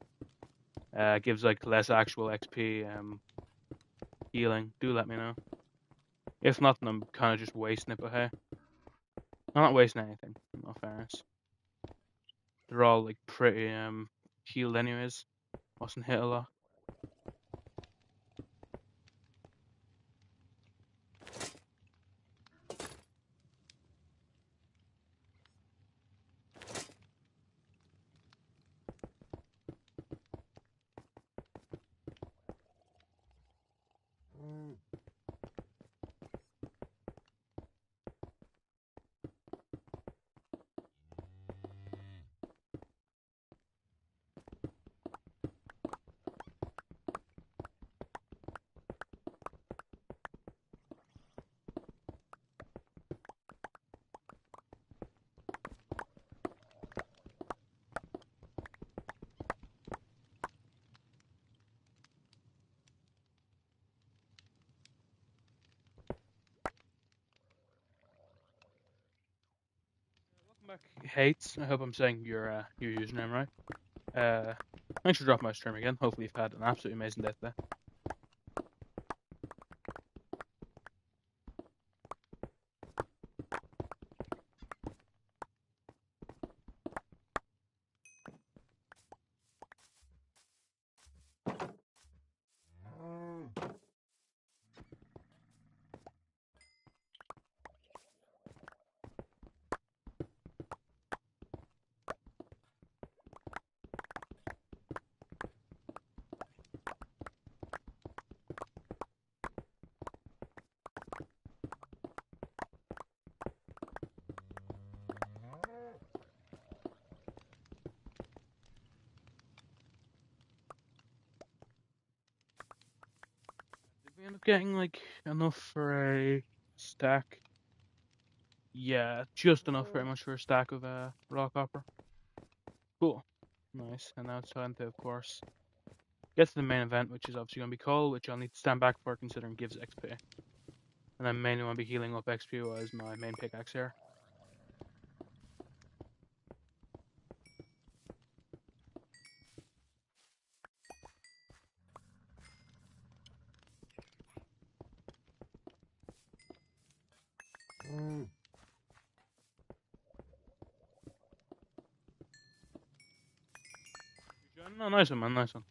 gives like less actual XP healing. Do let me know. If not, then I'm kind of just wasting it. But hey, I'm not wasting anything. In all fairness, they're all like pretty healed anyways. Wasn't hit a lot. Hates. I hope I'm saying your username right. Thanks for dropping my stream again. Hopefully you've had an absolutely amazing day today. Did we end up getting like enough for a stack? Yeah, just enough pretty much for a stack of raw copper. Cool. Nice. And now it's time to, of course, get to the main event, which is obviously going to be coal, which I'll need to stand back for considering gives XP. And I mainly want to be healing up XP as my main pickaxe here. No, nice one, man. Nice one.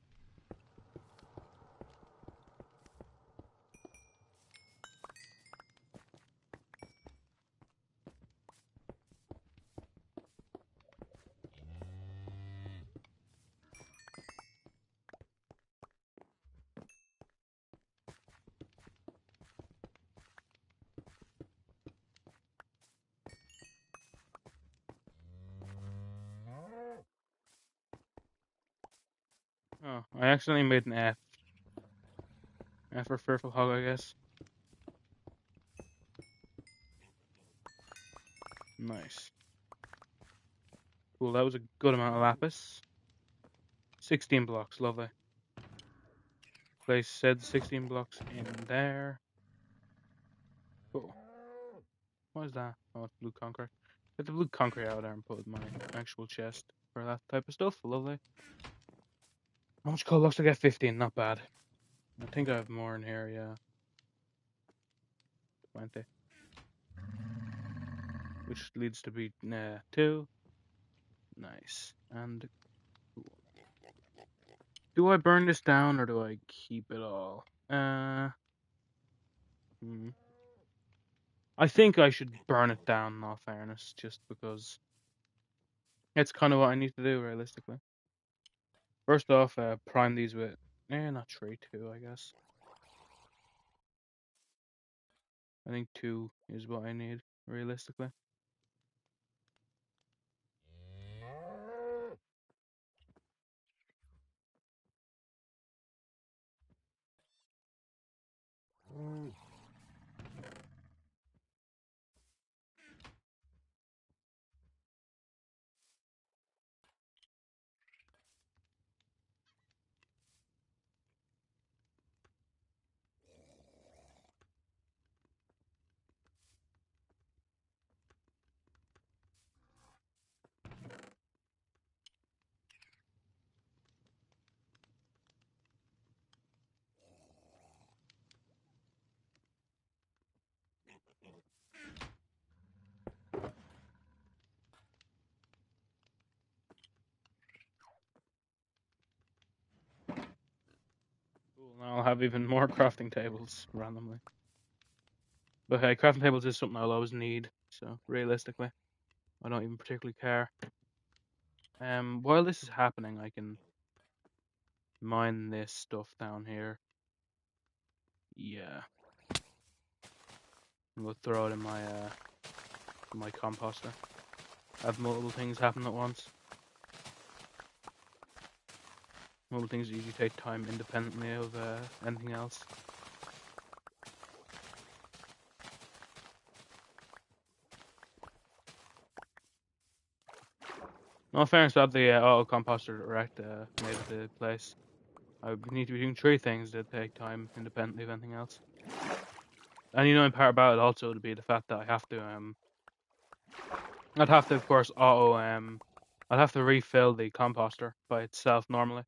Oh, I accidentally made an F. F for Fearful Hog, I guess. Nice. Cool, that was a good amount of lapis. 16 blocks, lovely. Place said 16 blocks in there. Cool. What is that? Oh, it's blue concrete. Get the blue concrete out there and put in my actual chest for that type of stuff. Lovely. How much coal? Looks like I get 15, not bad. I think I have more in here, yeah. 20. Which leads to be 2. Nice. And do I burn this down or do I keep it all? I think I should burn it down in all fairness, just because it's kind of what I need to do realistically. First off, prime these with not 3, 2, I guess. I think 2 is what I need realistically. Cool, now I'll have even more crafting tables randomly. But hey, crafting tables is something I'll always need, so realistically, I don't even particularly care. While this is happening, I can mine this stuff down here. Yeah. I'm gonna throw it in my composter. Have multiple things happen at once. Multiple things usually take time independently of anything else. No fairness about the auto composter direct made of the place. I would need to be doing 3 things that take time independently of anything else. And you know, in part about it also to be the fact that I have to I'd have to, of course, I'd have to refill the composter by itself normally,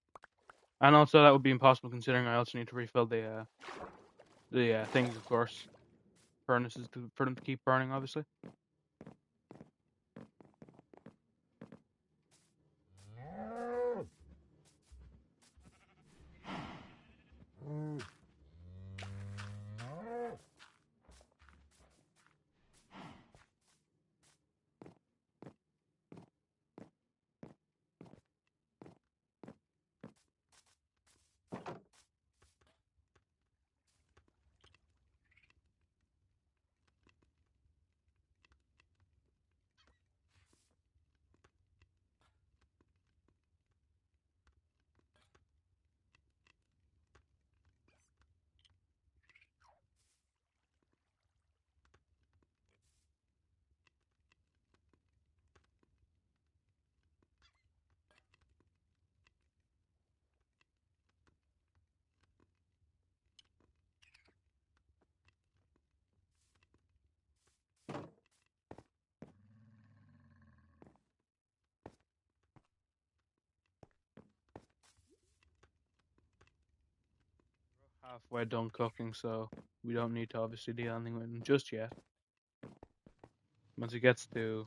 and also that would be impossible considering I also need to refill the things, of course, furnaces for them to keep burning, obviously. Halfway done cooking, so we don't need to obviously do anything with them just yet. Once it gets to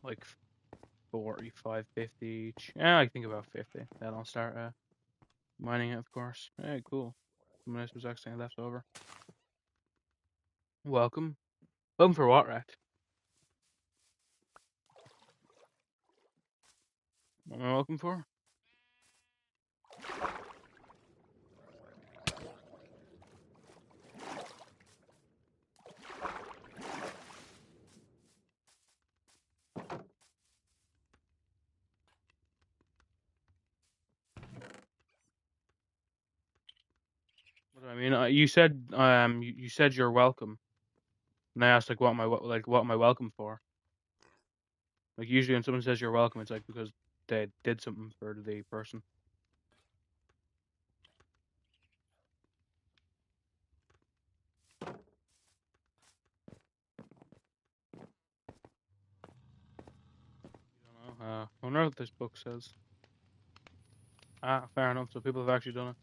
like 45, 50 each, yeah, I think about 50, then I'll start mining it, of course. Hey, cool. Some nice was actually left over. Welcome. Welcome for what, Rat? What am I welcome for? What do I mean? You said you're welcome, and I asked like what am I welcome for? Like usually when someone says you're welcome, it's like because they did something for the person. I don't know. I wonder what this book says. Ah, fair enough. So people have actually done it.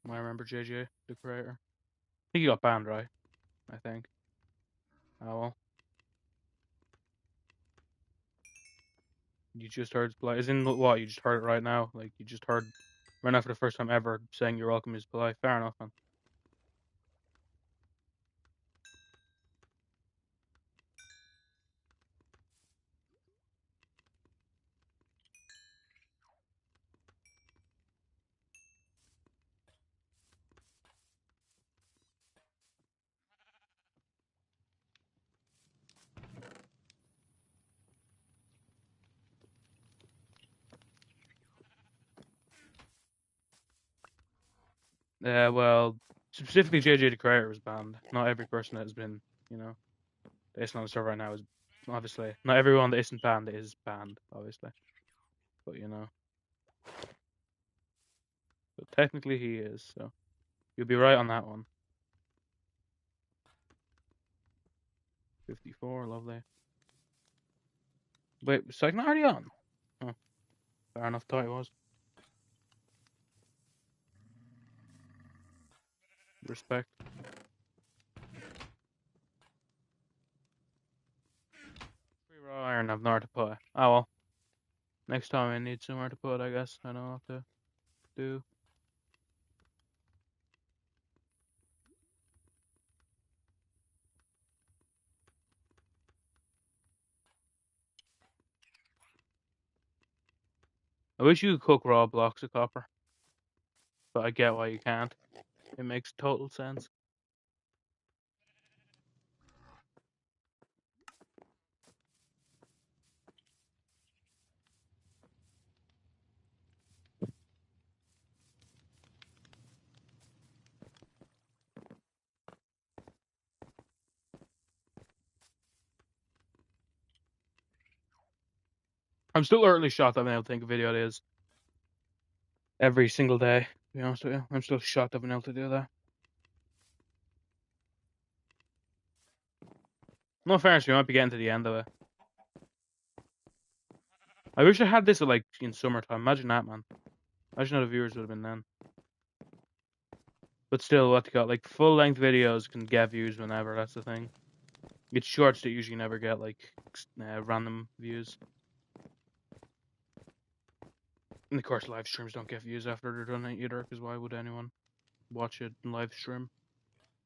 I remember JJ, the creator. I think he got banned, right? I think. Oh well. You just heard polite. Isn't what you just heard it right now? Like you just heard right now for the first time ever saying you're welcome is polite. Fair enough, man. Well, specifically JJ the creator was banned. Not every person that has been, you know, that isn't on the server right now is obviously not everyone that isn't banned is banned, obviously. But you know, but technically he is. So you'll be right on that one. 54, lovely. Wait, was second already on? Oh, fair enough. Thought it was. Respect. Free raw iron. I've nowhere to put it. Oh well. Next time I need somewhere to put it, I guess. I know what to do. I wish you could cook raw blocks of copper, but I get why you can't. It makes total sense. I'm still utterly shocked that I've been able to think of video ideas every single day, to be honest with you. I'm still shocked I've been able to do that. No fairness, we might be getting to the end of it. I wish I had this like in summertime. Imagine that, man. Imagine how the viewers would have been then. But still, what you got? Like full length videos can get views whenever. That's the thing. It's shorts that usually never get like random views. And of course, live streams don't get views after they're done either. Because why would anyone watch it in live stream?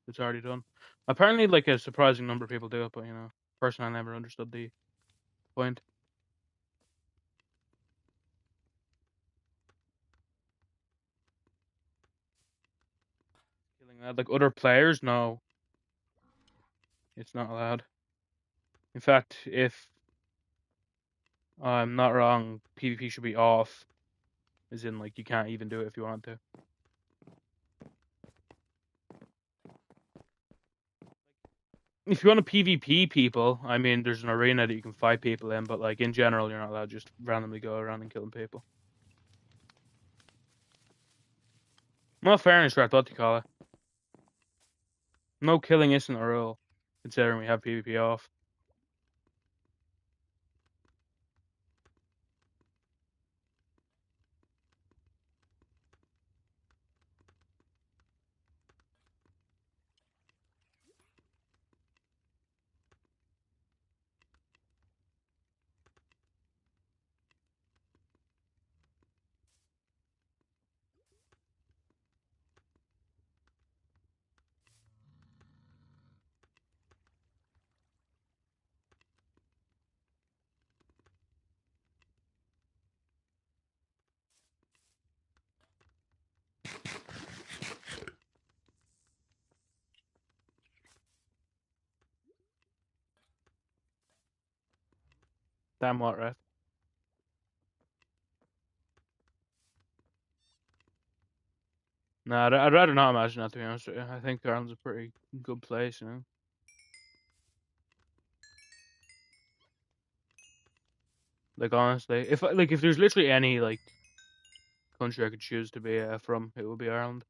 It's already done. Apparently, like a surprising number of people do it, but you know, personally, I never understood the point. Killing that, like other players, no, it's not allowed. In fact, if I'm not wrong, PvP should be off, as in like you can't even do it if you want to. If you want to PvP people, I mean, there's an arena that you can fight people in, but like in general, you're not allowed to just randomly go around and killing people. Well, fairness, right? What do you call it? No killing isn't a rule, considering we have PvP off. Damn what, right? Nah, I'd rather not imagine that, to be honest with you. I think Ireland's a pretty good place, you know. Like honestly, if there's literally any like country I could choose to be from, it would be Ireland.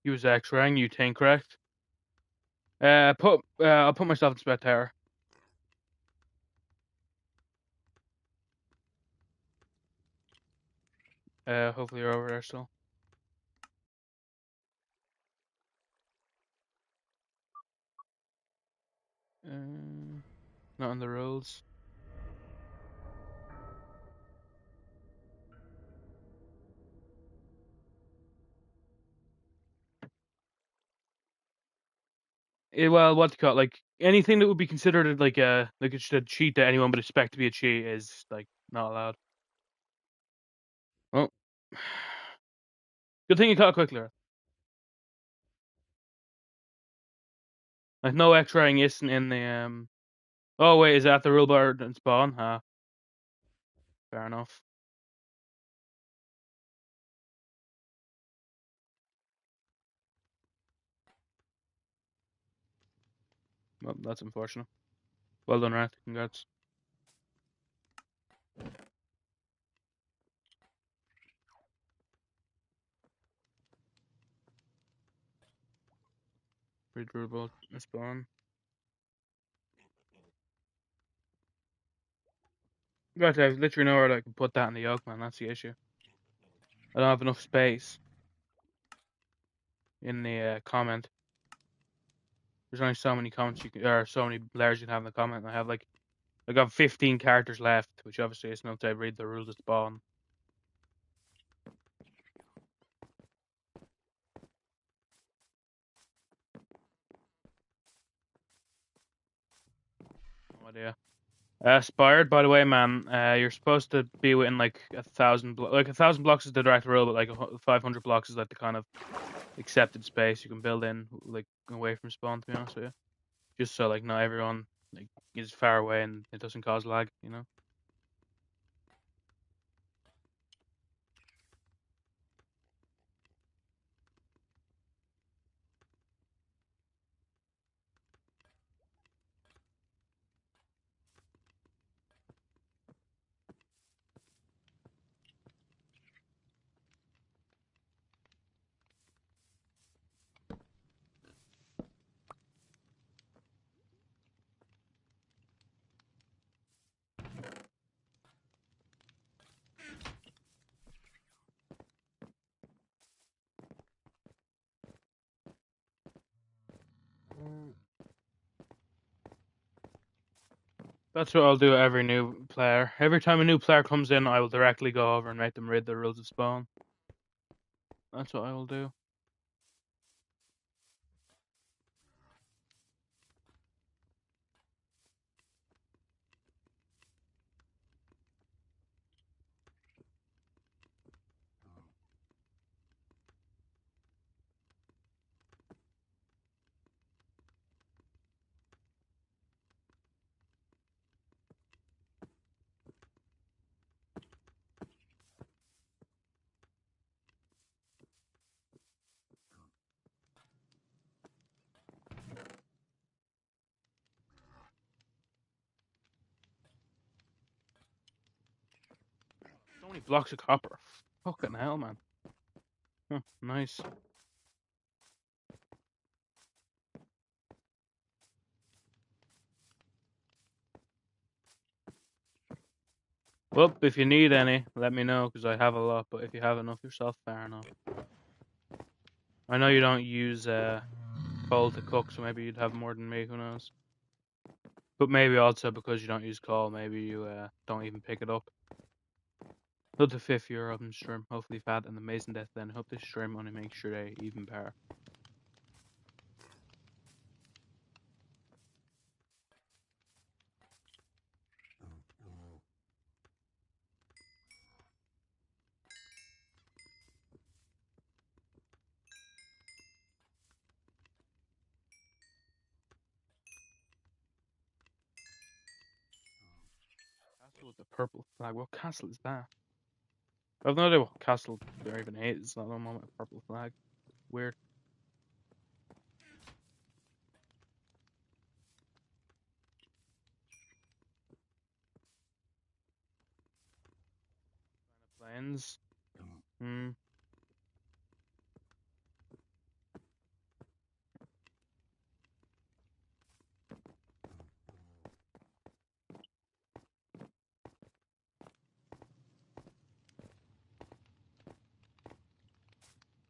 Use X-Rang, you think, correct? I'll put myself in spec tower. Hopefully you're over there still. Not on the rules. Well, what to call it? Like anything that would be considered like a cheat that anyone would expect to be a cheat is like not allowed. Oh, good thing you caught quickly. Like no X-raying isn't in the. Oh wait, is that the rule bar and spawn? Huh. Fair enough. Well, that's unfortunate. Well done, Rat. Congrats. Pretty durable spawn. Right, I have literally nowhere that I can put that in the yoke, man. That's the issue. I don't have enough space in the comment. There's only so many comments you can, or so many layers you can have in the comment. And I got 15 characters left, which obviously is enough to read the rules of spawn. No idea. Spired, by the way, man. You're supposed to be within like 1,000 like 1,000 blocks is the direct rule, but like 500 blocks is like the kind of accepted space you can build in like away from spawn, to be honest with you. Just so like not everyone like is far away and it doesn't cause lag, you know. That's what I'll do every new player. Every time a new player comes in, I will directly go over and make them read the rules of spawn. That's what I will do. So many blocks of copper. Fucking hell, man. Huh, nice. Well, if you need any, let me know, because I have a lot, but if you have enough yourself, fair enough. I know you don't use coal to cook, so maybe you'd have more than me, who knows. But maybe also because you don't use coal, maybe you don't even pick it up. Hope the fifth year of the stream. Hopefully you've had an amazing death then. Hope this stream only makes your day even better. Castle with the purple flag. What castle is that? I have no idea what castle there even is. I don't know what purple flag. Weird. Plains. Hmm.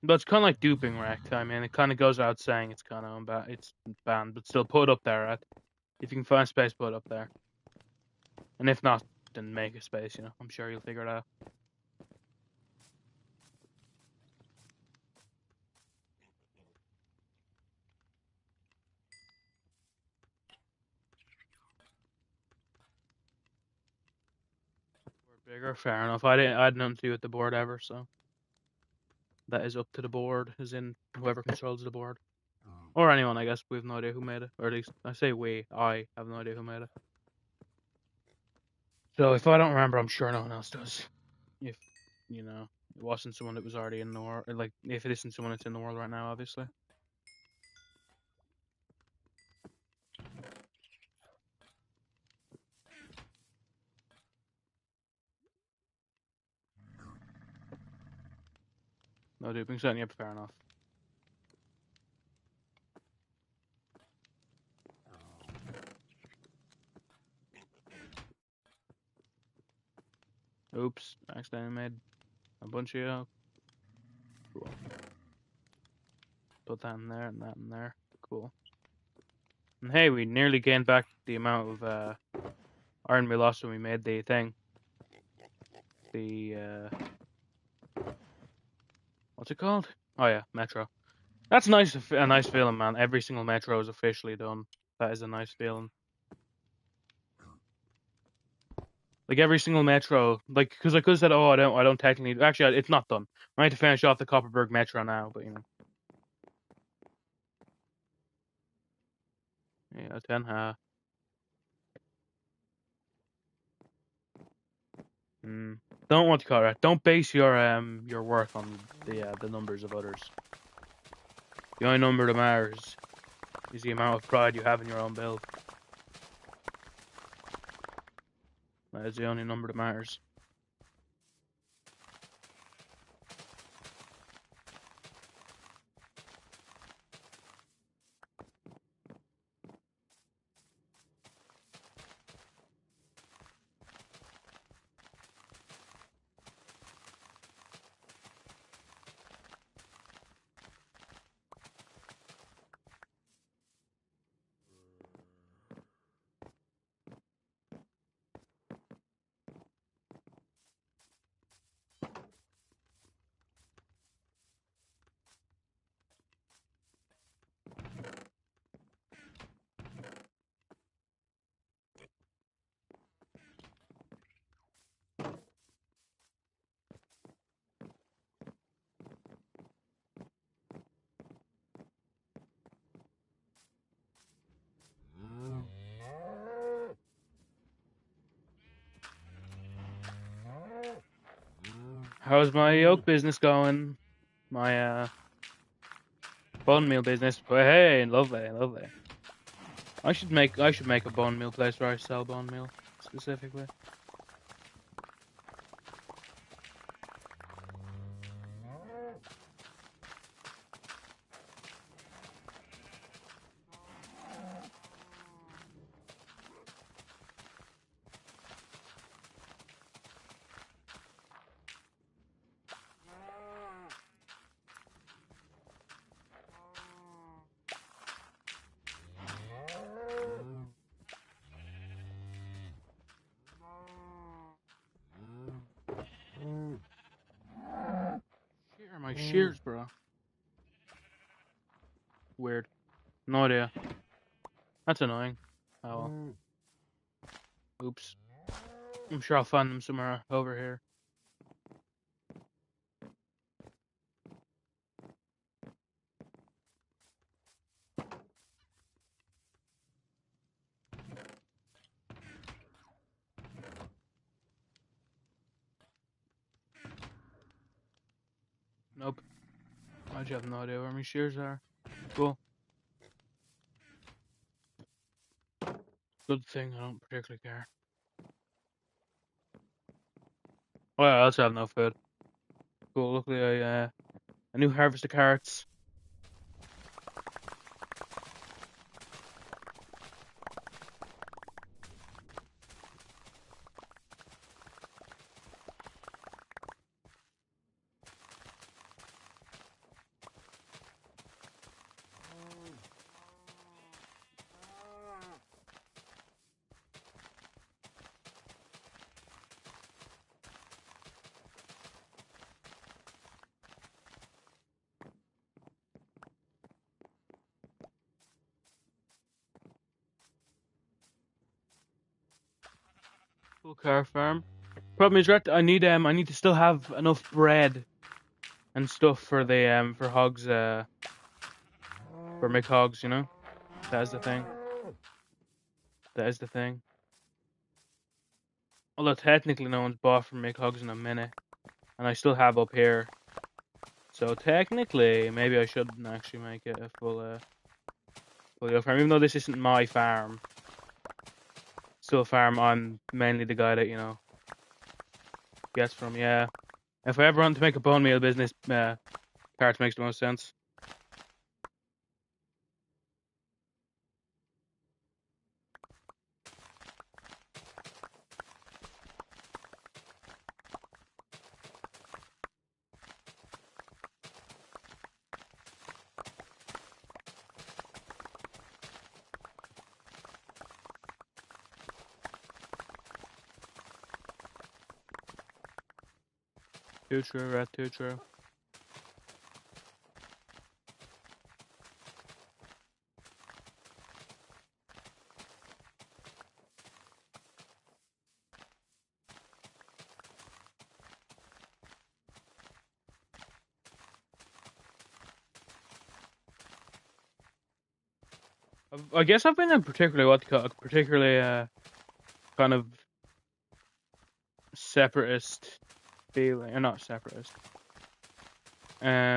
But it's kind of like duping wrecked. I mean, it kind of goes without saying it's kind of it's banned, but still put up there, right? If you can find space, put it up there. And if not, then make a space, you know. I'm sure you'll figure it out. Board bigger, fair enough. I had nothing to do with the board ever, so that is up to the board, as in whoever controls the board. Or anyone, I guess. We have no idea who made it. Or at least, I say we, I have no idea who made it. So if I don't remember, I'm sure no one else does. If, you know, it wasn't someone that was already in the world. Like, if it isn't someone that's in the world right now, obviously. No duping, setting up, fair enough. Oops, accidentally made a bunch of you. Cool. Put that in there and that in there. Cool. And hey, we nearly gained back the amount of iron we lost when we made the thing. The what's it called? Oh yeah, Metro. That's nice. A nice feeling, man. Every single Metro is officially done. That is a nice feeling. Like every single Metro, like because I could have said, oh, I don't technically. Actually, it's not done. I need to finish off the Copperberg Metro now, but you know. Yeah, 10 half. Mm. Don't want to call it. Don't base your work on the numbers of others. The only number that matters is the amount of pride you have in your own build. That is the only number that matters. How's my oak business going? My bone meal business. But hey, lovely, lovely. I should make a bone meal place where I sell bone meal specifically. Here are my shears, bro. Weird. No idea. That's annoying. Oh well. Oops. I'm sure I'll find them somewhere over here. Nope. I just have no idea where my shears are. Cool. Good thing I don't particularly care. Well, I also have no food. Cool. Luckily, I knew harvest the carrots. Cool car farm. Problem is, right? I need to still have enough bread and stuff for the for hogs for make hogs. You know, that is the thing. That is the thing. Although technically no one's bought from make hogs in a minute, and I still have up here. So technically, maybe I shouldn't actually make it a full farm, even though this isn't my farm. Still a farm. I'm mainly the guy that gets from. Yeah. If I ever want to make a bone meal business, carrots makes the most sense. Too true, Red. Too true. I guess I've been in particularly what you call particularly kind of separatist feeling, or not separatist. I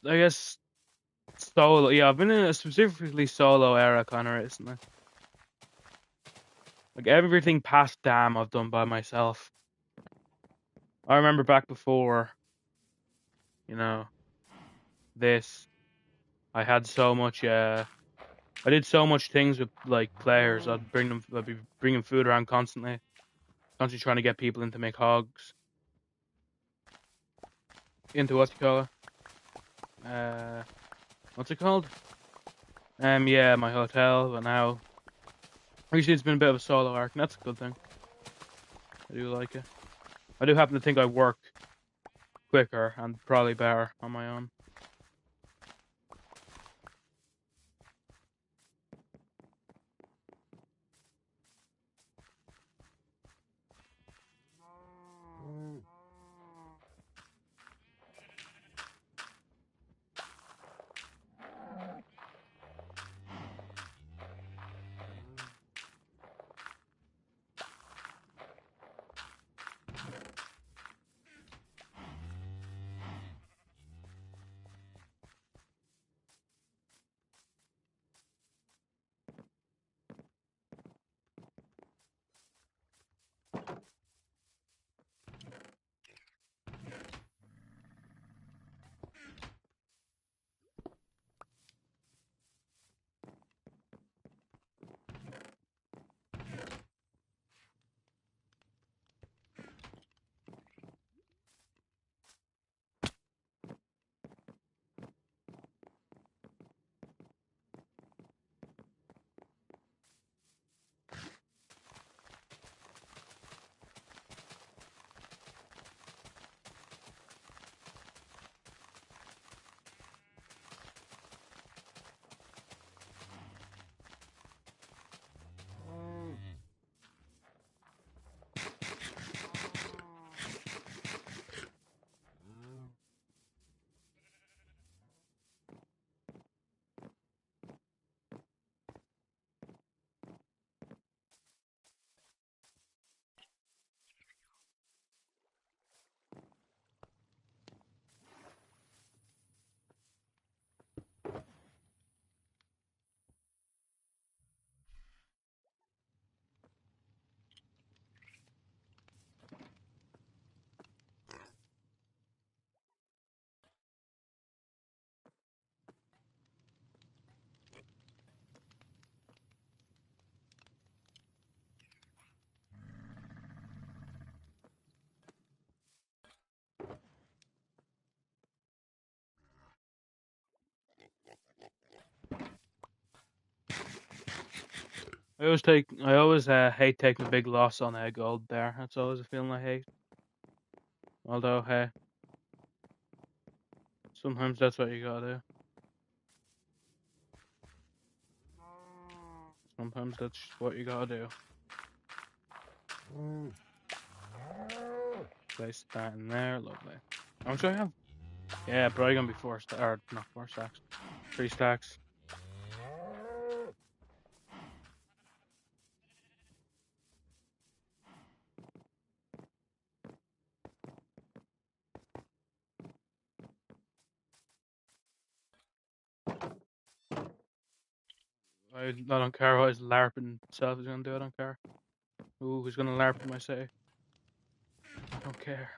guess solo. Yeah, I've been in a specifically solo era kind of recently. Like everything past Dam, I've done by myself. I remember back before, you know, this. I had so much. I did so much things with like players. I'd be bringing food around constantly trying to get people in to make hogs. Into what you call it? What's it called? Yeah, my hotel. But now, actually, it's been a bit of a solo arc, and that's a good thing. I do like it. I do happen to think I work quicker and probably better on my own. I always hate taking a big loss on gold there. That's always a feeling I hate. Although, hey, sometimes that's what you gotta do. Sometimes that's just what you gotta do. Place that in there, lovely. How much do I have? Yeah, probably gonna be 4 stacks, or not 4 stacks, 3 stacks. I don't care what his LARPing self is gonna do. I don't care. Ooh, who's gonna LARP in my city? I don't care.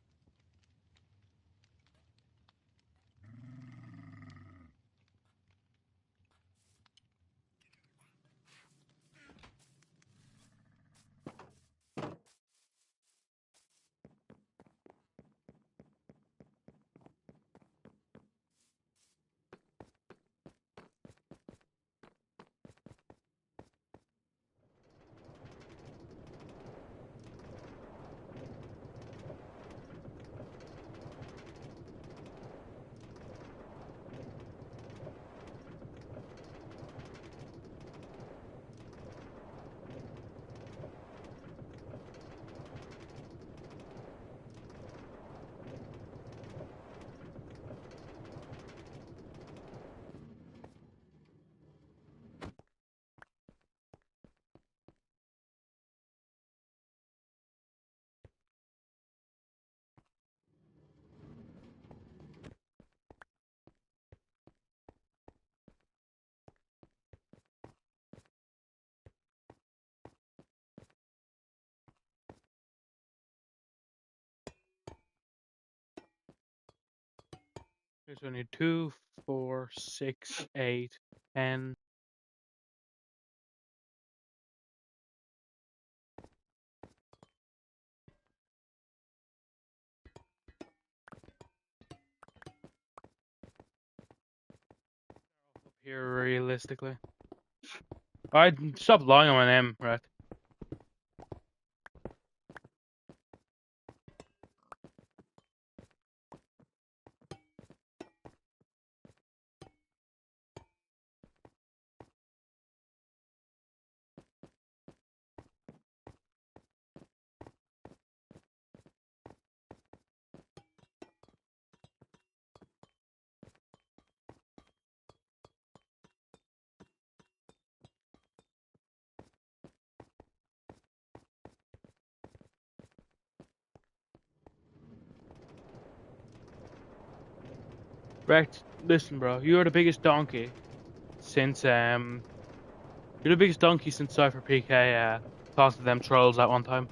Okay, so I need 2, 4, 6, 8, 10. Up here realistically. I'd stop lying on my name, right? Rex, listen, bro. You're the biggest donkey since you're the biggest donkey since Cypher PK talked to them trolls at one time.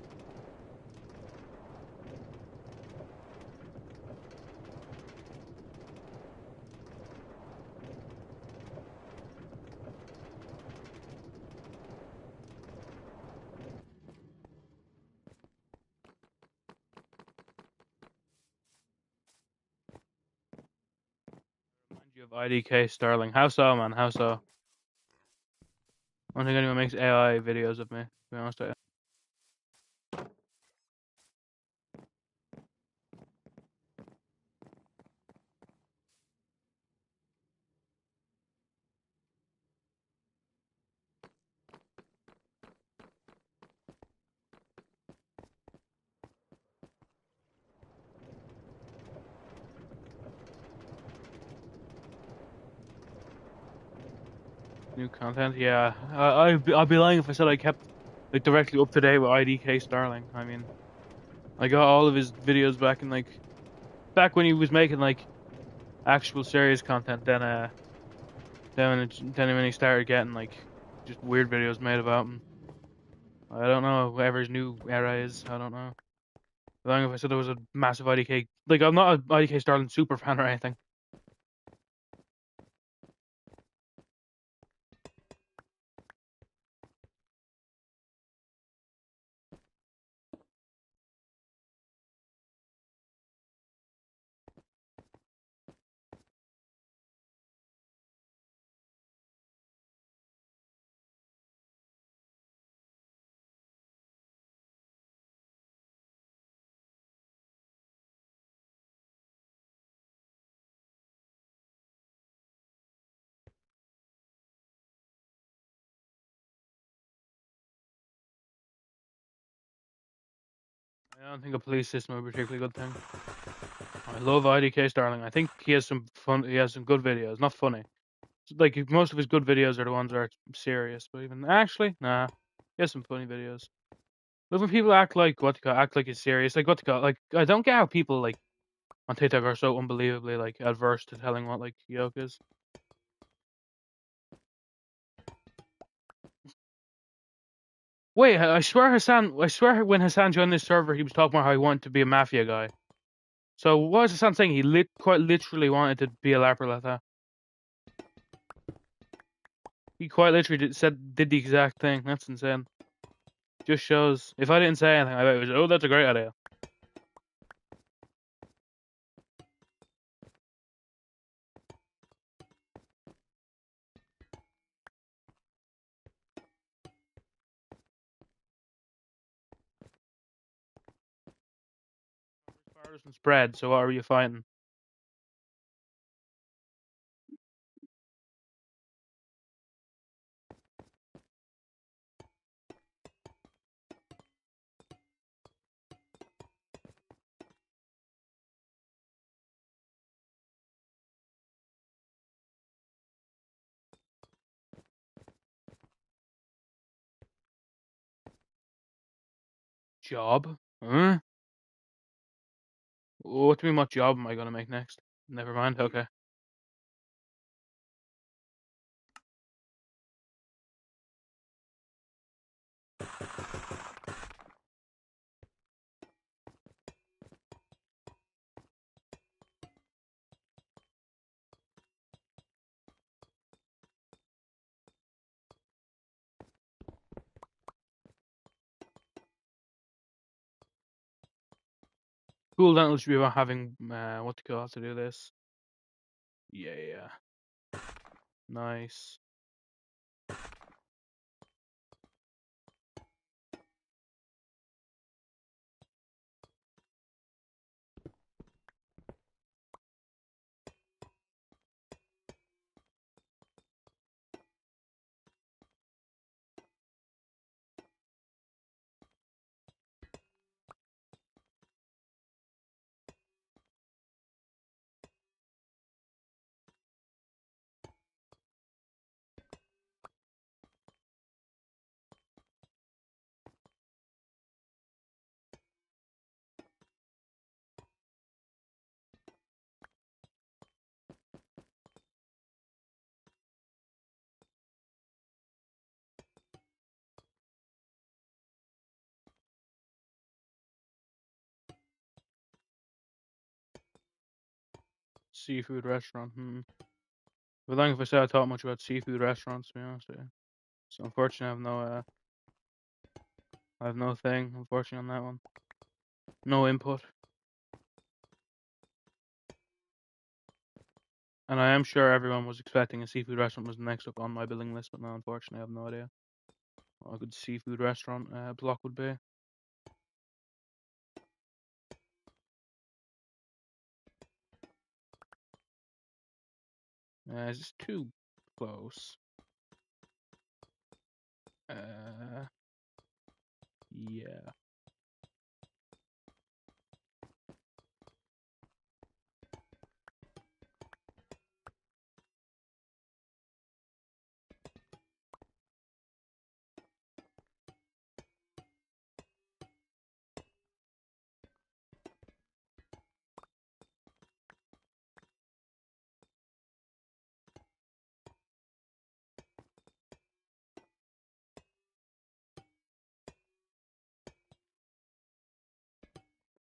Remind you of IDK Sterling. How so, man? How so? I don't think anyone makes AI videos of me, to be honest with you. New content? Yeah. I'd be lying if I said I kept like directly up to date with IDK Sterling. I mean, I got all of his videos back in like back when he was making like actual serious content. Then when he started getting like just weird videos made about him. I don't know whatever his new era is. I don't know. I don't know if I said there was a massive IDK. Like I'm not an IDK Sterling super fan or anything. I don't think a police system would be a particularly good thing. I love IDK Sterling. I think he has some fun. He has some good videos. Not funny. Like most of his good videos are the ones that are serious. But even actually, nah, he has some funny videos. But when people act like what they call act like it's serious, like what they call like I don't get how people like on TikTok are so unbelievably like adverse to telling what like yoke is. Wait, I swear Hassan. I swear when Hassan joined this server, he was talking about how he wanted to be a mafia guy. So what was Hassan saying? He quite literally wanted to be a leper like that. He quite literally did the exact thing. That's insane. Just shows. If I didn't say anything, I bet it was. Oh, that's a great idea. Fire doesn't spread. So what are you fighting? Job? Huh? What do you mean? What job am I gonna make next? Never mind. Okay. Cool dental should be about having what do you call it to do this? Yeah. Nice. Seafood restaurant. But long if I say I thought much about seafood restaurants, to be honest with you. So unfortunately, I have no thing. Unfortunately, on that one, no input. And I am sure everyone was expecting a seafood restaurant was next up on my billing list, but no, unfortunately, I have no idea what a good seafood restaurant block would be. Is this too close? Yeah.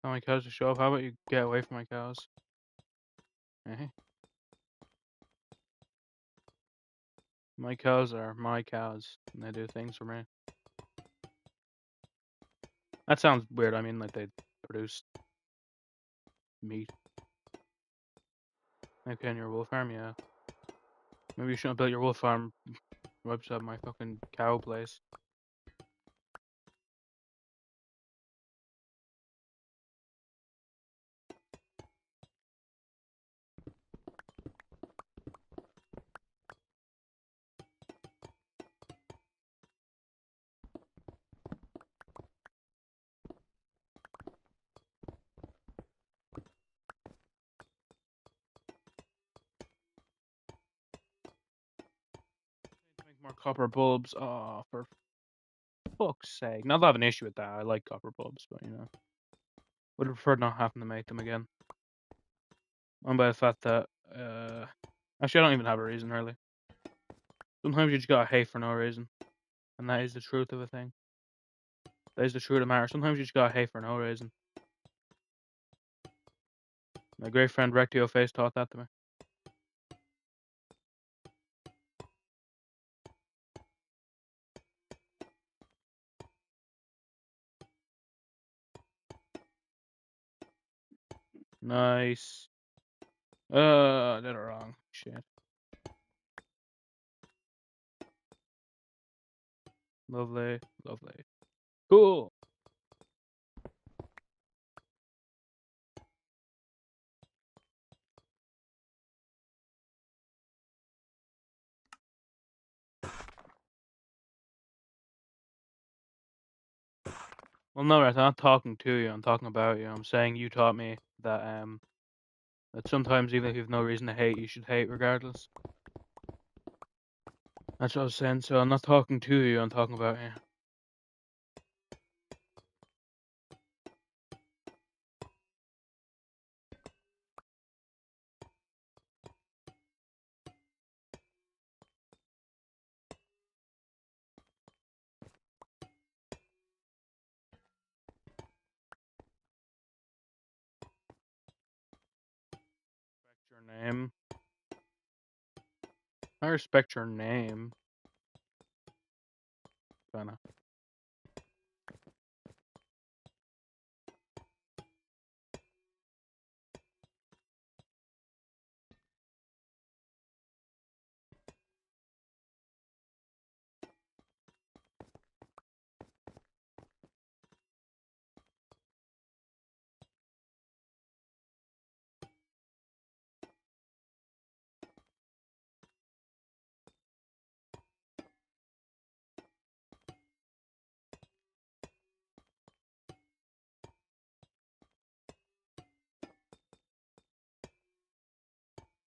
Tell my cows to show up. How about you get away from my cows? Eh? My cows are my cows, and they do things for me. That sounds weird. I mean, like they produce meat. Okay, in your wool farm, yeah. Maybe you shouldn't build your wool farm right beside my fucking cow place. Make more copper bulbs. Oh, for fuck's sake. Not that I have an issue with that. I like copper bulbs, but would have preferred not having to make them again. And by the fact that, actually, I don't even have a reason really. Sometimes you just gotta hate for no reason, and that is the truth of a thing. That is the truth of the matter. Sometimes you just gotta hate for no reason. My great friend Rectio Face taught that to me. Nice. I did it wrong. Shit. Lovely. Cool. Well, no, right, I'm not talking to you. I'm talking about you. I'm saying you taught me that sometimes even if you have no reason to hate, you should hate regardless. That's what I was saying. So I'm not talking to you. I'm talking about you. Your name. I respect your name. Kinda.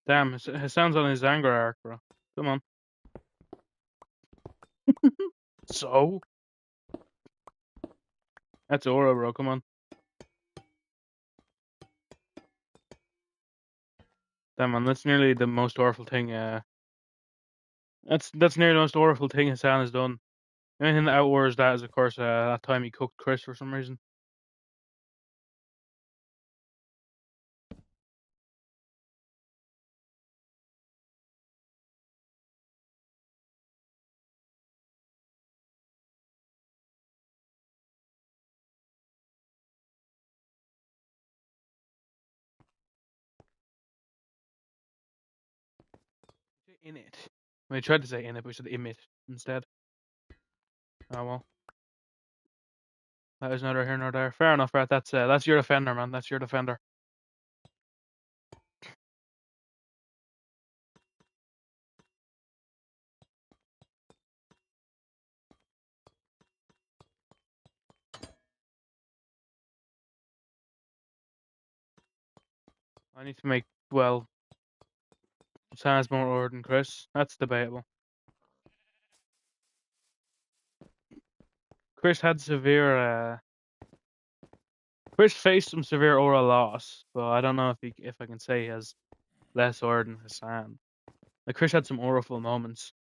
Damn, Hassan's on his anger arc, bro. Come on. So? That's Aura, bro. Come on. Damn, man. That's nearly the most awful thing. That's nearly the most awful thing Hassan has done. The only thing that outwears that is, of course, that time he cooked Chris for some reason. In it. I mean, I tried to say in it, but we said emit instead. Oh well. That is neither here nor there. Fair enough, Brett. That's your defender, man. That's your defender. I need to make, well, Hassan's more ordered than Chris. That's debatable. Chris had severe. Chris faced some severe aura loss, but I don't know if I can say he has less aura than Hassan. Like Chris had some auraful moments.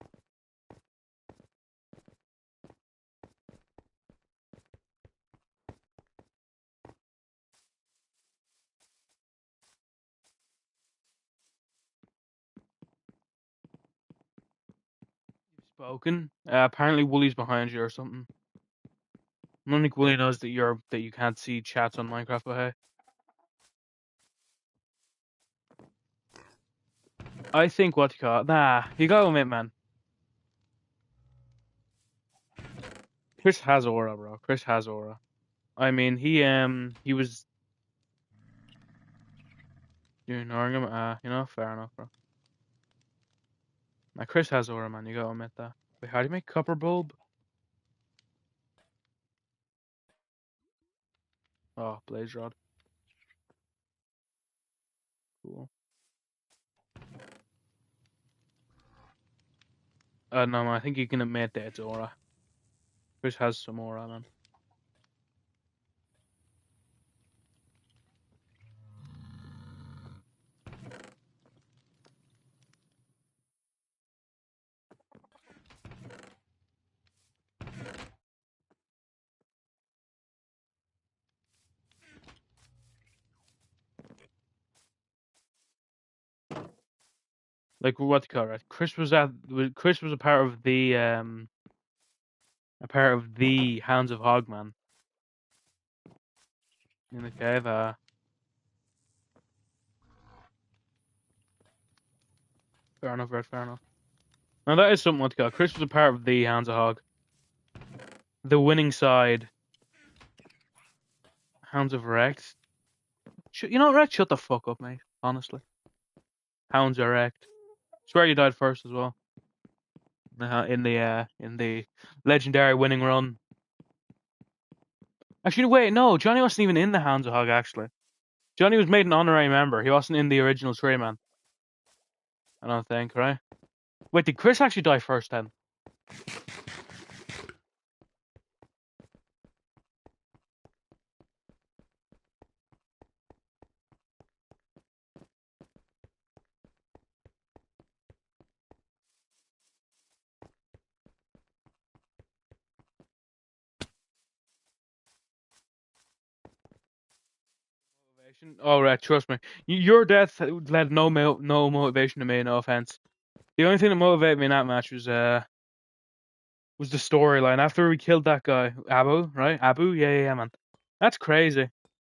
Spoken. Apparently Wooly's behind you or something. I don't think Wooly knows that you can't see chats on Minecraft, but hey. I think what you call it. Nah, you gotta admit, man. Chris has aura, bro. Chris has aura. I mean, he was ignoring him. Fair enough, bro. Now Chris has aura, man. You gotta admit that. Wait, how do you make copper bulb? Oh, blaze rod. Cool. No, man, I think you can admit that it's aura. Chris has some aura, man. Like what you call it? Chris was a part of the Hounds of Hogman in the cave. Fair enough, Red. Fair enough. Now that is something what you call it. Chris was a part of the Hounds of Hog, the winning side. Hounds of Rex. You know, Rex, shut the fuck up, mate. Honestly, Hounds are wrecked. Swear you died first as well. In the legendary winning run. Actually, wait, no, Johnny wasn't even in the Hounds of Hog. Actually, Johnny was made an honorary member. He wasn't in the original Tree Man. I don't think, right? Wait, did Chris actually die first then? Oh, right, trust me. Your death led no motivation to me. No offense. The only thing that motivated me in that match was the storyline. After we killed that guy, Abu, right? Abu, yeah, man. That's crazy.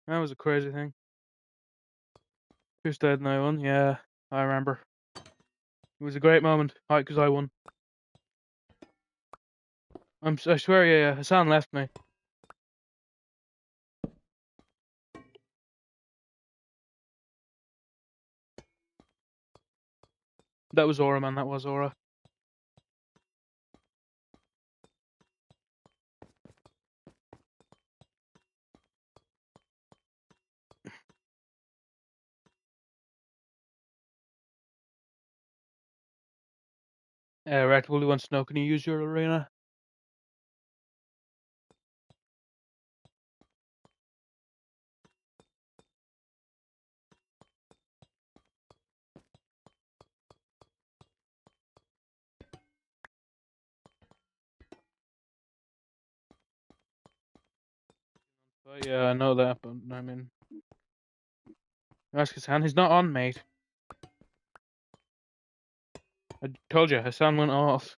That was a crazy thing. Chris died and I won. Yeah, I remember. It was a great moment. Right, because I won. I swear, yeah. Hassan left me. That was Aura, man. That was Aura. Red Wooly wants to know, can you use your arena? But yeah, I know that, but I mean, ask Hassan. He's not on, mate. I told you, Hassan went off.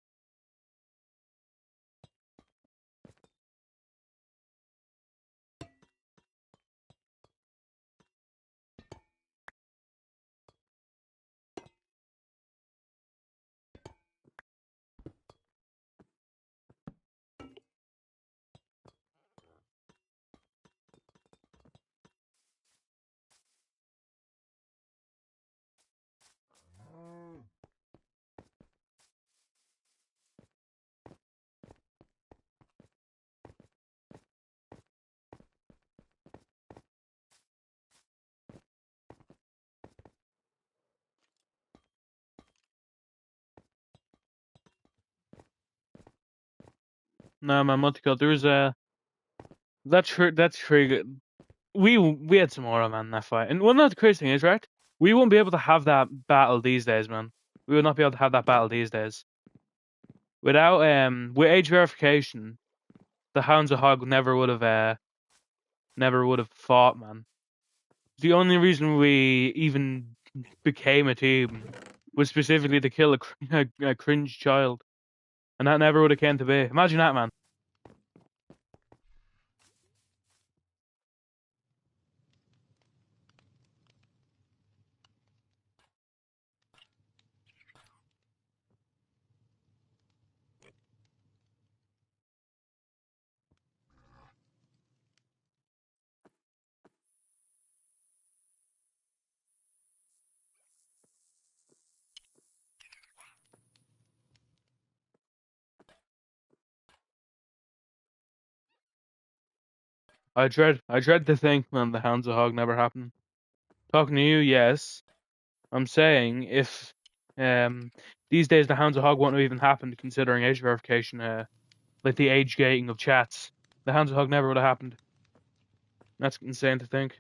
Nah, man, Multicult, there's a... That's pretty good. We had some aura, man, in that fight. And one of the crazy thing is, right? We won't be able to have that battle these days, man. We would not be able to have that battle these days. Without, with age verification, the Hounds of Hog never would have fought, man. The only reason we even became a team was specifically to kill a cringe child. And that never would have came to be. Imagine that, man. I dread to think, man, the Hounds of Hog never happened. Talking to you, yes. I'm saying if these days the Hounds of Hog won't have even happened considering age verification, like the age gating of chats. The Hounds of Hog never would have happened. That's insane to think.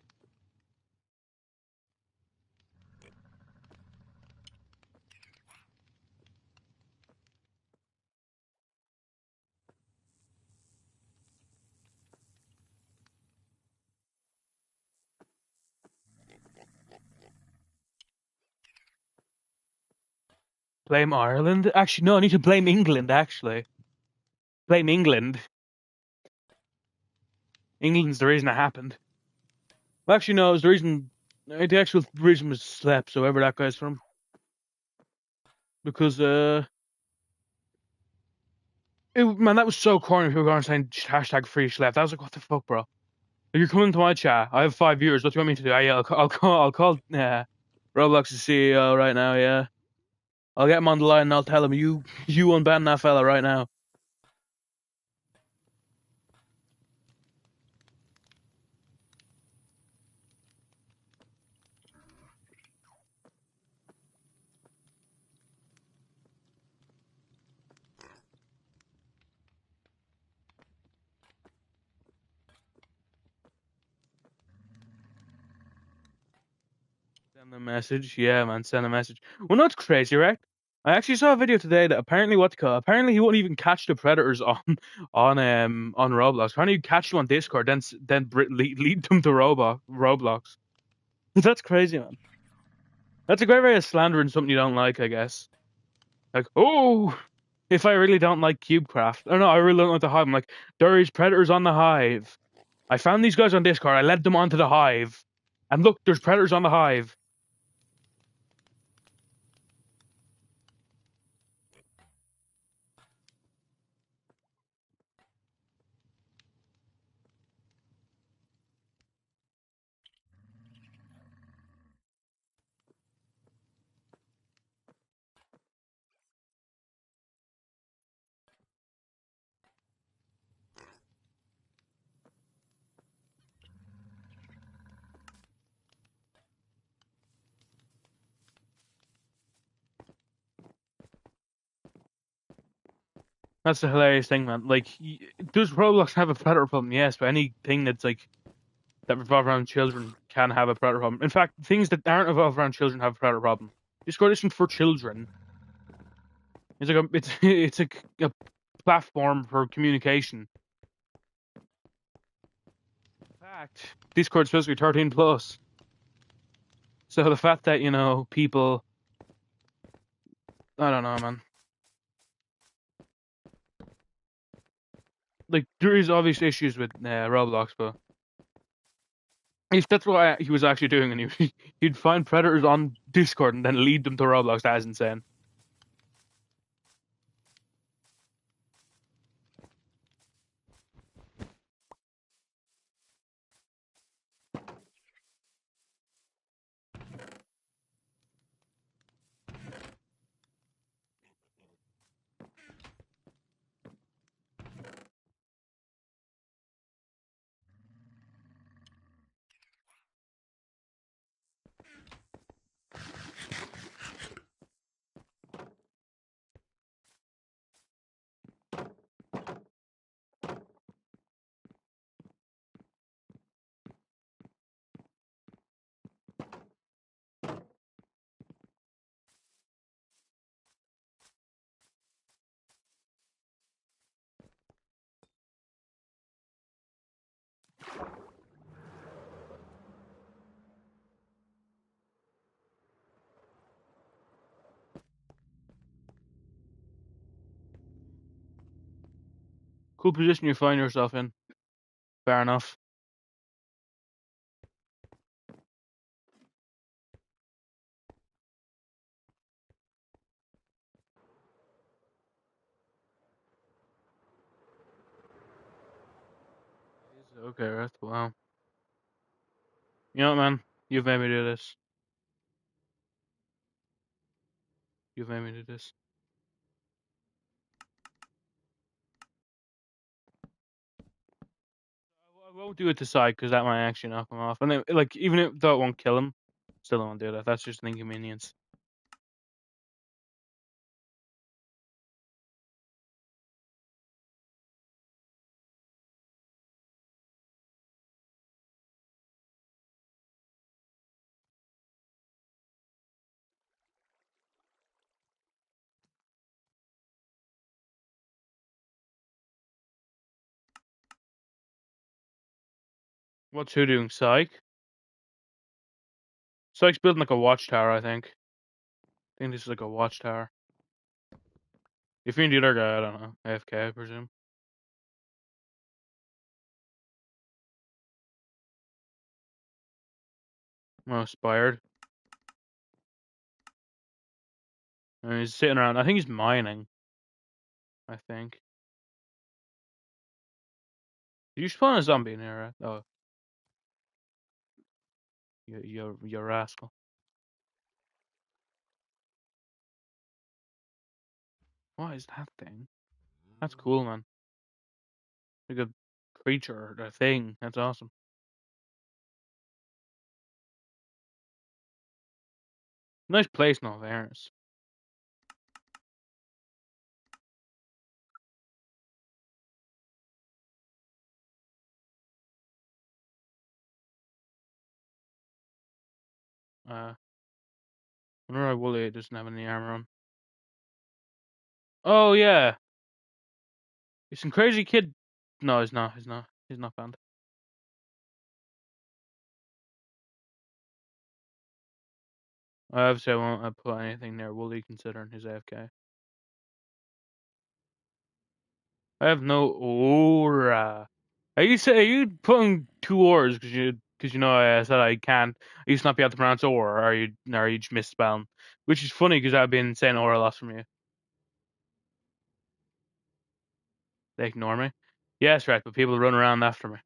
Blame Ireland? Actually, no, I need to blame England, actually. Blame England. England's the reason it happened. Well, actually, no, it was the reason. The actual reason was Slep, so wherever that guy's from. Because, man, that was so corny. People were saying hashtag free Slep. I was like, what the fuck, bro? You're coming to my chat. I have 5 viewers. What do you want me to do? Yeah, I'll call Roblox's CEO right now. Yeah, I'll get him on the line and I'll tell him you unban that fella right now. Send a message. Yeah, man, send a message. Well, no, it's crazy, right? I actually saw a video today that apparently he won't even catch the predators on Roblox. Apparently, you catch them on Discord, then lead them to Roblox. That's crazy, man. That's a great way of slandering something you don't like, I guess. Like, oh, if I really don't like CubeCraft, or no, I really don't like the Hive. I'm like, there is predators on the Hive. I found these guys on Discord. I led them onto the Hive, and look, there's predators on the Hive. That's the hilarious thing, man. Like, does Roblox have a predator problem? Yes, but anything that's like that revolve around children can have a predator problem. In fact, things that aren't revolve around children have a predator problem. Discord isn't for children. It's like it's a platform for communication. In fact, Discord's supposed to be 13 plus. So the fact that, people, I don't know, man. Like, there is obvious issues with Roblox, but if that's what he was actually doing, and he'd find predators on Discord and then lead them to Roblox, that is insane. Cool position you find yourself in. Fair enough. Okay, right. Wow. You know what, man? You've made me do this. You've made me do this. I won't do it to side because that might actually knock him off. And then, like, even if that won't kill him, still don't do that. That's just an inconvenience. What's who doing? Psych? Psych's building like a watchtower, I think. I think this is like a watchtower. If you're the other guy, I don't know. AFK, I presume. Oh, inspired. And he's sitting around. I think he's mining. I think. Did you spawn a zombie in here? Right? Oh, you rascal. What is that thing? That's cool, man. Like a creature, or a thing. That's awesome. Nice place, in all fairness. Wonder why Wooly doesn't have any armor on. Oh yeah, he's some crazy kid. No, he's not. He's not. He's not banned. Obviously, I won't put anything near Wooly considering his AFK. I have no aura. Are you putting two ors because you know I said I can't. I used to not be able to pronounce or are you just misspelling? Which is funny because I've been saying aura a lot from you. They ignore me. Yes, right, but people run around after me.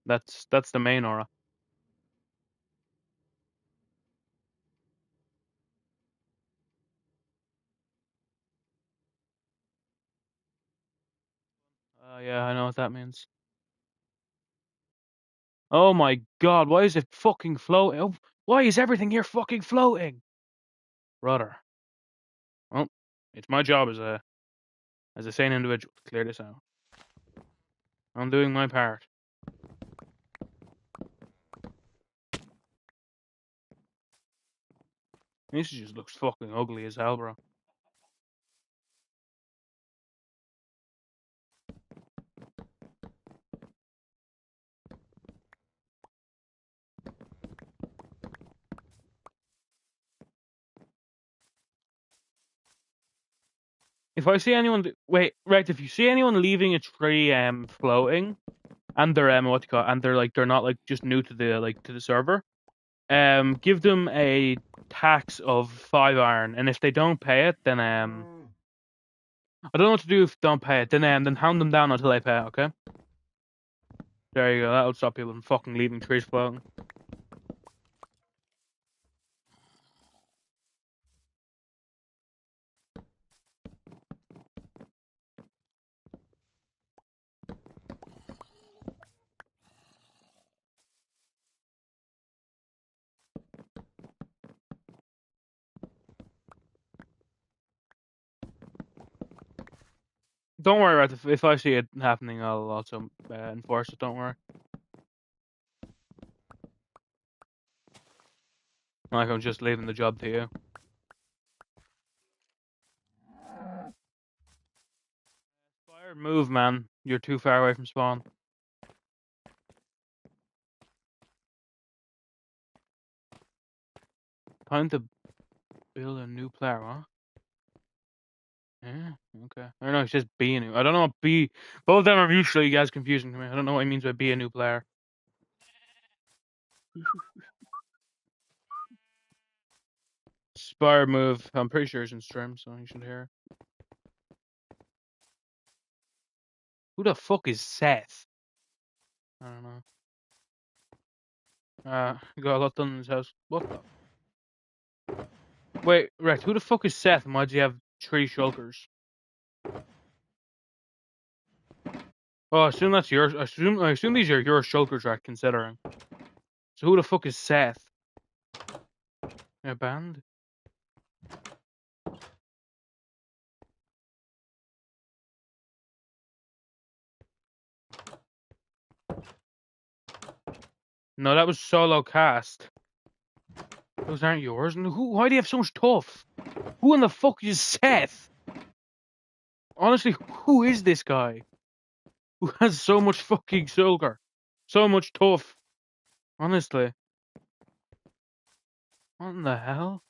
That's the main aura. Yeah, I know what that means. Oh my god, why is it fucking floating? Oh, why is everything here fucking floating? Brother. Well, it's my job as a as a sane individual to clear this out. I'm doing my part. This just looks fucking ugly as hell, bro. If I see anyone, wait, right? If you see anyone leaving a tree floating, and they're what you call, and they're not like just new to the server, give them a tax of 5 iron, and if they don't pay it, then I don't know what to do if they don't pay it. Then hound them down until they pay it. Okay. There you go. That'll stop people from fucking leaving trees floating. Don't worry about it. If I see it happening, I'll also enforce it. Don't worry. Like I'm just leaving the job to you. Fire, move, man. You're too far away from spawn. Time to build a new player, huh? Yeah, okay. I don't know, it's just be a new. I don't know what be. Both of them are mutually you guys confusing to me. I don't know what he means by be a new player. Spire move. I'm pretty sure he's in stream, so you should hear. Who the fuck is Seth? I don't know. He got a lot done in his house. What the? Wait, Rex, who the fuck is Seth and why does he have 3 shulkers? Oh, I assume that's yours. I assume these are your shulkers, Rex, considering. So who the fuck is Seth? A band? No, that was solo cast. Those aren't yours. And why do you have so much tough? Who in the fuck is Seth? Honestly, who is this guy? Who has so much fucking silver? So much tough? Honestly. What in the hell?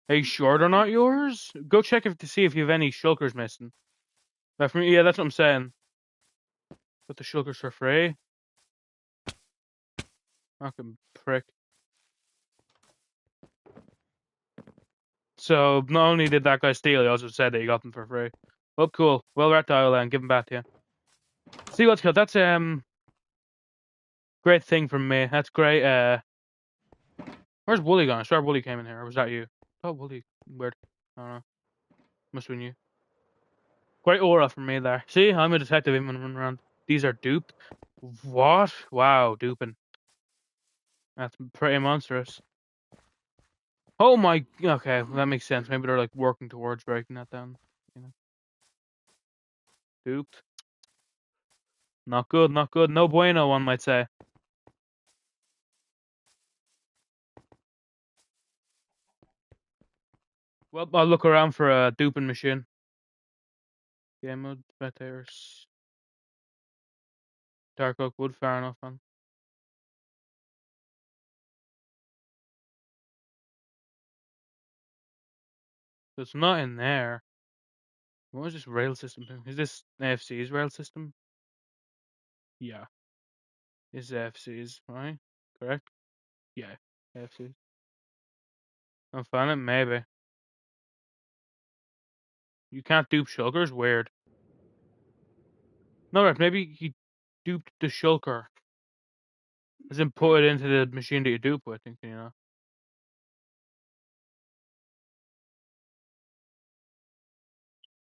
Are you sure they're not yours? Go check to see if you have any shulkers missing. Yeah, that's what I'm saying. But the shulkers for free? Fucking prick. So, not only did that guy steal, he also said that he got them for free. Well, cool. Well, reptile then, give them back to you. See what's good. That's great thing from me. That's great. Where's Wooly gone? I swear Wooly came in here. Or was that you? Oh, Wooly. Weird. I don't know. Must have been you. Great aura from me there. See, I'm a detective even when I'm running around. These are duped. What? Wow, duping. That's pretty monstrous. Oh my. Okay, well, that makes sense. Maybe they're like working towards breaking that down. You know. Duped. Not good. Not good. No bueno, one might say. Well, I'll look around for a duping machine. Game mode, spectators. Dark oak wood, fair enough, man. So it's not in there. What is this rail system thing? Is this AFC's rail system? Yeah. It's AFC's, right? Correct? Yeah. AFC's. I'm finding it, maybe. You can't dupe shulkers? Weird. No, right, maybe he duped the shulker. As in put it into the machine that you dupe with, you know.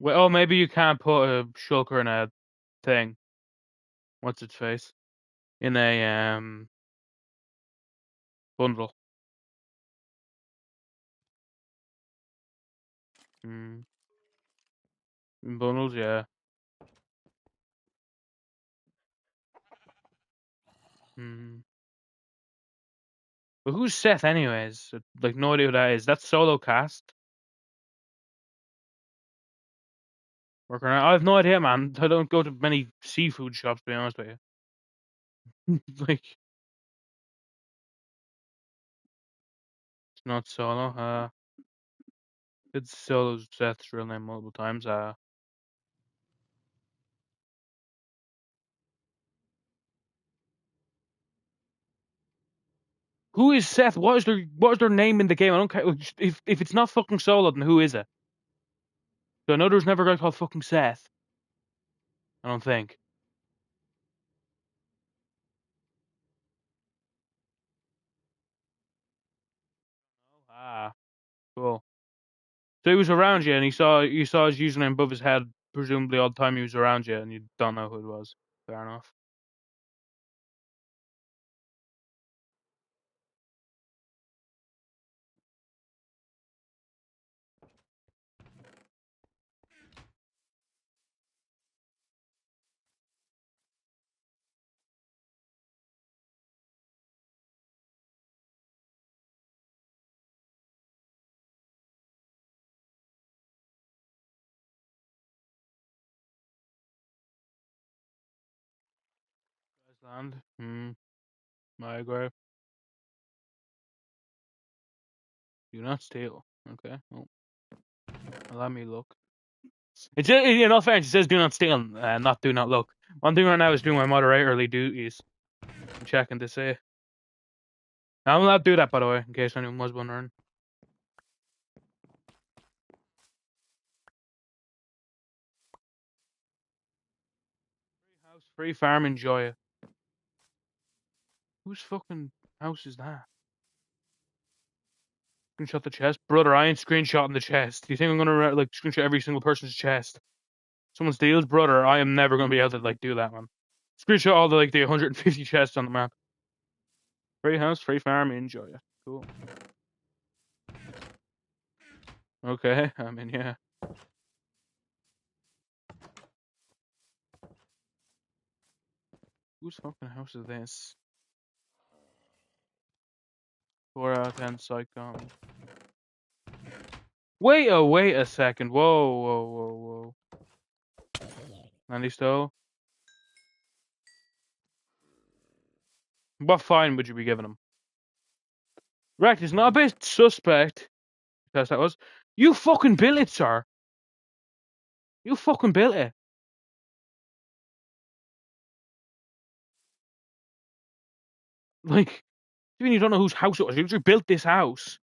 Well, oh, maybe you can't put a shulker in a thing. What's its face? In a bundle. Hmm. In bundles, yeah. Hmm. But who's Seth, anyways? Like, no idea who that is. That's solo cast. Working around. I have no idea, man. I don't go to many seafood shops, to be honest with you. Like, it's not solo. It's solo Seth's real name multiple times. Who is Seth? What is their name in the game? I don't care. If it's not fucking solo, then who is it? So I know there's never a guy called fucking Seth. I don't think. Ah, cool. So he was around you, and you saw his username above his head, presumably all the time he was around you, and you don't know who it was. Fair enough. Land. I agree. Do not steal. Okay. Well, let me look. It's in all fairness, it says do not steal, not do not look. One thing right now is doing my moderatorly duties. I'm checking to see. I'm allowed to do that, by the way, in case anyone was wondering. Free house, free farm, enjoy it. Whose fucking house is that? Screenshot the chest, brother. I ain't screenshotting the chest. Do you think I'm gonna like screenshot every single person's chest? Someone steals, brother. I am never gonna be able to like do that one. Screenshot all the 150 chests on the map. Free house, free farm, enjoy it. Cool. Okay, I mean, yeah. Whose fucking house is this? 4 out of 10 psycho. Wait a second. Whoa. Andy Stowe? What fine would you be giving him? Right, it's not a bit suspect. Because that was. You fucking built it, sir. You fucking built it. Like, even you don't know whose house it was. You just built this house.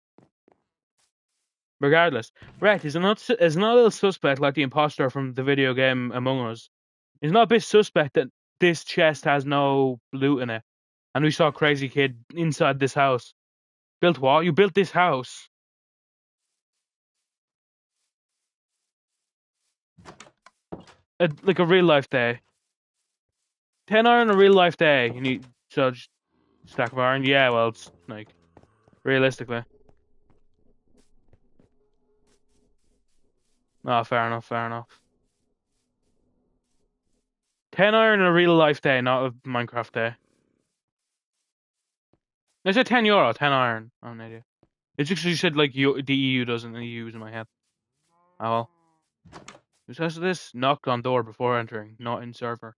Regardless. Right, is not a little suspect like the imposter from the video game Among Us. It's not a bit suspect that this chest has no loot in it. And we saw a crazy kid inside this house. Built what? You built this house. Like a real life day. 10 iron a real life day. You need judge stack of iron. Yeah, well, it's like realistically. Oh, fair enough. 10 iron a real life day, not a Minecraft day. I said €10, 10 iron. I'm an idiot. It's just you said like the EU doesn't, and the EU is in my head. Oh well. Who says this? Knocked on door before entering. Not in server.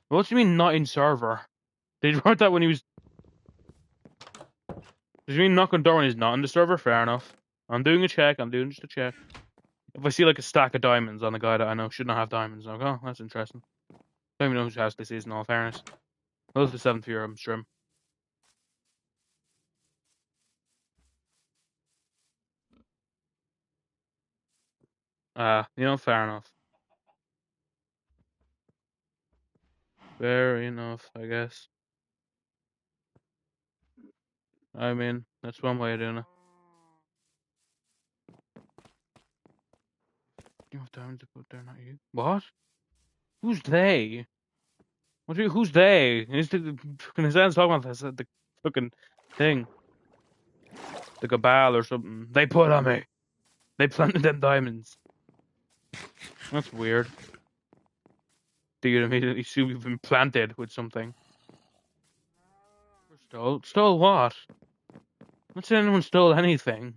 What do you mean not in server? Did you write that when he was? Does you mean knock on door when he's not in the server? Fair enough. I'm doing a check. I'm doing just a check. If I see like a stack of diamonds on a guy that I know should not have diamonds, I'll go, oh, that's interesting. Don't even know whose house this is, in all fairness. Well, it's the 7th year, I'm sure. Fair enough. Fair enough, I guess. I mean, that's one way of doing it. You have diamonds to put there, not you. What? Who's they? What do you, who's they? His hand's talking about this, the fucking thing. The cabal or something. They put on me. They planted them diamonds. That's weird. Do you immediately assume you've been planted with something? Stole? Stole what? Not saying anyone stole anything.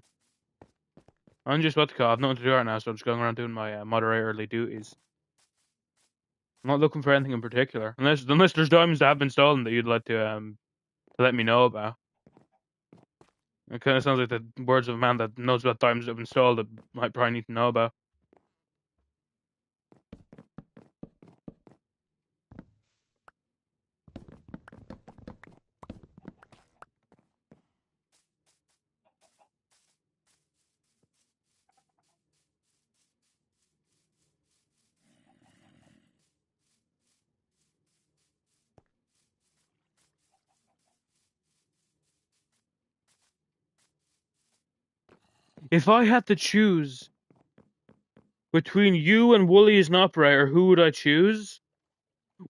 I'm just what to call. I've nothing to do right now, so I'm just going around doing my moderatorly duties. I'm not looking for anything in particular, unless there's diamonds that have been stolen that you'd like to let me know about. It kind of sounds like the words of a man that knows about diamonds that have been stolen that I probably need to know about. If I had to choose between you and Wooly as an operator, who would I choose?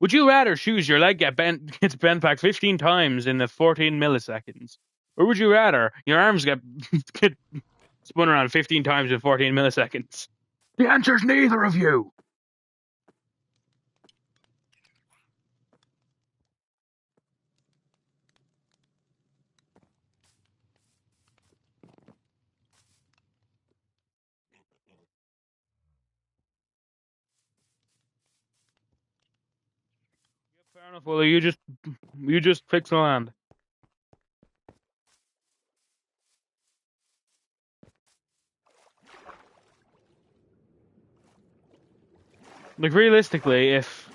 Would you rather choose your leg gets bent back 15 times in the 14 milliseconds? Or would you rather your arms get spun around 15 times in 14 milliseconds? The answer's neither of you! Fair enough, Wooly, you just fix the land. Like, realistically, if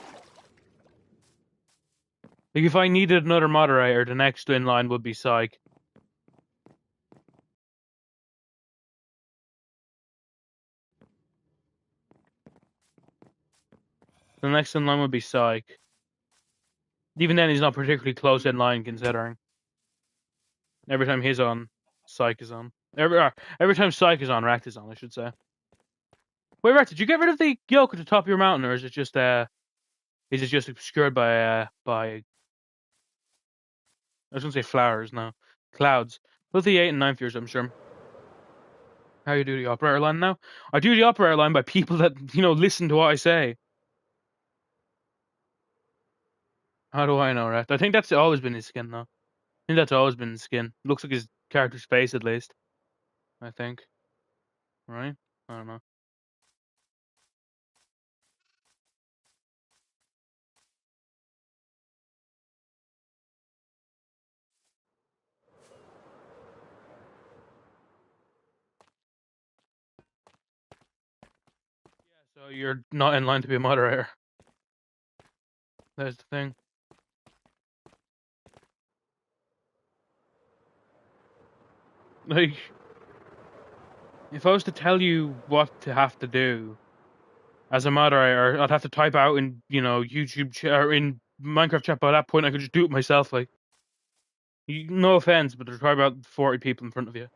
I needed another moderator, the next in line would be Psych. The next in line would be Psych. Even then, he's not particularly close in line, considering. Every time he's on, Psych is on. Every time Psych is on, Ract is on, I should say. Wait, Ract, did you get rid of the yoke at the top of your mountain, or is it just obscured by I was gonna say flowers, no. Clouds. Both the 8th and 9th years, I'm sure. How you do the operator line now? I do the operator line by people that, listen to what I say. How do I know, Ract? I think that's always been his skin, though. I think that's always been his skin. Looks like his character's face, at least. I think. Right? I don't know. So you're not in line to be a moderator. That's the thing. Like, if I was to tell you what to have to do as a moderator, I'd have to type out in, YouTube or in Minecraft chat. By that point, I could just do it myself. Like, no offense, but there's probably about 40 people in front of you.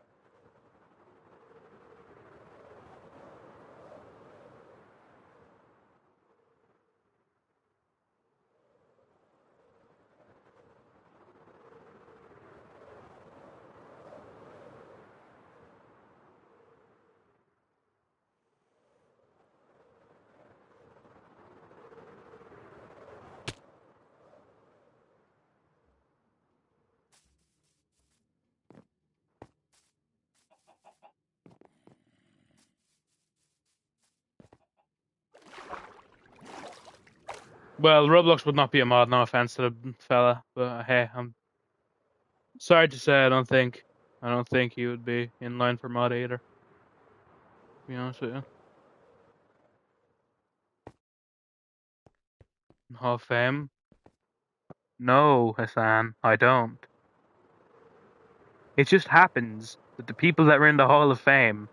Well, Roblox would not be a mod. No offense to the fella, but hey, I'm sorry to say, I don't think he would be in line for mod either. To be honest with you. Hall of Fame? No, Hassan, I don't. It just happens that the people that are in the Hall of Fame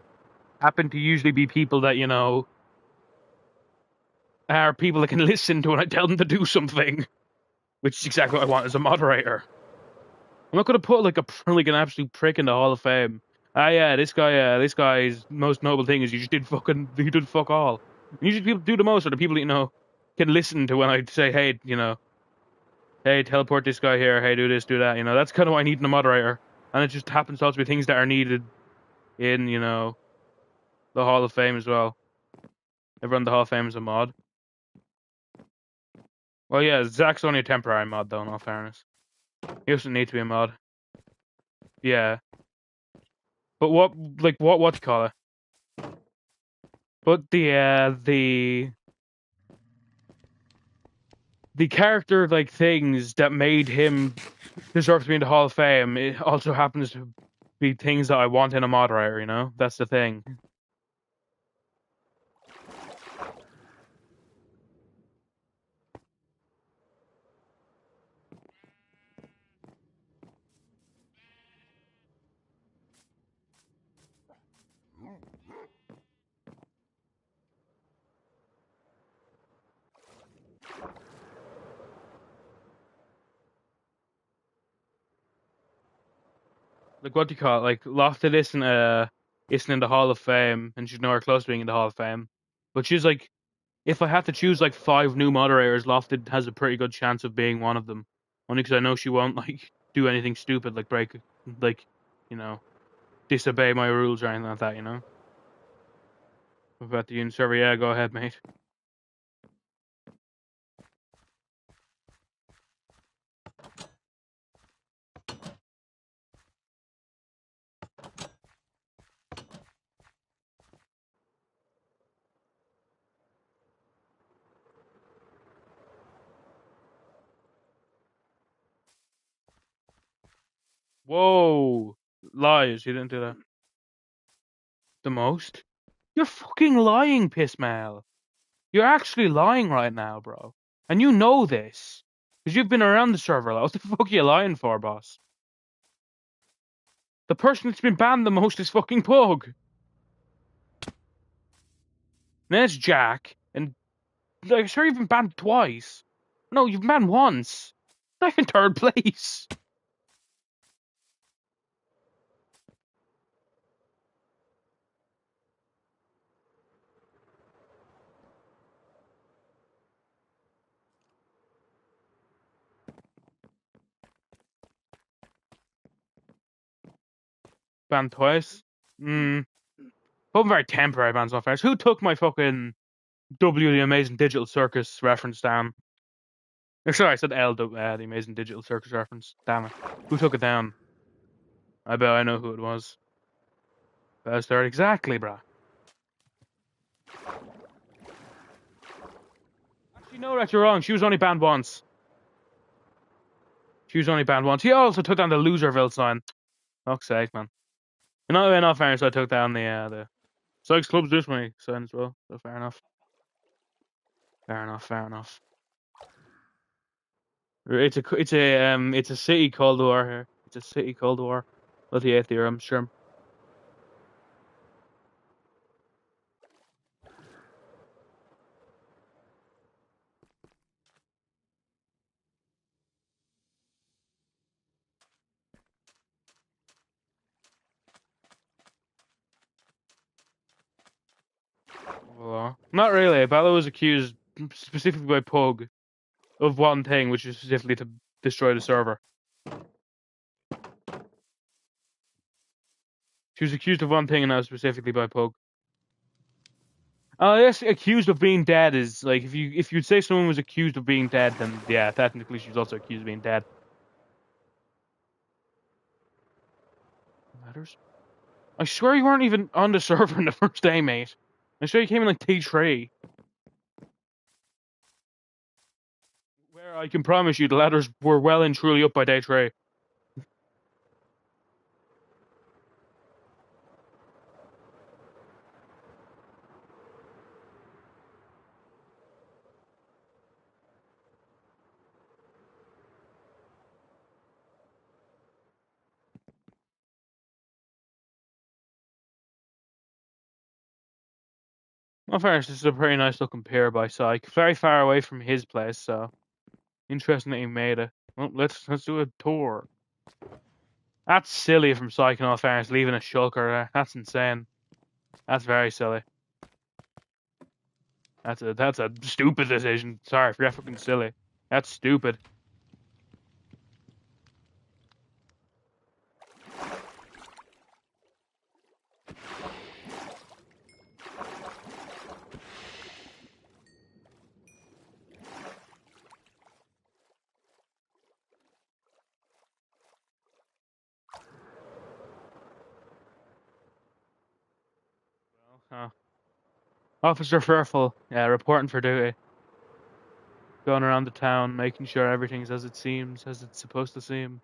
happen to usually be people that, are people that can listen to when I tell them to do something, which is exactly what I want as a moderator. I'm not going to put like an absolute prick in the Hall of Fame. Yeah, this guy's most noble thing is he did fuck all. And usually people do the most are the people that, can listen to when I say, hey, hey, teleport this guy here, hey, do this, do that, that's kind of what I need in a moderator. And it just happens to also be things that are needed in, the Hall of Fame as well. Everyone in the Hall of Fame is a mod. Well, yeah, Zach's only a temporary mod, though, in all fairness. He doesn't need to be a mod. Yeah. But what do you call it? But the character, like, things that made him deserve to be in the Hall of Fame, it also happens to be things that I want in a moderator, you know? That's the thing. Like, what do you call it? Like, Lofted isn't in the Hall of Fame, and she's nowhere close to being in the Hall of Fame. But she's like, if I had to choose like 5 new moderators, Lofted has a pretty good chance of being one of them. Only because I know she won't like do anything stupid like like, you know, disobey my rules or anything like that. You know. What about the unit server? Yeah, go ahead, mate. Whoa, lies! You didn't do that. The most? You're fucking lying, piss mail. You're actually lying right now, bro. And you know this. Because you've been around the server a lot. What the fuck are you lying for, boss? The person that's been banned the most is fucking Pug. And then it's Jack. And, like, sure, you've been banned twice. No, you've been banned once. Not even third place. Banned twice? Both very temporary bans, not fair. Who took my fucking W, the Amazing Digital Circus reference down? Or sorry, I said L, the Amazing Digital Circus reference. Damn it. Who took it down? I bet I know who it was. Bastard, exactly, bruh. Actually, no, that you're wrong. She was only banned once. She was only banned once. He also took down the Loserville sign. Fuck's sake, man. In all fairness, I took down the Sykes Club's this way sign as well. So fair enough. Fair enough. Fair enough. It's a city Cold War here. It's a city Cold War. Well, the 8th year, I'm sure. Well, not really. Bella was accused specifically by Pug of one thing, which is specifically to destroy the server. She was accused of one thing, and that was specifically by Pug. I guess accused of being dead is like if you'd say someone was accused of being dead, then yeah, technically she's also accused of being dead. Letters? I swear you weren't even on the server in the first day, mate. I swear you came in like T3. Where I can promise you the ladders were well and truly up by day 3. Well, fairness, this is a pretty nice looking pier by Syke. Very far away from his place, so interesting that he made it. Well, let's do a tour. That's silly from Syke, in all fairness, leaving a shulker there. That's insane. That's very silly. That's a stupid decision. Sorry, for fucking silly. That's stupid. Oh. Officer Fearful, yeah, reporting for duty. Going around the town, making sure everything's as it seems, as it's supposed to seem.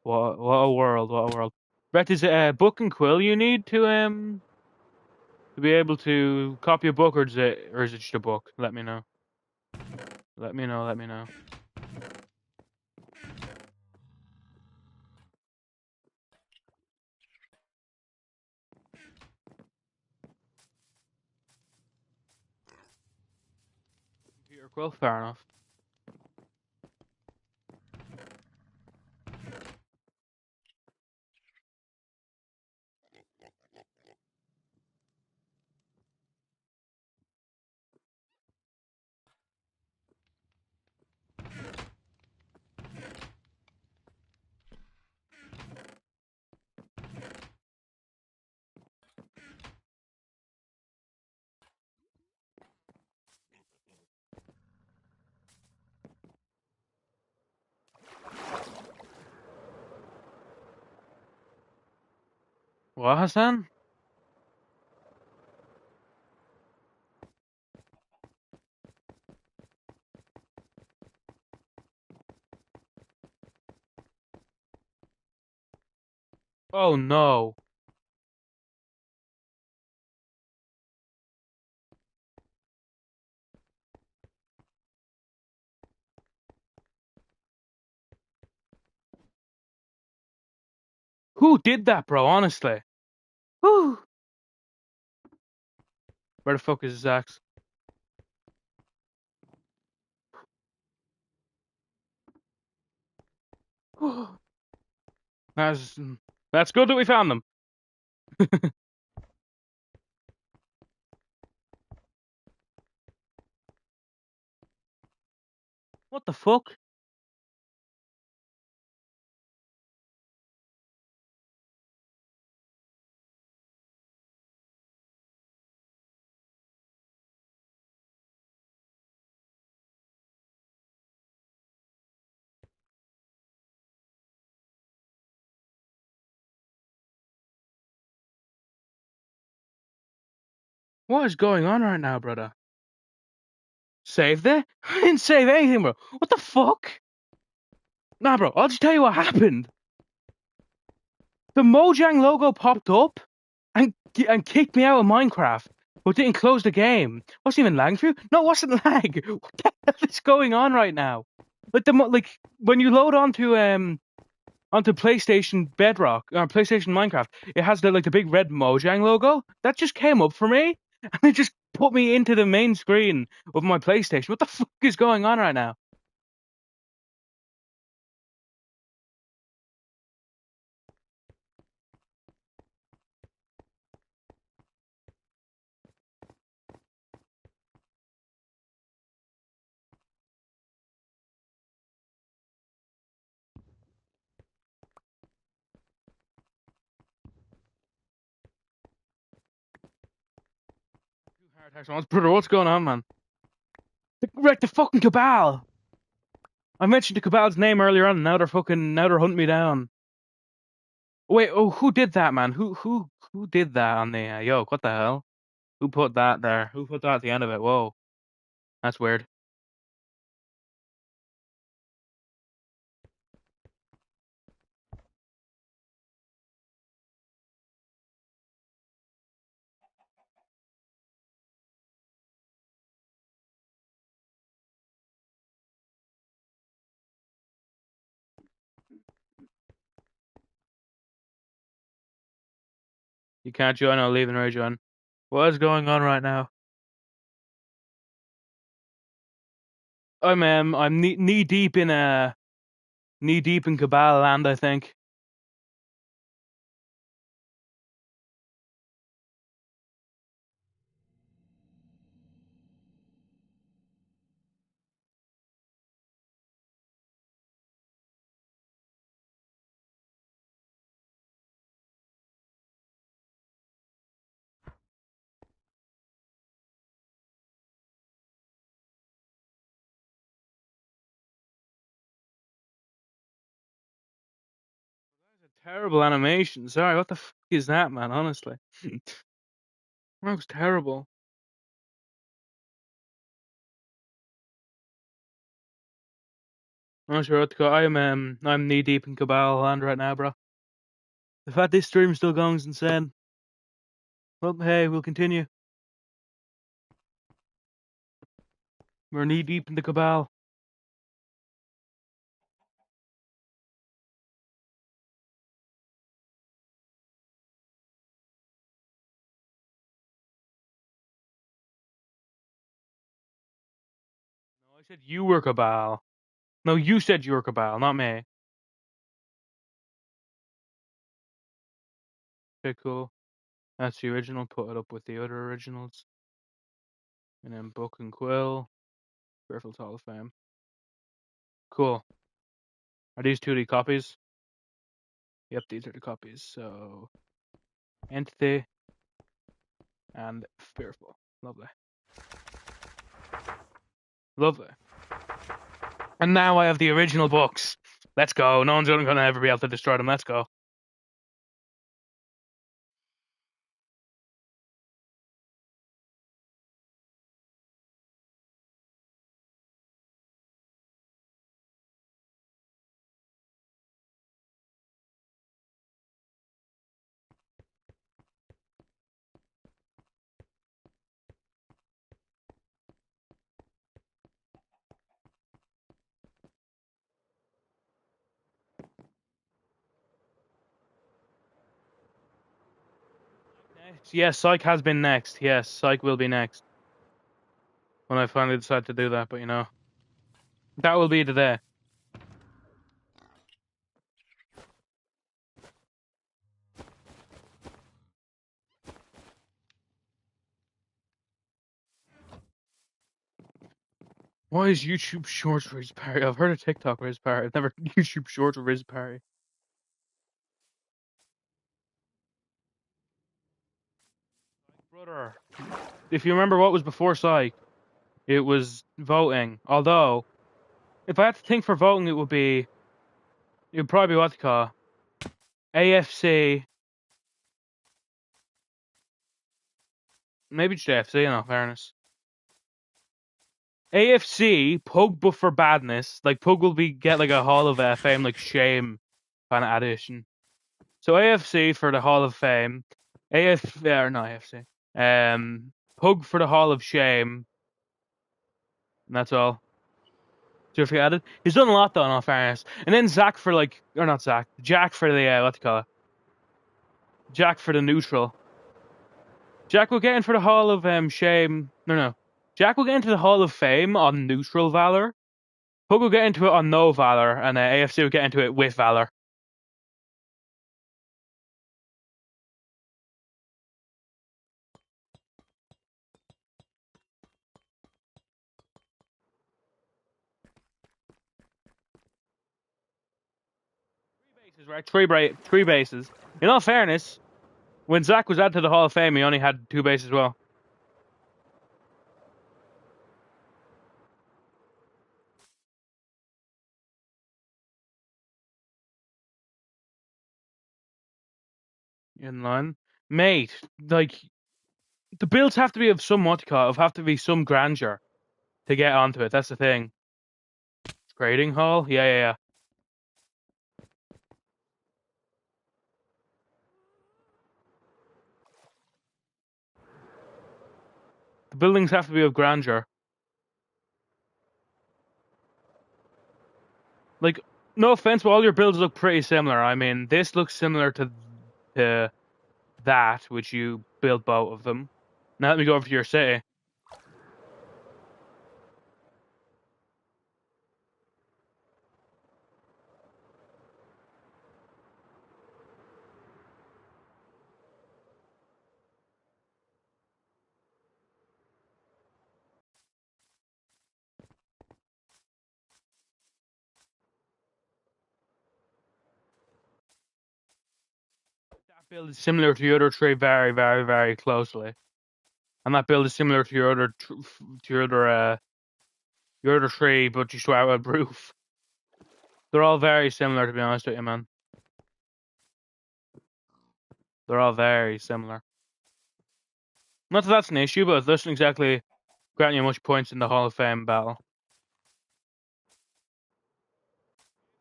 What a world, what a world. Brett, is it a book and quill you need to be able to copy a book, or is it just a book? Let me know. Let me know, let me know. Computer quill, fair enough. What, Hassan? Oh no. Who did that, bro, honestly? Whew. Where the fuck is his axe? That's, that's good that we found them. What the fuck? What is going on right now, brother? Saved it? I didn't save anything, bro. What the fuck? Nah, bro, I'll just tell you what happened. The Mojang logo popped up and kicked me out of Minecraft, but didn't close the game. Wasn't even lagging through. No, it wasn't lag. What the hell is going on right now? Like when you load onto PlayStation Bedrock or PlayStation Minecraft, it has the big red Mojang logo. That just came up for me, and it just put me into the main screen of my PlayStation. What the fuck is going on right now? Heart attacks once. Brother, what's going on, man? The fucking Cabal. I mentioned the Cabal's name earlier on, and now they're hunting me down. Wait, oh, who did that, man? Who did that on the yoke? What the hell? Who put that there? Who put that at the end of it? Whoa, that's weird. You can't join. I'll leave and rejoin. What is going on right now? I'm knee deep in Cabal land, I think. Terrible animation. Sorry, what the fuck is that, man? Honestly, that was terrible. I'm not sure what to call. I'm knee deep in Cabal land right now, bro. The fact this stream's still going is insane. Well, hey, we'll continue. We're knee deep in the Cabal. No, I said you were Cabal. No, you said you were Cabal, not me. Okay, cool. That's the original. Put it up with the other originals. And then Book and Quill. Fairfield's Hall of Fame. Cool. Are these 2D copies? Yep, these are the copies. So, Entity and Fearful. Lovely. Lovely. And now I have the original books. Let's go. No one's going to ever be able to destroy them. Let's go. Yes, Psych has been next. Yes, Psych will be next. When I finally decide to do that, but you know. That will be today. Why is YouTube Shorts Riz Parry? I've heard of TikTok Riz Parry. I've never YouTube Shorts Riz Parry. Brother, if you remember what was before Psych, it was voting. Although, if I had to think for voting, it would probably be what they call AFC. Maybe just AFC, in all fairness. AFC, Pug but for badness. Like, Pug will get like a Hall of Fame, like Shame kind of addition. So AFC for the Hall of Fame. Or not AFC. Pug for the Hall of Shame. And that's all. Terrific added. He's done a lot though, in all fairness. And then Zach for like, or not Zach, Jack for the what do you call it? Jack for the neutral. Jack will get in for the Hall of Shame. No. Jack will get into the Hall of Fame on neutral valor. Pug will get into it on no valor, and AFC will get into it with valor. Right? Three bases. In all fairness, when Zach was added to the Hall of Fame, he only had 2 bases as well. In line. Mate, like, the builds have to be of some have to be some grandeur to get onto it. That's the thing. Grading hall? Yeah. The buildings have to be of grandeur. Like, no offense, but all your builds look pretty similar. I mean, this looks similar to that, which you built both of them. Now let me go over to your city. That build is similar to your other tree very, very, very closely. And that build is similar to your other tree, but just without a roof. They're all very similar, to be honest with you, man. They're all very similar. Not that that's an issue, but it doesn't exactly grant you much points in the Hall of Fame battle.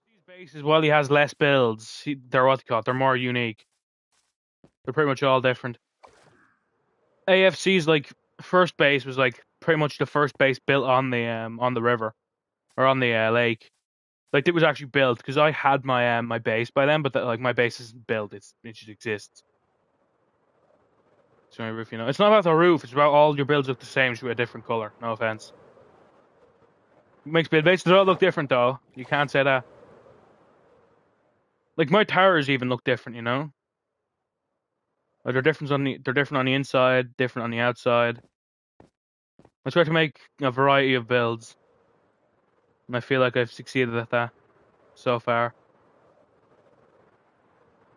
These bases, while he has less builds, they're what they call it. They're more unique. They're pretty much all different. AFC's like first base was like pretty much the first base built on the river or on the lake. Like it was actually built because I had my base by then, but like my base isn't built. It just exists. It's my roof, you know. It's not about the roof. It's about all your builds look the same, just with a different color. No offense. Makes build bases all look different though. You can't say that. Like my towers even look different, you know. Like they're different on the inside, different on the outside. I try to make a variety of builds, and I feel like I've succeeded at that so far.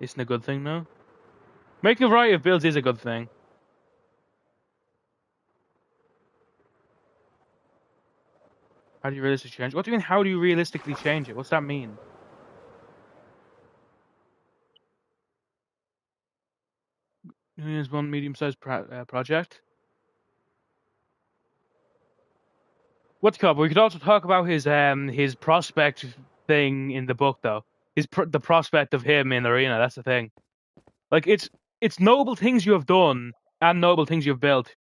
Isn't a good thing, no? Making a variety of builds is a good thing. How do you realistically change it? What do you mean, how do you realistically change it? What's that mean? Is one medium-sized project. What's it called? We could also talk about his prospect thing in the book, though. The prospect of him in the arena. That's the thing. Like it's noble things you have done and noble things you've built.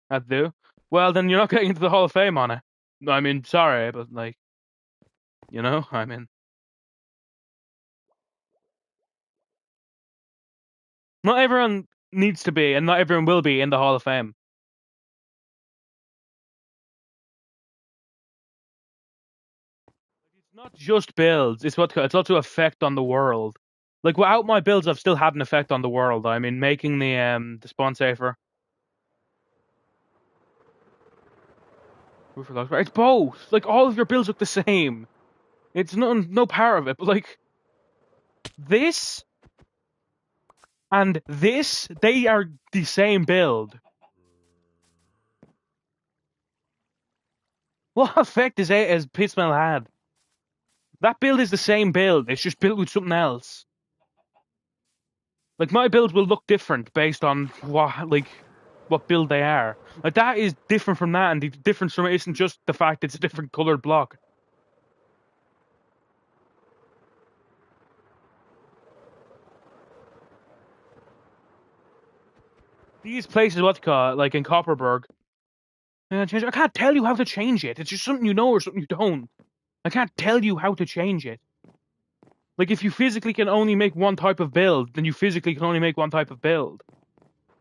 That do. Well, then you're not getting into the Hall of Fame on it. I mean, sorry, but like, you know, I mean, not everyone needs to be, and not everyone will be in the Hall of Fame. It's not just builds. It's also effect on the world. Like without my builds, I've still had an effect on the world. I mean, making the spawn safer. It's both. Like all of your builds look the same. It's no part of it, but like this and this, they are the same build. What effect has Pitsmell had? That build is the same build. It's just built with something else. Like my builds will look different based on what build they are. Like that is different from that, and the difference from it isn't just the fact it's a different colored block. These places, what you call it, like in Copperberg, I can't tell you how to change it. It's just something you know or something you don't. I can't tell you how to change it. Like if you physically can only make one type of build, then you physically can only make one type of build.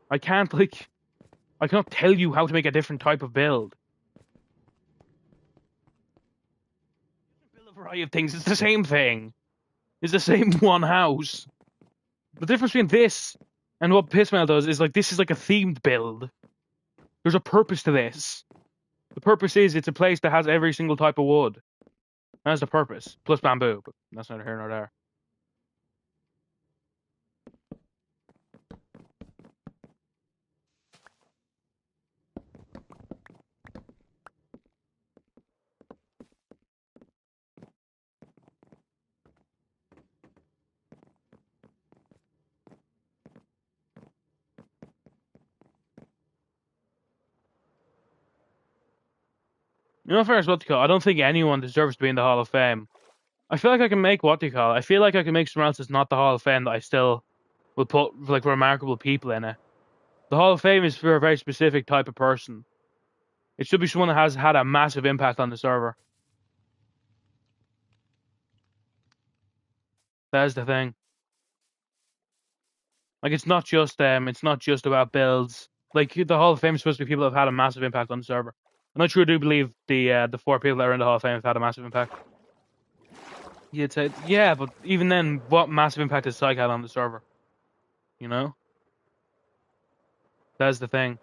I cannot tell you how to make a different type of build. Build a variety of things. It's the same thing. It's the same one house. The difference between this and what Pissmail does is like this is like a themed build. There's a purpose to this. The purpose is it's a place that has every single type of wood. That's the purpose. Plus bamboo, but that's neither here nor there. You know, first, what do you call it? I don't think anyone deserves to be in the Hall of Fame. I feel like I can make what do you call it? I feel like I can make something else that's not the Hall of Fame that I still will put like remarkable people in it. The Hall of Fame is for a very specific type of person. It should be someone that has had a massive impact on the server. That is the thing. Like it's not just about builds. Like the Hall of Fame is supposed to be people that have had a massive impact on the server. And I truly do believe the four people that are in the Hall of Fame have had a massive impact. You'd say, yeah, but even then, what massive impact has Psych had on the server? You know? That's the thing.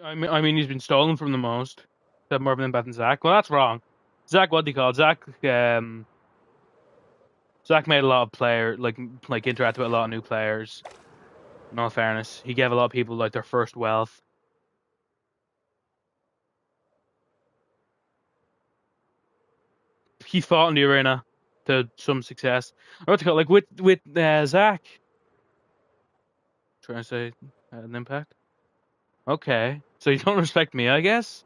I mean, he's been stolen from the most. Had more of an impact than Zach. Well, that's wrong. Zach, what do you call it? Zach made a lot of interact with a lot of new players. In all fairness, he gave a lot of people like their first wealth. He fought in the arena to some success. What's it called? Like with Zach. Trying to say an impact. Okay, so you don't respect me, I guess.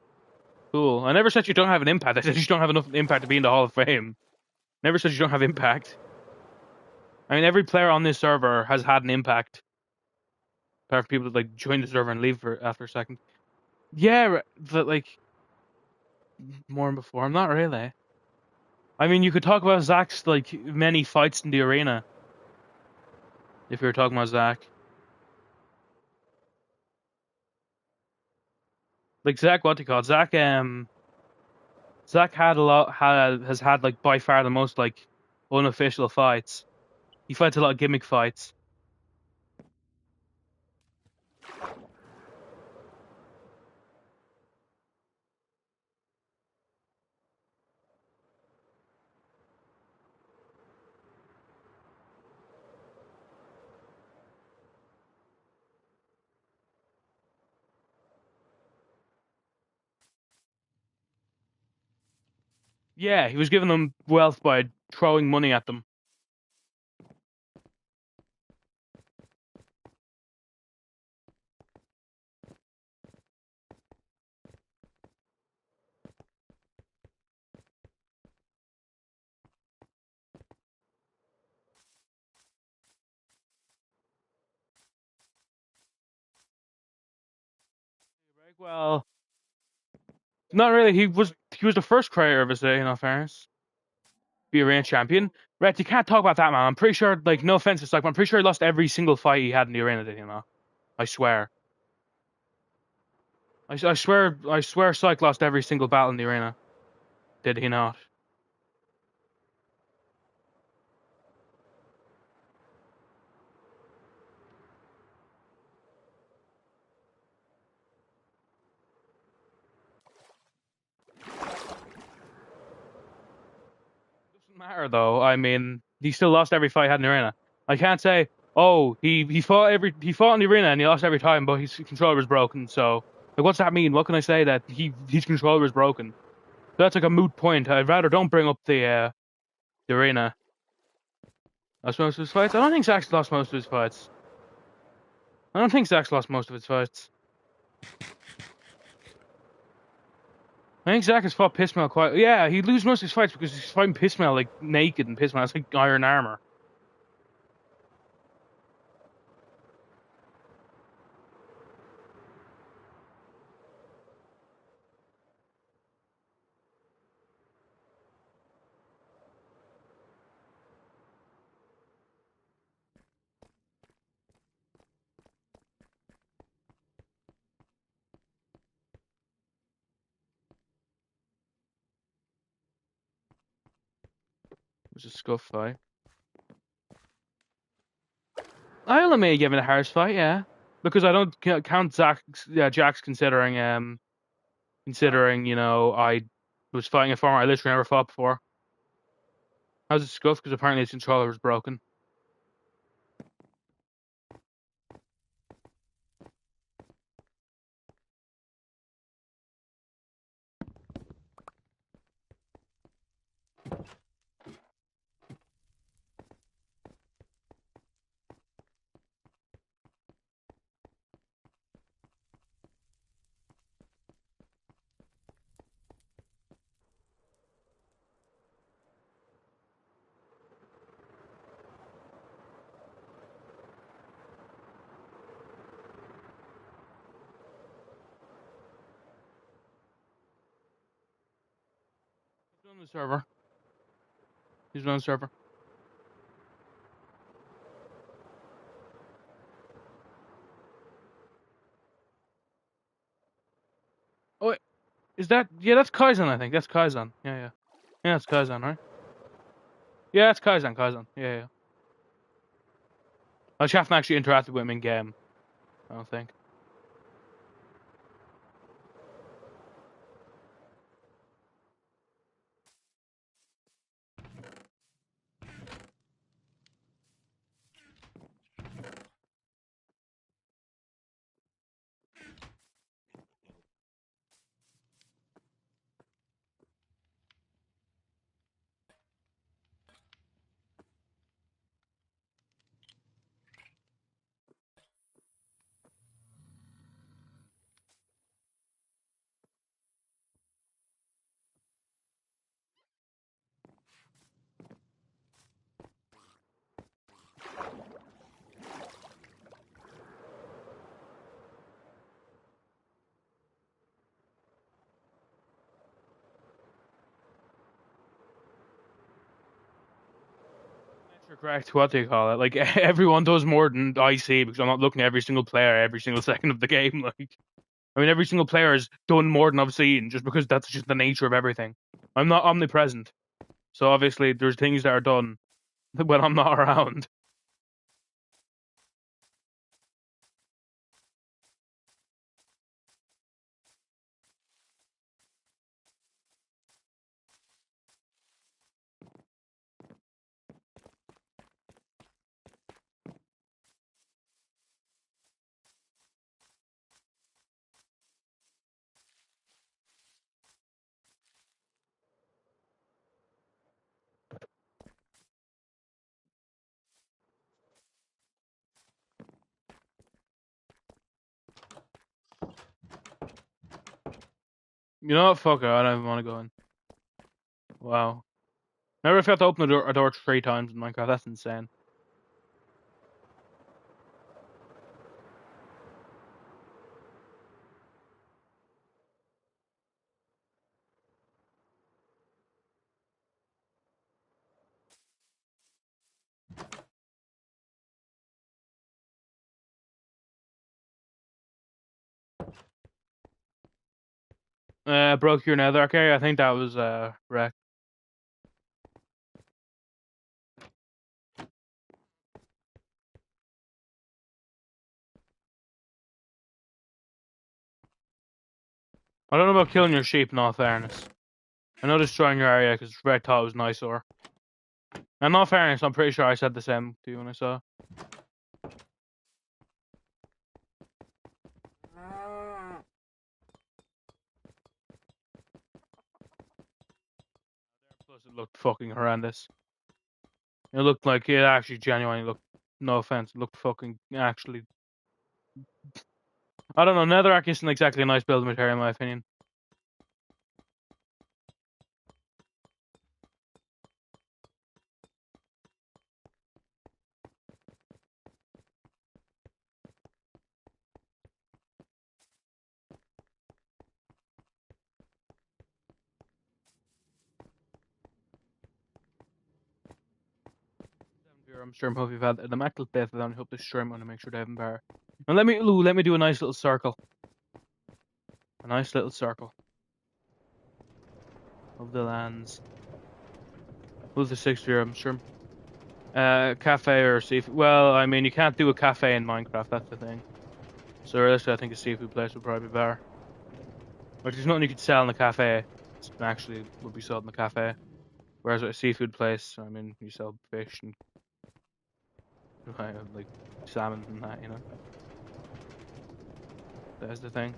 Cool. I never said you don't have an impact. I said you don't have enough impact to be in the Hall of Fame. Never said you don't have impact. I mean, every player on this server has had an impact. Apart from people that like join the server and leave after a second. Yeah, but like more than before. I'm not really. I mean, you could talk about Zach's like many fights in the arena. If you were talking about Zach, like Zach, what do you call it? Zach has had like by far the most like unofficial fights. He fights a lot of gimmick fights. Yeah, he was giving them wealth by throwing money at them. Well, not really. He was the first creator of his day, in all fairness. Be a arena champion. Rhett, you can't talk about that, man. I'm pretty sure, like, no offense, it's like I'm pretty sure he lost every single fight he had in the arena, did he not? I swear. I swear Syke lost every single battle in the arena. Did he not? Doesn't matter though. I mean, he still lost every fight he had in the arena. I can't say, oh, he fought in the arena and he lost every time, but his controller was broken. So, like, what's that mean? What can I say that his controller was broken? That's like a moot point. I'd rather don't bring up the arena. Lost most of his fights. I don't think Zach's lost most of his fights. I don't think Zach's lost most of his fights. I think Zach has fought Pissmail quite. Yeah, he loses most of his fights because he's fighting Pissmail like naked, and Pissmail has like iron armor. It was a scuff fight. I'll admit giving a harsh fight, yeah, because I don't count Jack's considering I was fighting a farmer I literally never fought before. How's it scuff? Because apparently his controller was broken. He's on the server. He's on the server. Oh, wait, is that? Yeah, that's Kaizen. I think that's Kaizen. Yeah. Yeah, that's Kaizen, right? Yeah, that's Kaizen. Kaizen. Yeah. I just haven't actually interacted with him in game. I don't think. You're correct. What do you call it? Like everyone does more than I see because I'm not looking at every single player every single second of the game. Like I mean, every single player has done more than I've seen just because that's just the nature of everything. I'm not omnipresent, so obviously there's things that are done when I'm not around. You know what? Fuck it. I don't even want to go in. Wow. Never forgot to open a door 3 times in Minecraft. That's insane. Broke your nether. Okay, I think that was wreck. I don't know about killing your sheep. In all fairness, I know destroying your area because Red thought it was nice or. And in all fairness, I'm pretty sure I said the same to you when I saw. Plus, it looked fucking horrendous. It looked like it actually genuinely looked. No offense, it looked fucking actually. I don't know. Netherrack isn't exactly a nice building material in my opinion. I'm sure hope you've had an immaculate day for them. I hope this stream. I want to make sure they have bar. And let me do a nice little circle. A nice little circle of the lands. Who's the 6th year? I'm sure. Cafe or seafood. Well, I mean, you can't do a cafe in Minecraft. That's the thing. So realistically, I think a seafood place would probably be better. Like, there's nothing you could sell in the cafe. Actually, would be sold in the cafe. Whereas at a seafood place, I mean, you sell fish and like salmon and that. You know, that's the thing.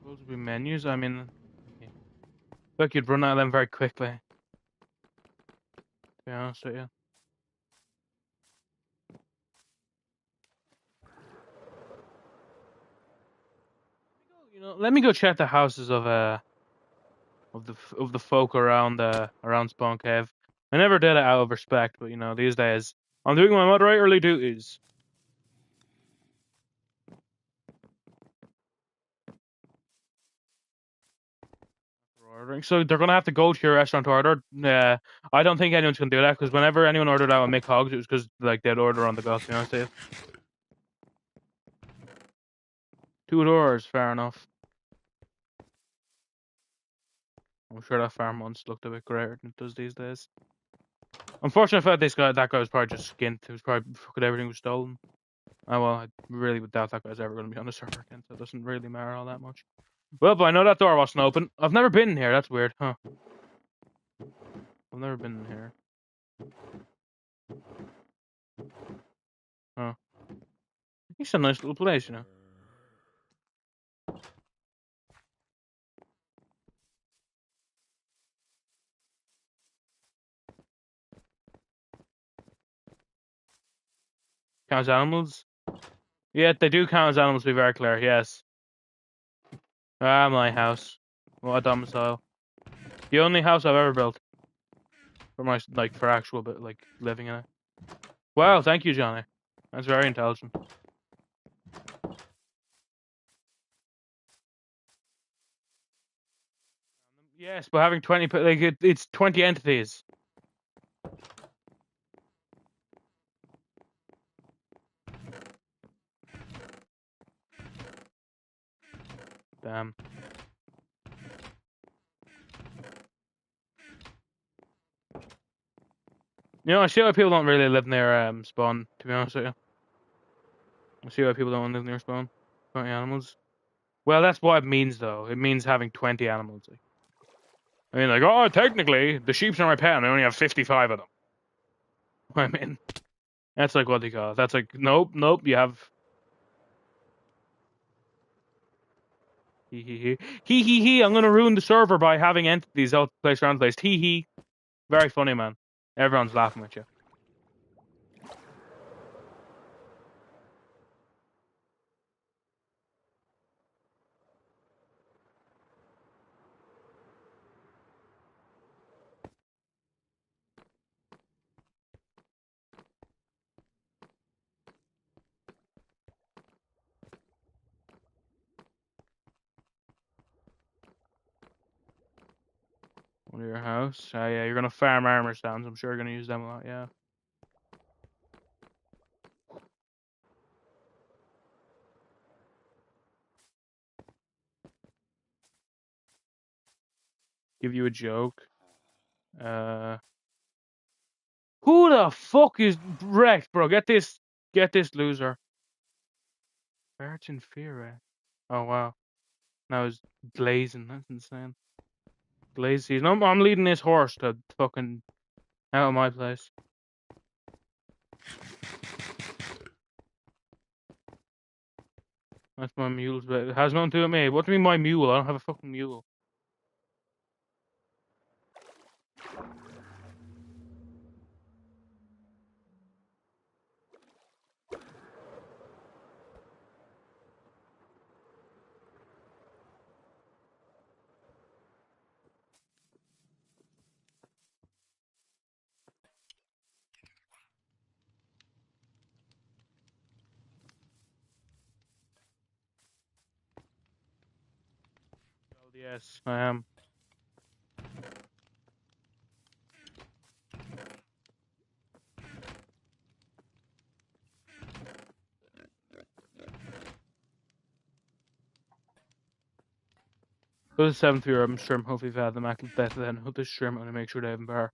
Those would be menus. I mean, look, you'd run out of them very quickly. To be honest with you. You know, let me go check the houses of the folk around Spawn Cave. I never did it out of respect, but you know, these days I'm doing my moderatorly duties. Ordering. So they're gonna have to go to your restaurant to order. I don't think anyone's gonna do that because whenever anyone ordered out and make hogs, it was because like they'd order on the go. To be honest with you. 2 doors, fair enough. I'm sure that farm once looked a bit greater than it does these days. Unfortunately, I thought that guy was probably just skint. It was probably fucking everything was stolen. Oh well, I really would doubt that guy's ever going to be on the server again, so it doesn't really matter all that much. Well, but I know that door wasn't open. I've never been in here. That's weird, huh? I've never been in here. Huh? It's a nice little place, you know. Count as animals? Yeah, they do count as animals. To be very clear. Yes. Ah, my house. What a domicile. The only house I've ever built for my for actual but like living in it. Wow, thank you, Johnny. That's very intelligent. Yes, but having 20 it's 20 entities. Damn. You know, I see why people don't really live near spawn. To be honest with you, I see why people don't live near spawn. 20 animals. Well, that's what it means, though. It means having 20 animals. Like. I mean, like, oh, technically, the sheep's are my pet, and I only have 55 of them. I mean, that's like what they call it. That's like, nope, nope, you have. Hee hee hee. Hee hee hee, I'm gonna ruin the server by having entities out place around the place. Hee hee. Very funny, man. Everyone's laughing at you. One of your house. Oh, yeah, you're gonna farm armor stands. I'm sure you're gonna use them a lot, yeah. Give you a joke. Who the fuck is wrecked, bro? Get this loser. Virgin Fear. Oh wow. Now he's glazing. That's insane. Glaze season. I'm leading this horse to fucking out of my place. That's my mule's bit. It has nothing to do with me. What do you mean my mule? I don't have a fucking mule. Oh, yes, I am. Go to the 7th year, I'm sure. Hopefully, if I have the Mac better then. Hope this stream, I'm gonna make sure they have bar.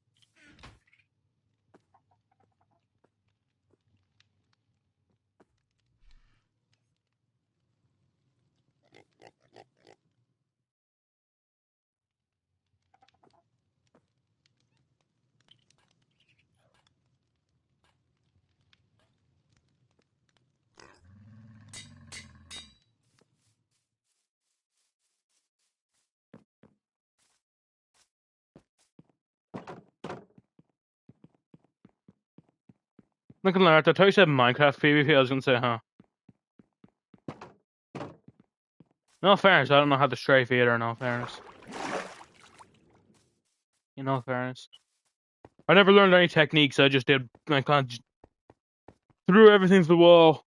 Looking at that, I thought you said Minecraft PvP. I was gonna say, huh? No fairness, I don't know how to strafe either. No fairness. In all fairness, I never learned any techniques. I just did. I kind of threw everything to the wall.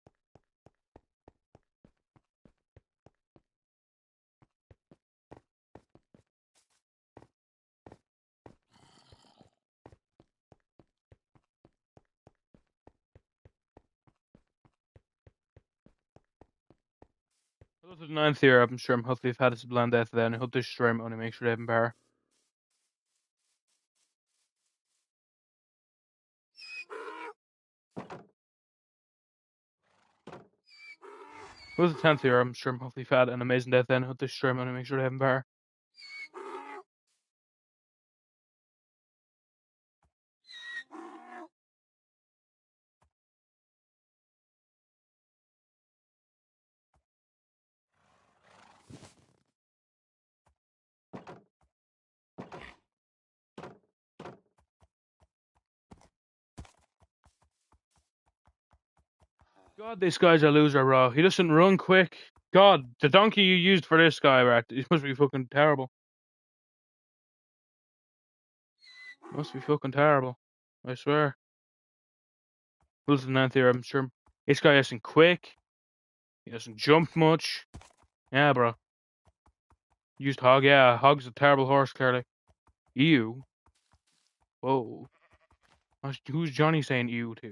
Go to the 9th year, I'm sure. Hopefully, I've had this blend death then. I hope this stream only makes sure they have bar. Who's the 10th year? I'm sure I'm hopefully fat and amazing death then. Hope this stream and make sure to have him better. God, this guy's a loser, bro. He doesn't run quick. God, the donkey you used for this guy, right? He must be fucking terrible. Must be fucking terrible. I swear. Who's the 9th year? I'm sure this guy isn't quick. He doesn't jump much. Yeah, bro. Used Hog. Yeah, Hog's a terrible horse, clearly. Ew. Whoa. Who's Johnny saying ew to?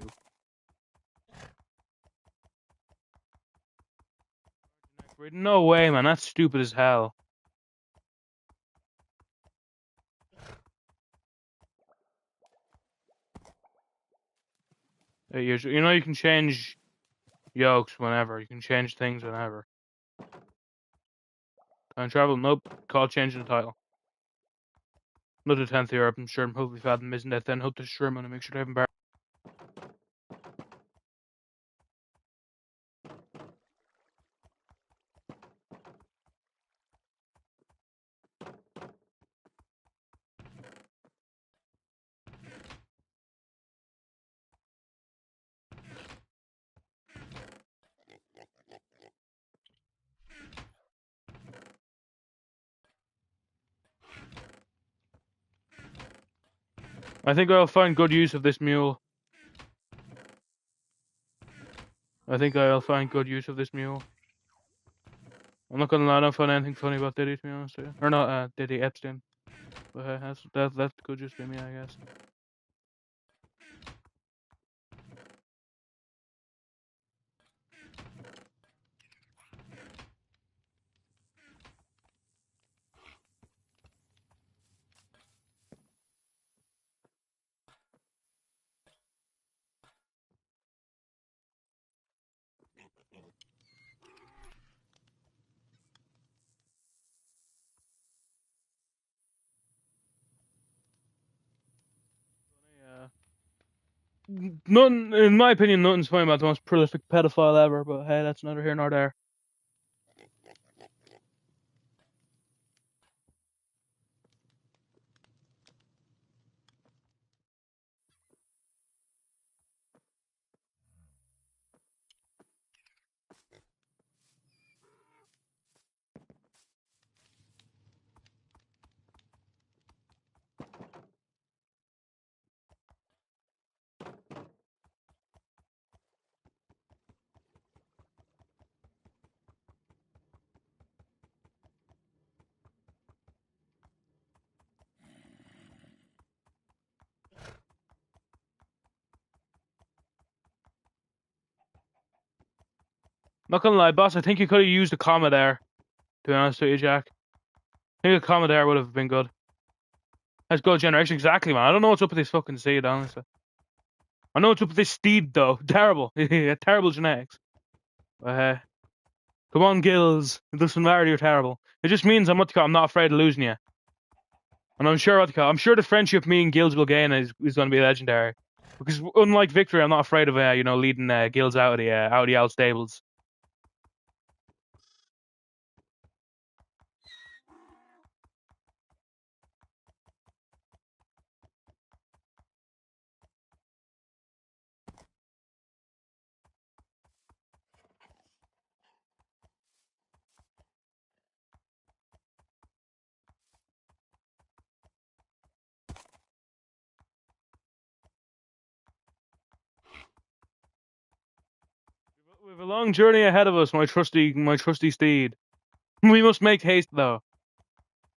No way, man. That's stupid as hell. You know you can change yokes whenever. You can change things whenever. Time travel? Nope. Call changing the title. Another 10th year. I'm sure I'm hopefully fathom isn't that then. Hope to shrimp and make sure to have him back. I think I'll find good use of this mule. I think I'll find good use of this mule. I'm not gonna lie, I don't find anything funny about Diddy, to be honest with you. Or not, Diddy, Epstein. But that could just be me, I guess. Nothing, in my opinion, nothing's funny about the most prolific pedophile ever, but hey, that's neither here nor there. Not gonna lie, boss, I think you could have used a comma there, to be honest with you, Jack. I think a comma there would have been good. That's good generation, exactly, man. I don't know what's up with this fucking seed, honestly. I know what's up with this steed, though. Terrible. Terrible genetics. Come on, Gills. It doesn't matter, you're terrible. It just means I'm not afraid of losing you. And I'm sure I'm sure the friendship me and Gills will gain is going to be legendary. Because unlike Victory, I'm not afraid of leading Gills out of the out stables. We have a long journey ahead of us, my trusty steed. We must make haste, though,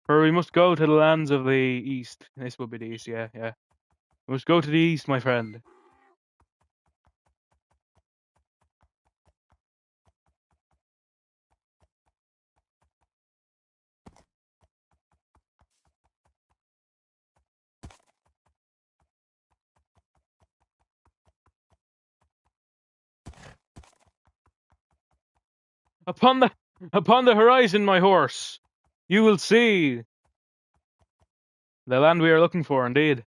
for we must go to the lands of the east. This will be the east, yeah. We must go to the east, my friend. Upon the horizon, my horse, you will see the land we are looking for, indeed.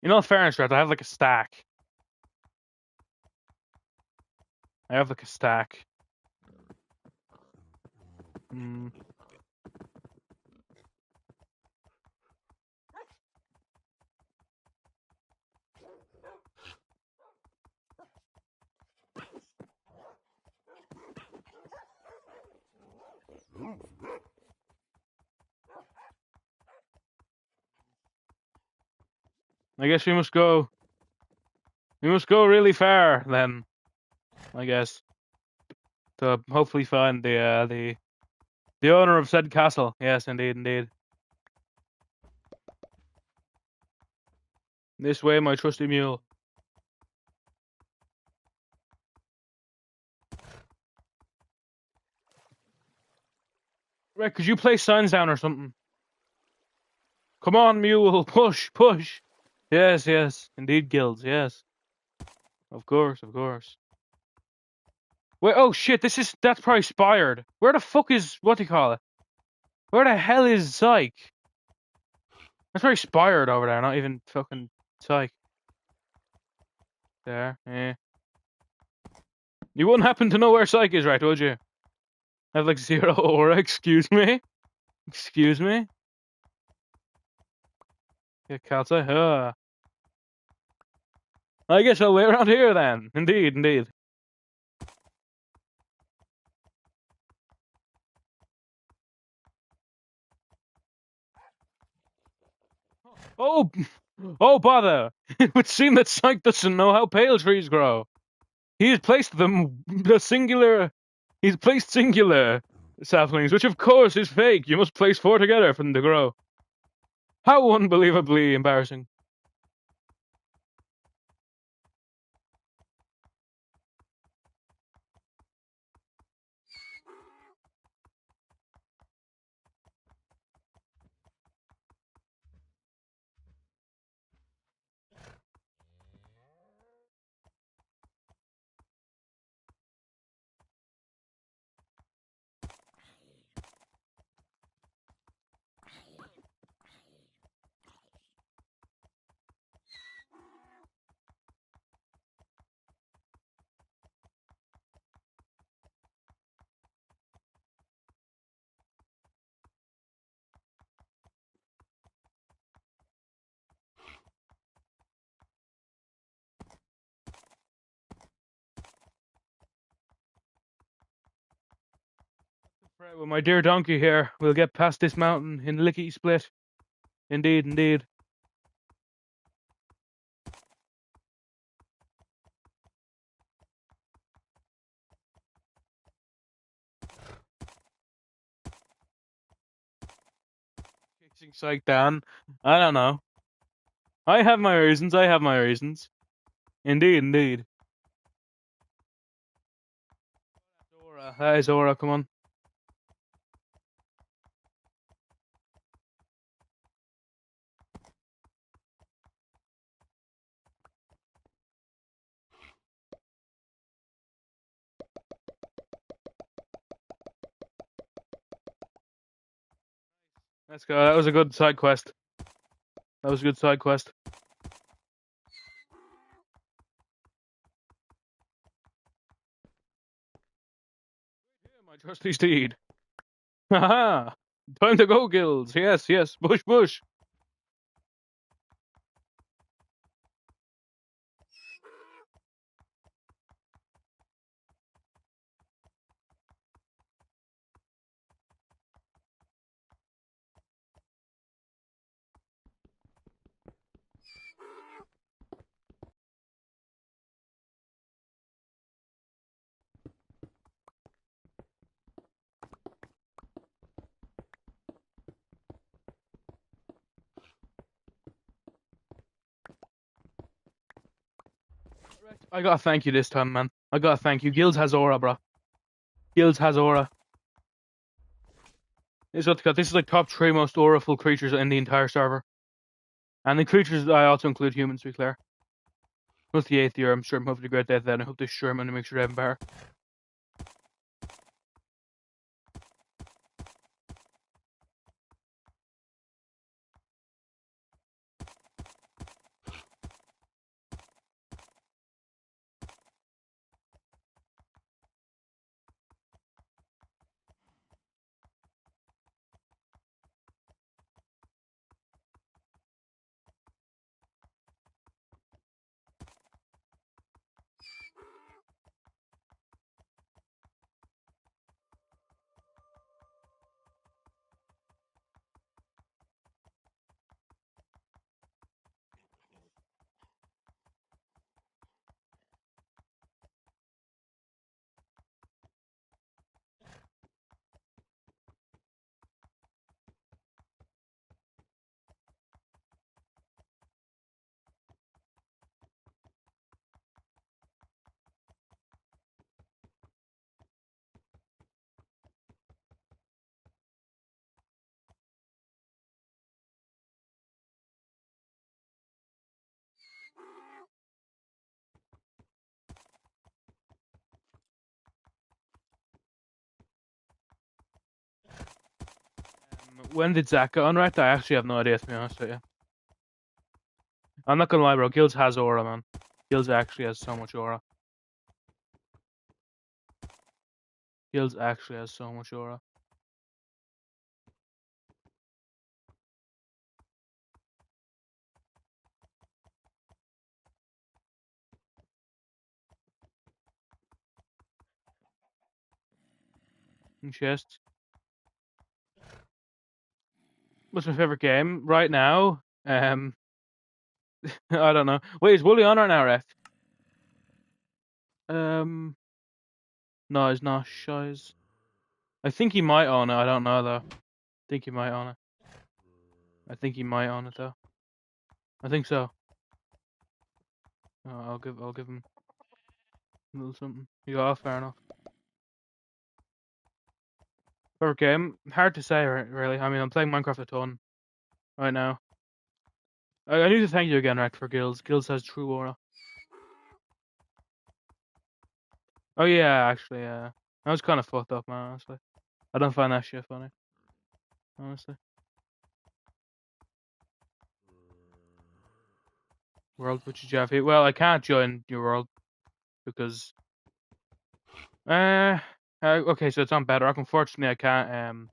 In all fairness, Red, I have like a stack. I have like a stack. Hmm. I guess we must go. We must go really far then. I guess to hopefully find the owner of said castle. Yes, indeed, indeed. This way, my trusty mule. Right, could you place signs down or something? Come on, mule, push, push. Yes, yes, indeed, guilds. Yes, of course, of course. Wait, oh shit, that's probably Spired. Where the fuck is what do you call it? Where the hell is Psych? That's probably Spired over there, not even fucking Psych. There, yeah. You wouldn't happen to know where Psych is, right? Would you? I have like 0 aura. Excuse me. Excuse me. Yeah, Calcite. I guess I'll wait around here then. Indeed, indeed. Oh, oh, bother! It would seem that Psych doesn't know how pale trees grow. He has placed them the singular. He's placed singular saplings, which of course is fake. You must place 4 together for them to grow. How unbelievably embarrassing. Right, well, my dear donkey here, we'll get past this mountain in lickety split. Indeed, indeed. Kicking Psych down. I don't know. I have my reasons. I have my reasons. Indeed, indeed. Aura. That is Aura. Come on. Let's go. That was a good side quest. That was a good side quest. Yeah, my trusty steed. Haha! Time to go, guilds. Yes, yes. Bush, bush. I gotta thank you this time, man. I gotta thank you. Guilds has aura, bro. Guilds has aura. This is like top 3 most auraful creatures in the entire server. And the creatures, I also include humans, to be clear. Plus the 8th year, I'm sure I'm hoping to great death then. I hope this Sherman to make sure they have better. When did Zach get unwrapped? I actually have no idea, to be honest with you. I'm not gonna lie, bro. Guilds has aura, man. Guilds actually has so much aura. Guilds actually has so much aura. And chests. What's my favorite game right now? I don't know. Wait, is Wooly on right now, ref? No, he's not. Shiz. I think he might own it. I don't know though. I think he might own it. I think he might own it though. I think so. I'll give him a little something. You go off, fair enough. Favorite game? Hard to say, really. I mean, I'm playing Minecraft a ton right now. I need to thank you again, Rex, for Guilds. Guilds has true aura. Oh yeah, actually, yeah. That was kind of fucked up, man. Honestly, I don't find that shit funny. Honestly. World, which is Jeffy. Well, I can't join your world because okay, so it's on bedrock. Unfortunately, I can't.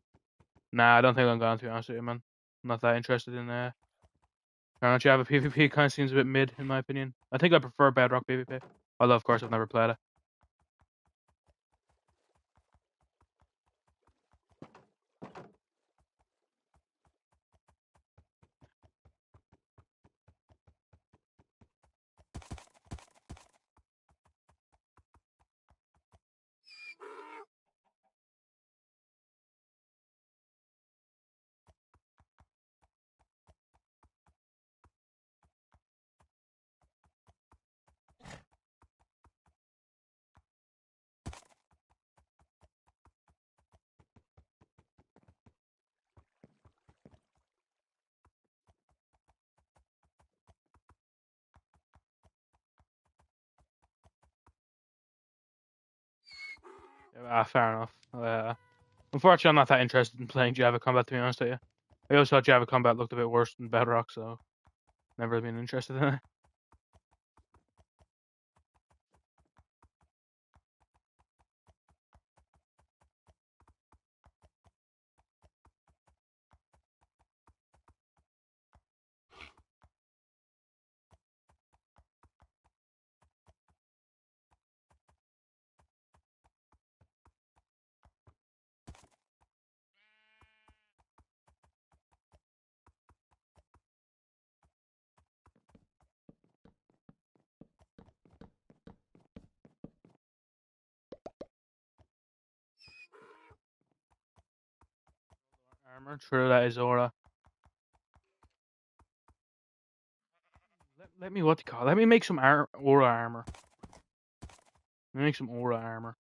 Nah, I don't think I'm going to be honest with you, man. I'm not that interested in I don't know, Java PvP kind of seems a bit mid in my opinion. I think I prefer bedrock PvP. Although of course I've never played it. Fair enough. Unfortunately, I'm not that interested in playing Java Combat to be honest with you. I always thought Java Combat looked a bit worse than Bedrock, so never been interested in it. Armor, true, that is aura. Let me what do you call it? Let me make some aura armor. Let me make some aura armor.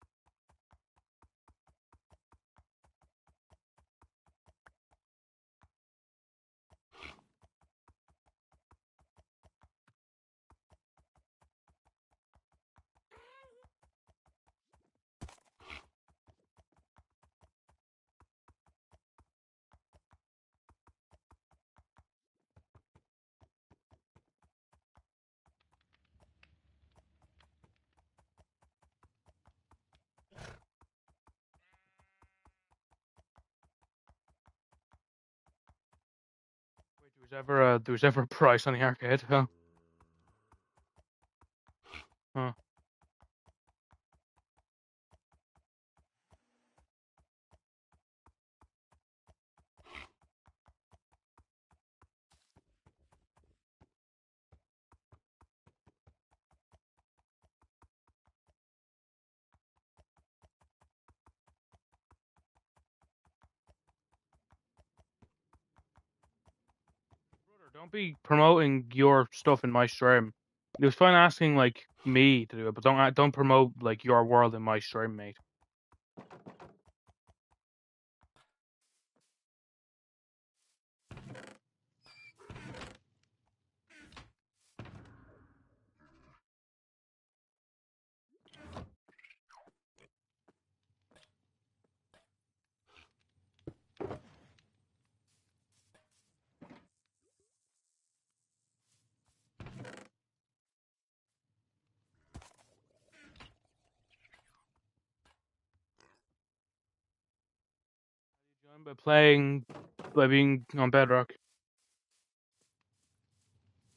Wait, there was ever a price on the arcade, huh? Huh. Don't be promoting your stuff in my stream. It was fine asking like me to do it, but don't promote like your world in my stream, mate. Join by being on bedrock.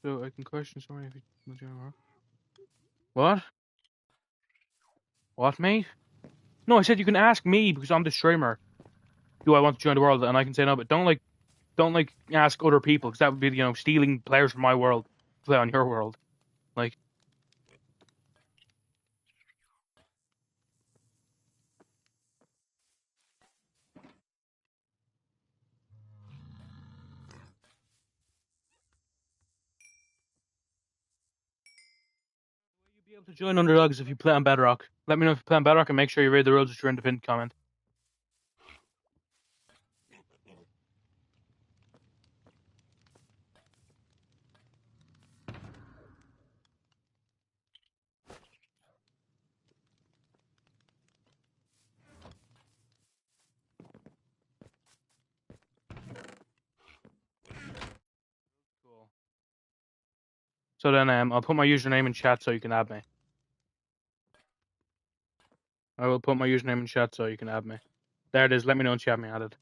So I can question someone if you join work. What? What, mate? No, I said you can ask me because I'm the streamer. Do I want to join the world? And I can say no, but don't like ask other people because that would be stealing players from my world to play on your world. Like, you'll be able to join underdogs if you play on bedrock. Let me know if you play on bedrock and make sure you read the rules which are in the pinned comment. Cool. So then I'll put my username in chat so you can add me. I will put my username in chat so you can add me. There it is. Let me know once you have me added.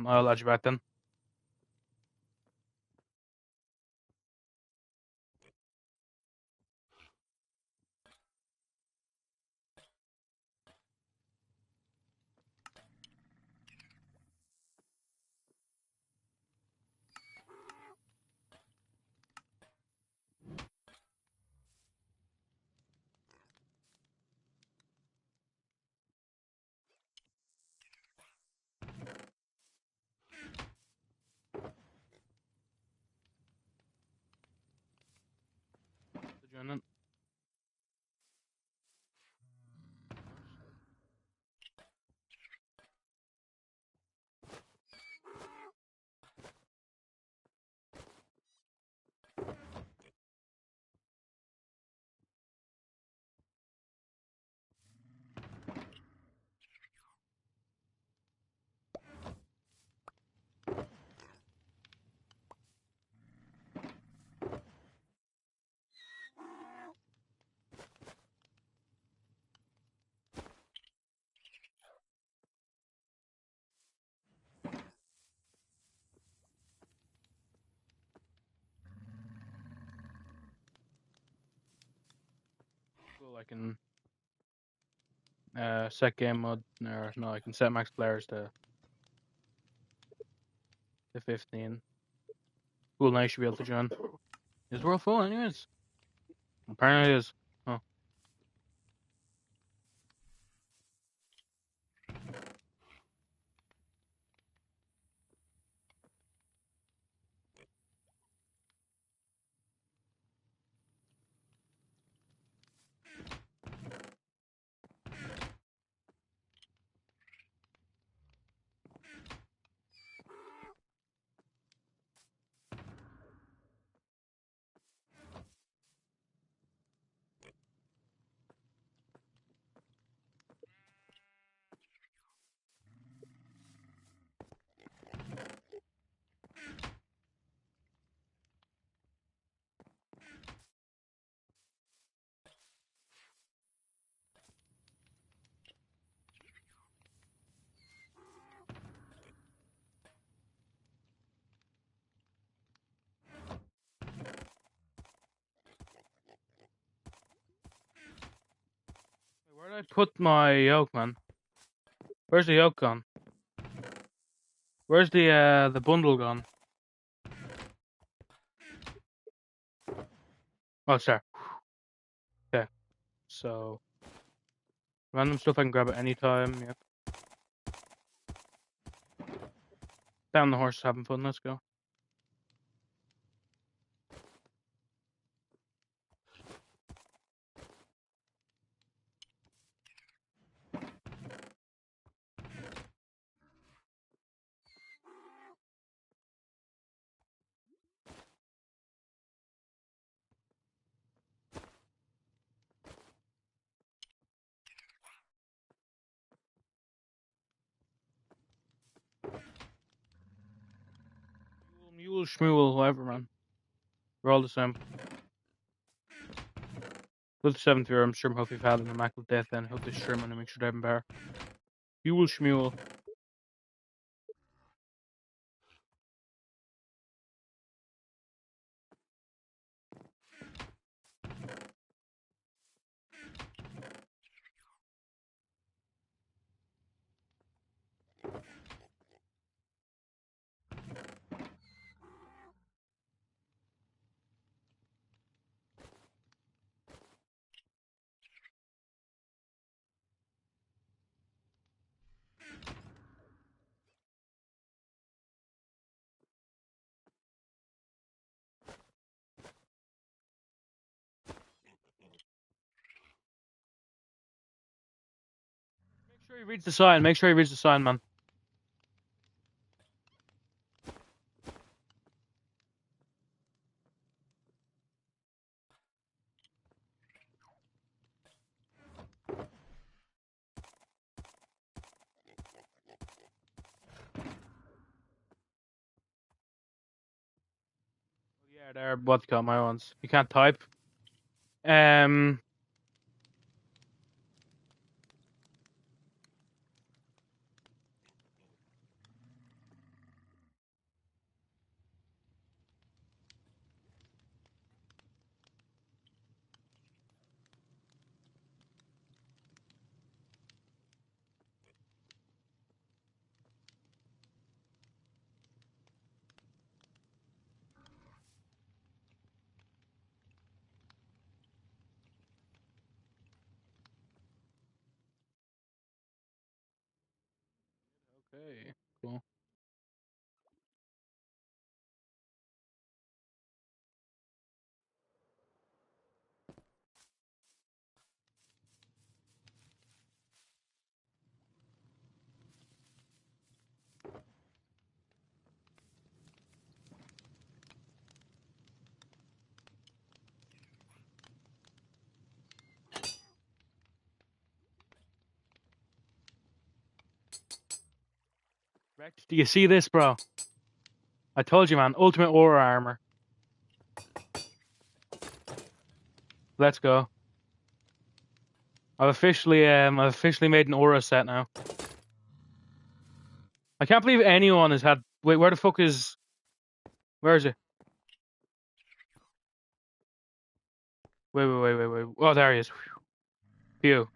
I'll add you back then. Join in. Well, I can set game mode, or no, I can set max players to 15. Cool, now you should be able to join. Is world full anyways? Apparently it is. Oh. Where did I put my yoke, man? Where's the yoke gone? Where's the bundle gone? Oh, it's there. Okay. So random stuff I can grab at any time. Yep. Down the horse, having fun. Let's go. Mule, schmule, whatever, man. We're all the same. With the 7th year, I'm sure hope you've had an immaculate death and hope this Sherman and make sure driving bear. Mule, schmule. Make sure he reads the sign. Make sure he reads the sign, man. Yeah, they're what got my ones. You can't type. Okay, cool. Rex, do you see this, bro? I told you, man. Ultimate aura armor. Let's go. I've officially made an aura set now. I can't believe anyone has had. Wait, where the fuck is? Where is it? Wait. Oh, there he is. Phew.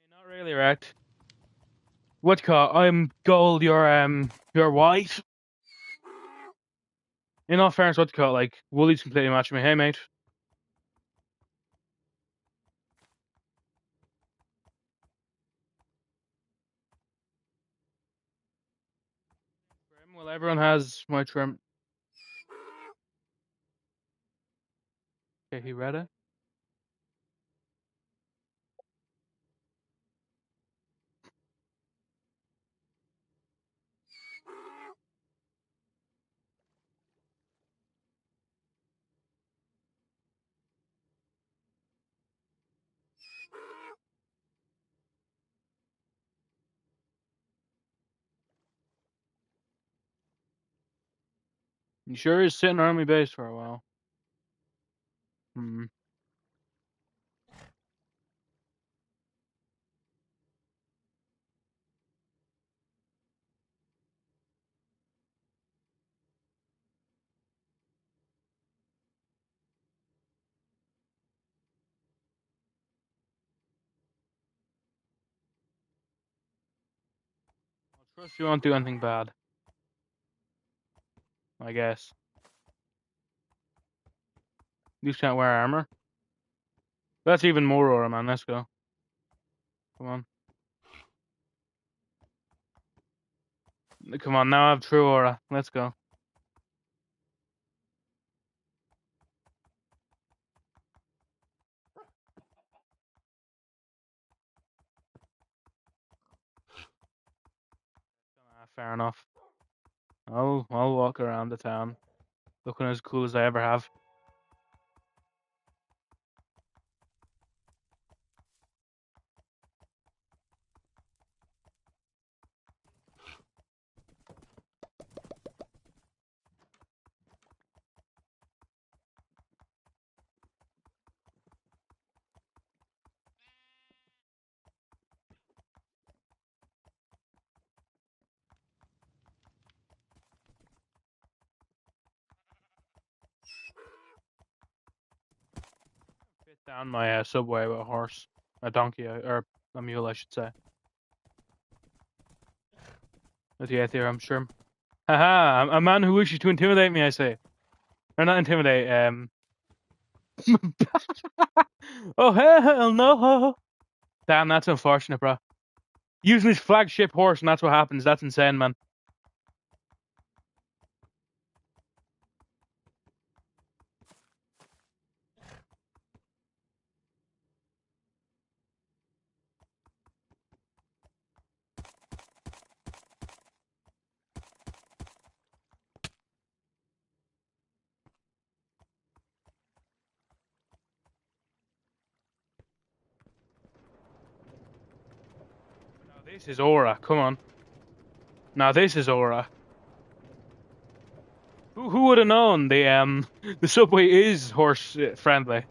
Not really, right? What call? I'm gold. You're white. In all fairness, what call? Like Woolie's completely matching me. Hey, mate. Well, everyone has my trim. Okay, he read it. You sure he's sitting around my base for a while? Hmm. I trust you won't do anything bad. I guess. You can't wear armor. That's even more aura, man. Let's go. Come on. Come on, now I have true aura. Let's go. Fair enough. I'll walk around the town, looking as cool as I ever have. Fit down my subway with a horse, a donkey, or a mule, I should say. With the Ethereum sure. Haha! A man who wishes to intimidate me, I say. Or not intimidate. Oh hell no! Damn, that's unfortunate, bro. Using his flagship horse, and that's what happens. That's insane, man. Now this is aura. Come on. Now this is aura. Who would have known the subway is horse friendly?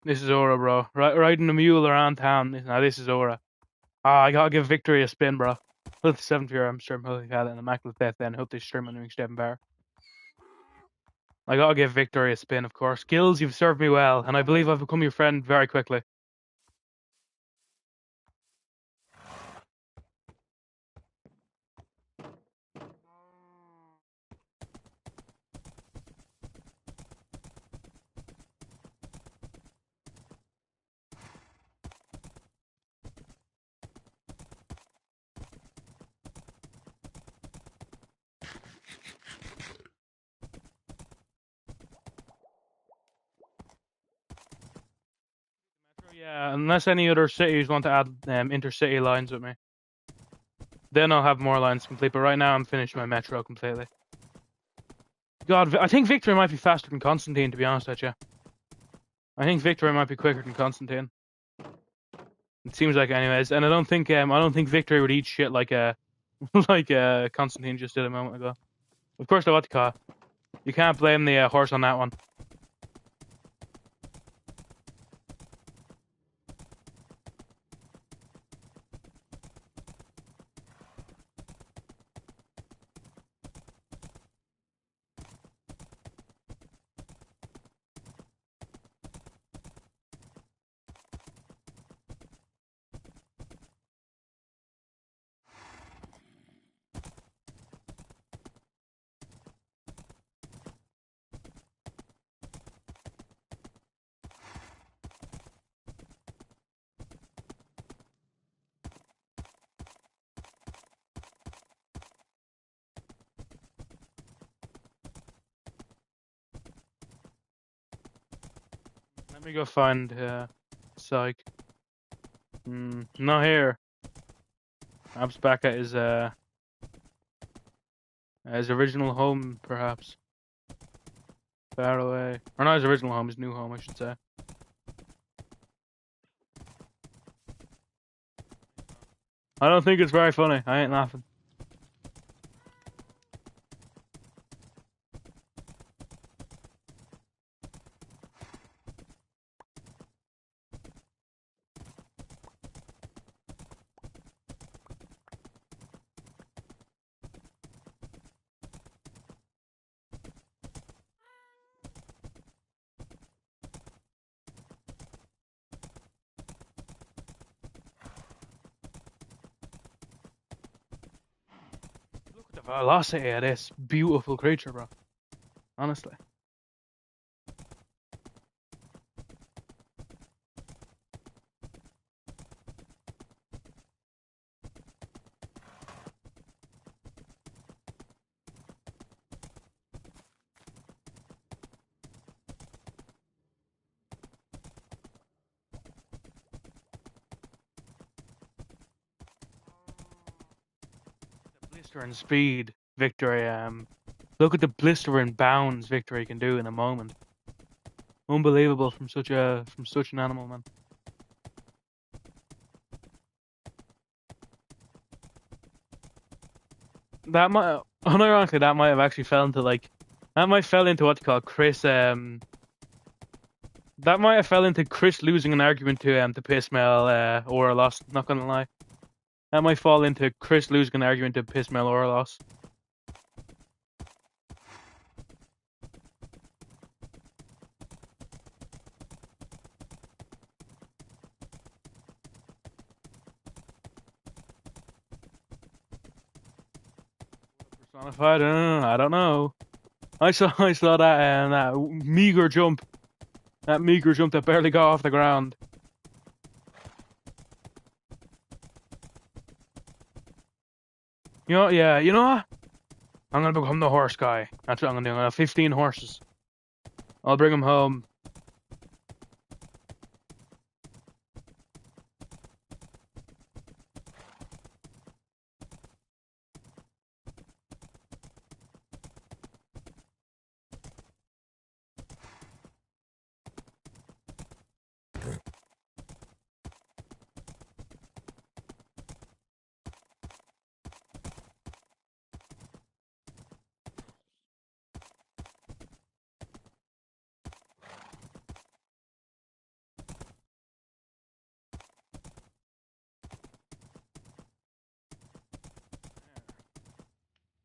This is aura, bro. Riding a mule around town. Now this is aura. Ah, I gotta give Victory a spin, bro. Hook the 7th year, I'm stream Holy Cat and Immaculate Death, then hook this stream on Ring Step Bar. I gotta give Victory a spin, of course. Gills, you've served me well, and I believe I've become your friend very quickly. Yeah, unless any other cities want to add intercity lines with me. Then I'll have more lines complete, but right now I'm finished my metro completely. God, I think Victory might be faster than Constantine, to be honest with you. I think Victory might be quicker than Constantine. It seems like, anyways, and I don't think Victory would eat shit like Constantine just did a moment ago. Of course, what to call. You can't blame the horse on that one. Let me go find Psych. Not here. Perhaps back at his original home, perhaps. Far away. Or not his original home, his new home, I should say. I don't think it's very funny. I ain't laughing. Look at the velocity of this beautiful creature, bro. Honestly. Blistering speed, Victory. Look at the blistering bounds Victory can do in a moment. Unbelievable from such an animal, man. That might, unironically, that might have actually fell into what you call Chris. That might have fell into Chris losing an argument to piss Mel or a loss. Not gonna lie, that might fall into Chris losing an argument to piss Mel or a loss. Personified? I don't know. I saw that meager jump. That meager jump that barely got off the ground. You know, yeah, you know what? I'm gonna become the horse guy. That's what I'm gonna do. I'm gonna have 15 horses. I'll bring them home.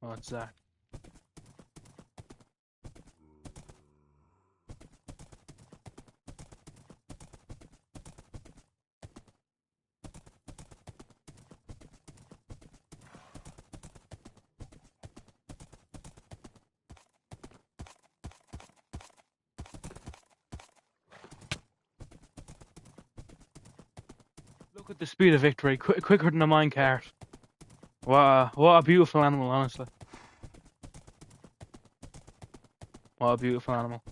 What's that? Look at the speed of Victory, quicker than a minecart. What a beautiful animal, honestly. What a beautiful animal.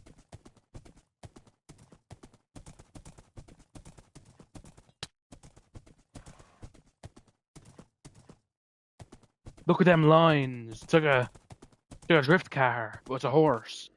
Look at them lines. It's like a drift car, but it's a horse.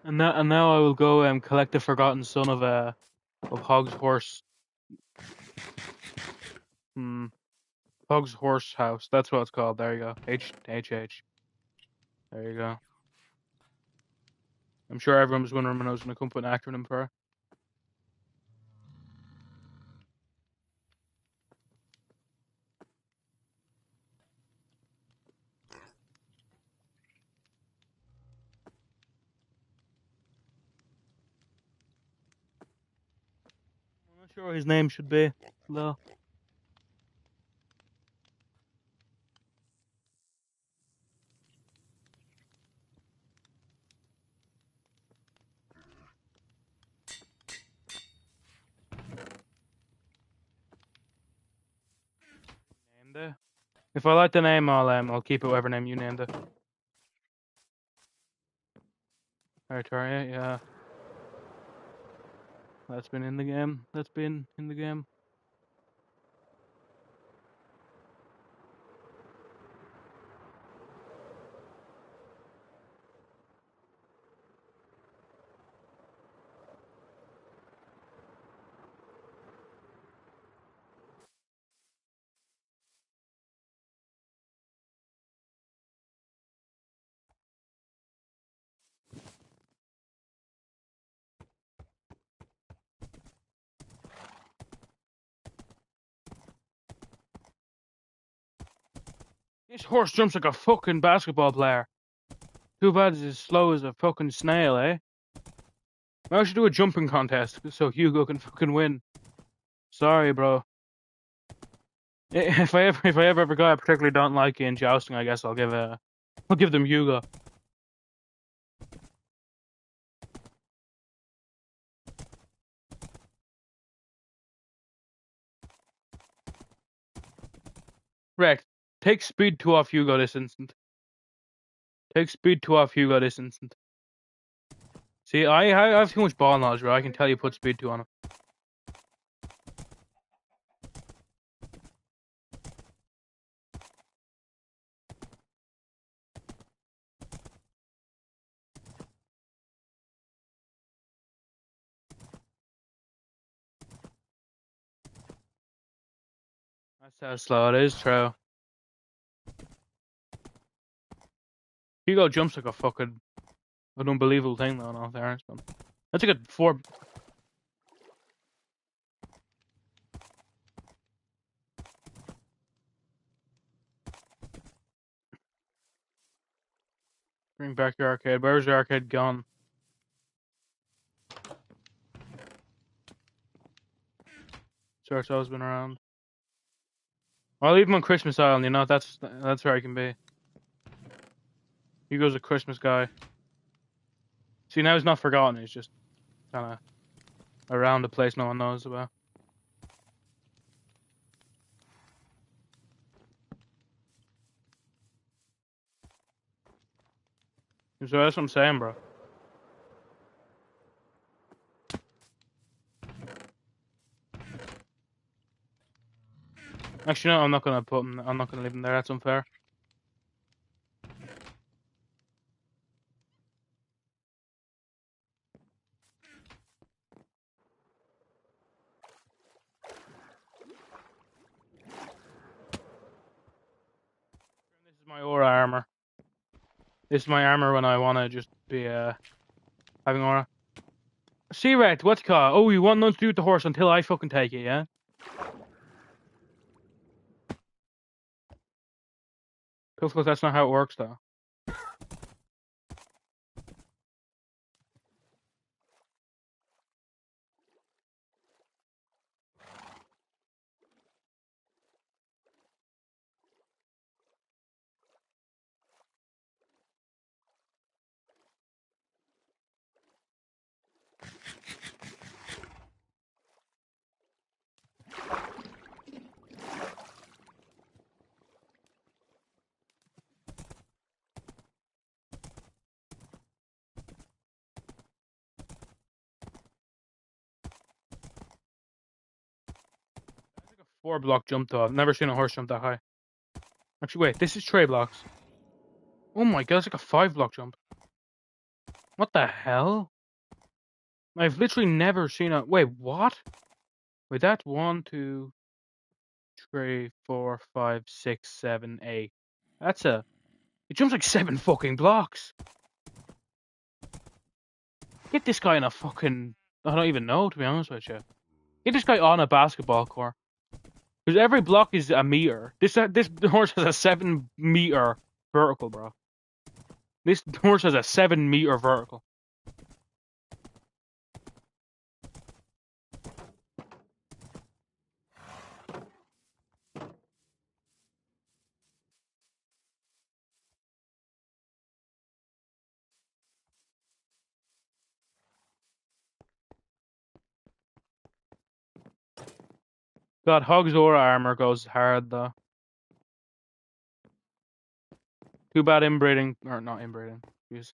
And now I will go collect the forgotten son of Hog's horse. Hog's horse house. That's what it's called. There you go. H. There you go. I'm sure everyone was wondering when I was going to come put an acronym for it. I'm not sure what his name should be, though. Named it. If I like the name, I'll keep it whatever name you named it. Artaria, yeah. That's been in the game. That's been in the game. This horse jumps like a fucking basketball player. Too bad it's as slow as a fucking snail, eh? I should do a jumping contest so Hugo can fucking win. Sorry, bro. If I ever have a guy I particularly don't like in jousting, I guess I'll give them Hugo. Rex, take speed 2 off Hugo this instant. Take speed 2 off Hugo this instant. See, I have too much ball knowledge, bro. I can tell you put speed 2 on him. That's how slow it is, true. Hugo jumps like a fucking an unbelievable thing, though, in all fairness, man. That's like a 4. Bring back your arcade. Where's your arcade gone? Sure, it's always been around. I'll leave him on Christmas Island, you know, that's where I can be. Hugo's a Christmas guy. See, now he's not forgotten, he's just kinda around a place no one knows about. So that's what I'm saying, bro. Actually, no, I'm not gonna leave him there, that's unfair. This is my aura armor. This is my armor when I wanna just be, having aura. See, Red, what's it called? Oh, you want nothing to do with the horse until I fucking take it, yeah? Because that's not how it works, though. 4-block jump though. I've never seen a horse jump that high. Actually, wait, this is tray blocks. Oh my god, it's like a 5-block jump. What the hell? I've literally never seen a. Wait, what? Wait, that's 1, 2, 3, 4, 5, 6, 7, 8. That's a. It jumps like 7 fucking blocks. Get this guy in a fucking. I don't even know, to be honest with you. Get this guy on a basketball court. Because every block is a meter. This horse has a 7-meter vertical, bro. This horse has a 7-meter vertical. God, Hog's aura armor goes hard though. Too bad inbreeding, or not inbreeding. Jeez.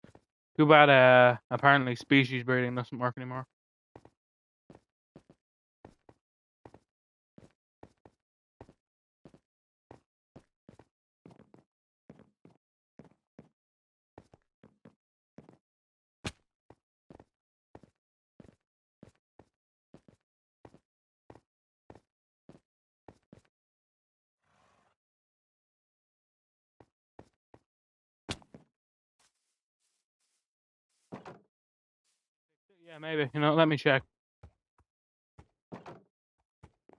Too bad. Apparently species breeding doesn't work anymore. Yeah, maybe. You know, let me check.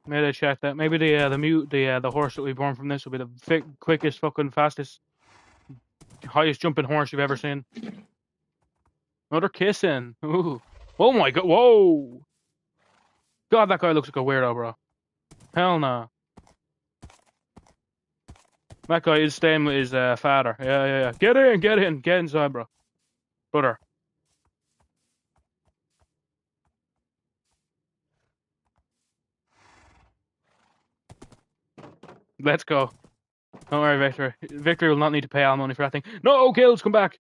Maybe I check that. Maybe the horse that we born from this will be the quickest, fucking fastest, highest jumping horse you've ever seen. Another kissing. Ooh. Oh my god. Whoa. God, that guy looks like a weirdo, bro. Hell no. That guy is staying with his father. Yeah. Get in. Get inside, bro. Brother. Let's go. Don't worry, Victor. Victor will not need to pay alimony for that thing. No, Gills, come back.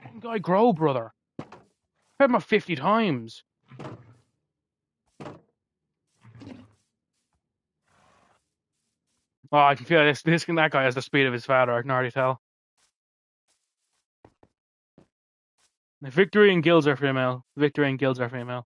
Fucking guy grow, brother. I've had him 50 times. Oh, I can feel this. That guy has the speed of his father. I can already tell. Victory and Gills are female. Victory and Gills are female.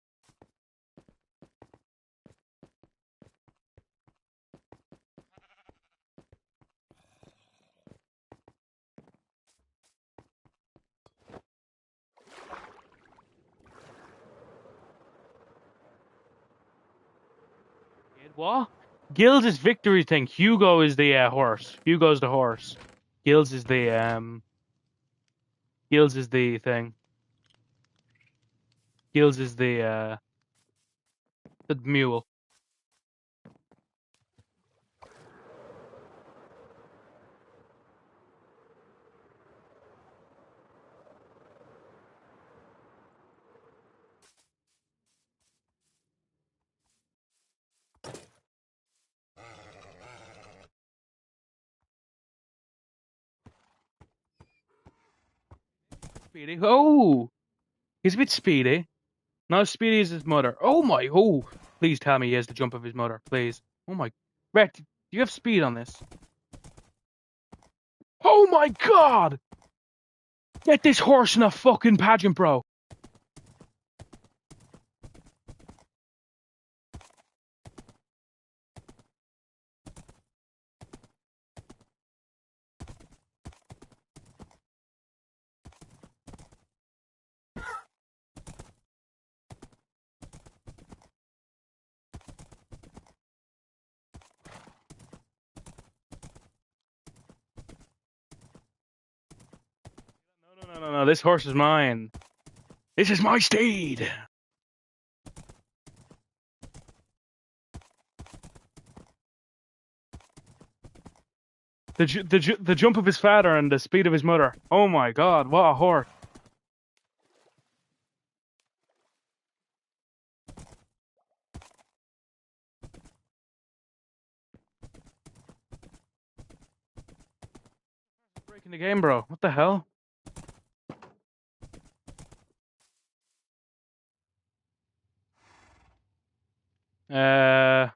What? Gills is Victory thing. Hugo is the horse. Hugo's the horse. Gills is the Gills is the thing. Gills is the mule. Speedy. Oh, he's a bit speedy. Not as speedy as his mother. Oh my. Oh, please tell me he has the jump of his mother. Please. Oh my. Rhett, do you have speed on this? Oh my god! Get this horse in a fucking pageant, bro. No. This horse is mine. This is my steed. The jump of his father and the speed of his mother. Oh my god, what a horse. In the game, bro. What the hell? Uh,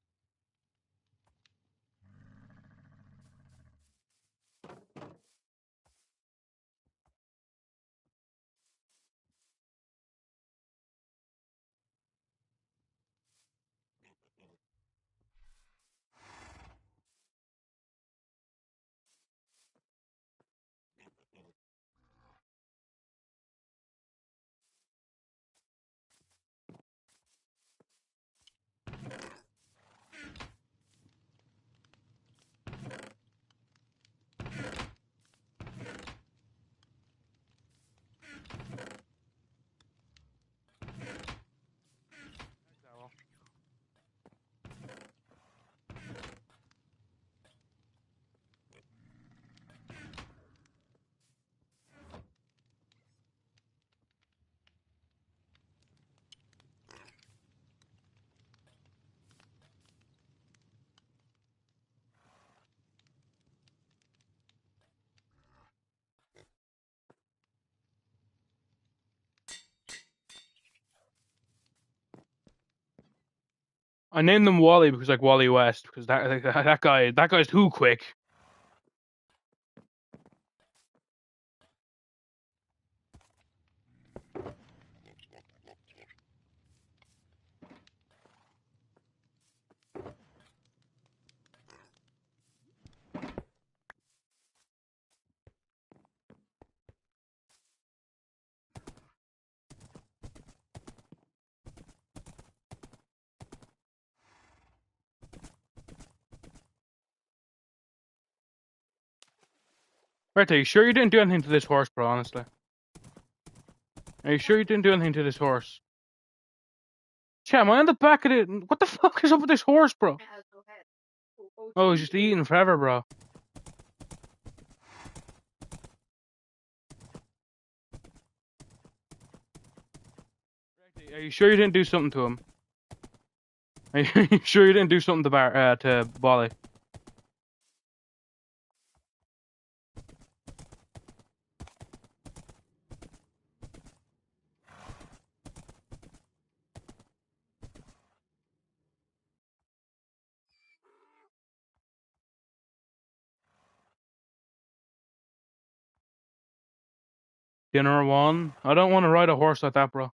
I named them Wally because like Wally West because that guy's too quick. Right, are you sure you didn't do anything to this horse, bro? Honestly, are you sure you didn't do anything to this horse? Chat, am I on the back of it? What the fuck is up with this horse, bro? Oh, he's just eating forever, bro. Are you sure you didn't do something to him? Are you sure you didn't do something to Wally? Dinner one? I don't want to ride a horse like that, bro.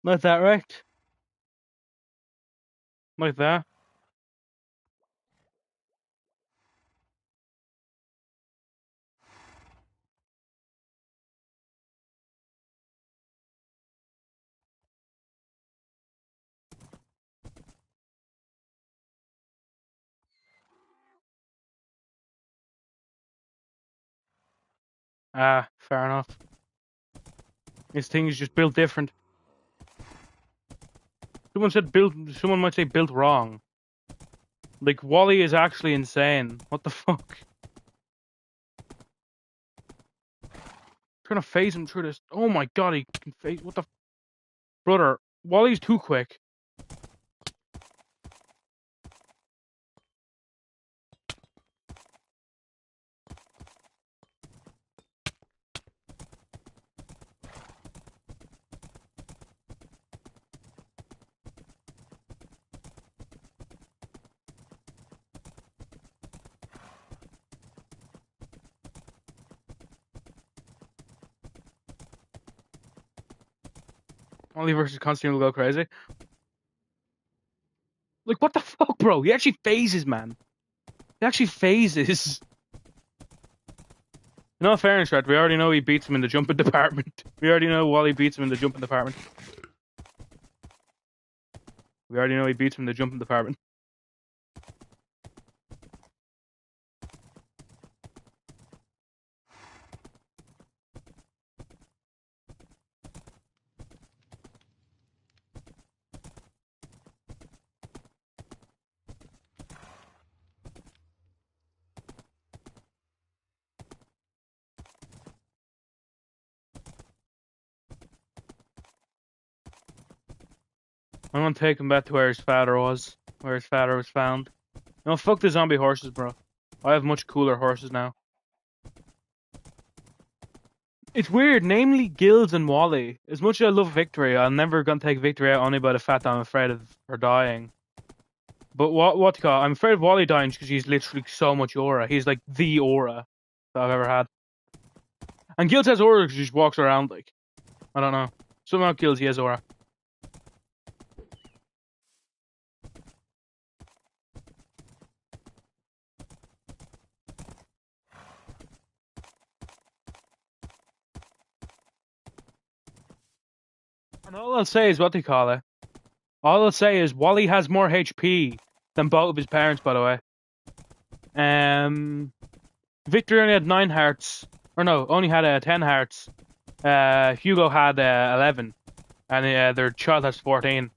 Like that, right? Like that. Ah, fair enough. This thing is just built different. Someone said built. Someone might say built wrong. Like Wally is actually insane. What the fuck? Trying to phase him through this. Oh my god, he can phase. What the brother? Wally's too quick. Wally versus Constantine will go crazy. Like, what the fuck, bro? He actually phases, man. He actually phases. In all fairness, right, we already know he beats him in the jumping department. We already know Wally beats him in the jumping department. We already know he beats him in the jumping department. I'm gonna take him back to where his father was. Where his father was found. No, fuck the zombie horses, bro. I have much cooler horses now. It's weird, namely Gills and Wally. As much as I love Victory, I'm never gonna take Victory out only by the fact that I'm afraid of her dying. But what do you call it? I'm afraid of Wally dying because he's literally so much aura. He's like the aura that I've ever had. And Gills has aura because he just walks around like, I don't know. Somehow Gills, he has aura. And all I'll say is, what do you call it? All I'll say is Wally has more HP than both of his parents, by the way. Victor only had 9 hearts. Or no, only had 10 hearts. Hugo had 11. And their child has 14.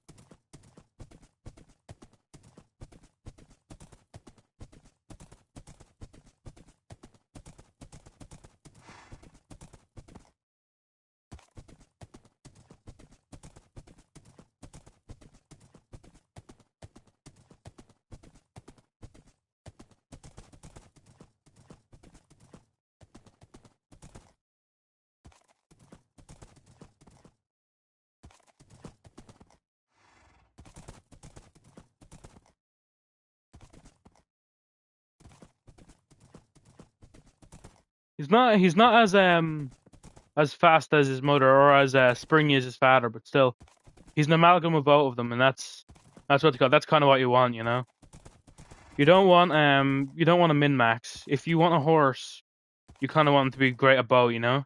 He's not as fast as his mother or as springy as his father, but still, he's an amalgam of both of them, and that's what they call. That's kind of what you want, you know. You don't want a min max. If you want a horse, you kind of want him to be great at bow, you know.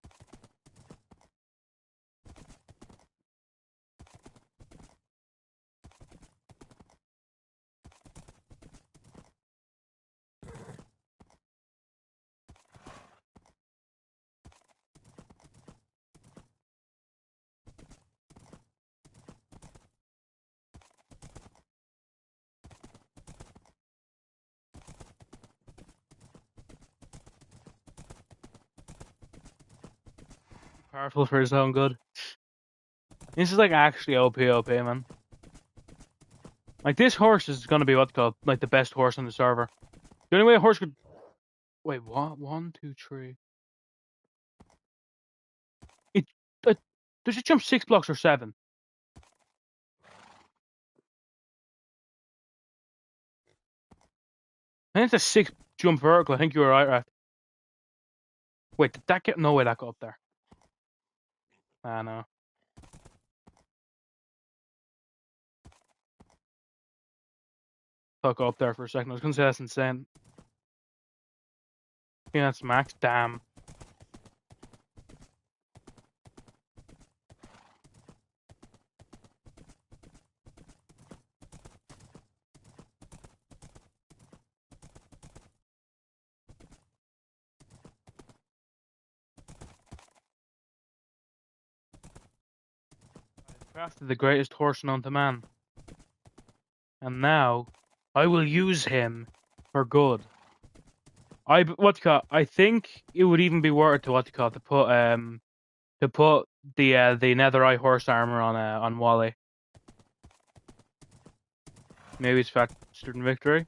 Powerful for his own good. This is like actually OP, man. Like this horse is gonna be what's called like the best horse on the server. The only way a horse could wait, what? 1, 2, 3. It does it jump 6 blocks or 7? I think it's a 6 jump vertical. I think you were right. Wait, did that get no way that got up there? Ah no. Thought got up there for a second. I was gonna say that's insane. Yeah, that's max. Damn. Crafted the greatest horse known to man. And now, I will use him for good. I think it would even be worth it to put the netherite horse armor on Wally. Maybe it's faster than Victory.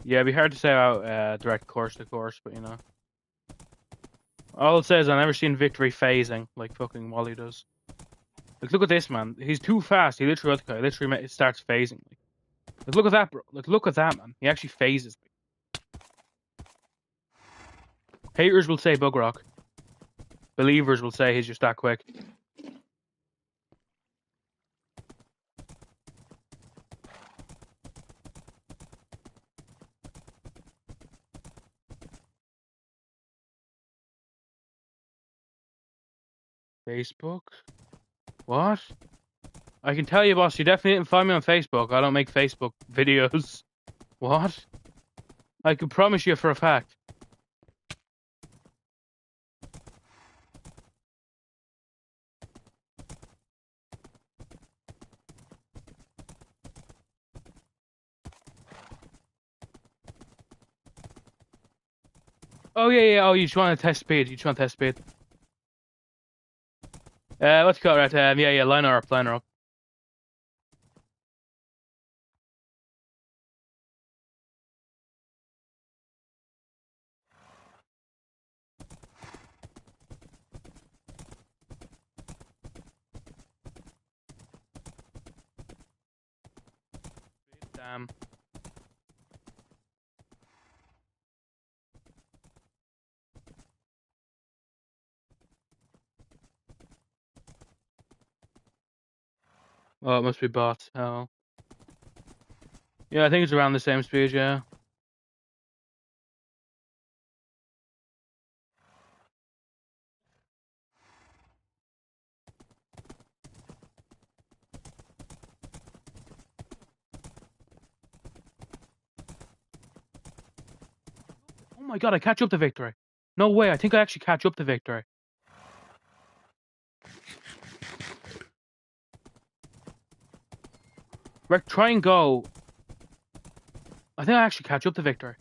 Yeah, it'd be hard to say about direct course to course, but you know. All it says I've never seen Victory phasing like fucking Wally does. Like, look at this, man. He's too fast. He literally starts phasing. Like, look at that, bro. Like, look at that, man. He actually phases. Haters will say bug rock. Believers will say he's just that quick. Facebook? What? I can tell you, boss, you definitely didn't find me on Facebook. I don't make Facebook videos. What? I can promise you for a fact. Oh, yeah. Oh, you just want to test speed. You just want to test speed. Let's go, right? Yeah, line her up, line her up. Damn. Oh, it must be bots. Oh. Yeah, I think it's around the same speed, yeah. Oh my god, I catch up to victory. No way, I think I actually catch up to victory. Rick, try and go. I think I actually catch up to victory.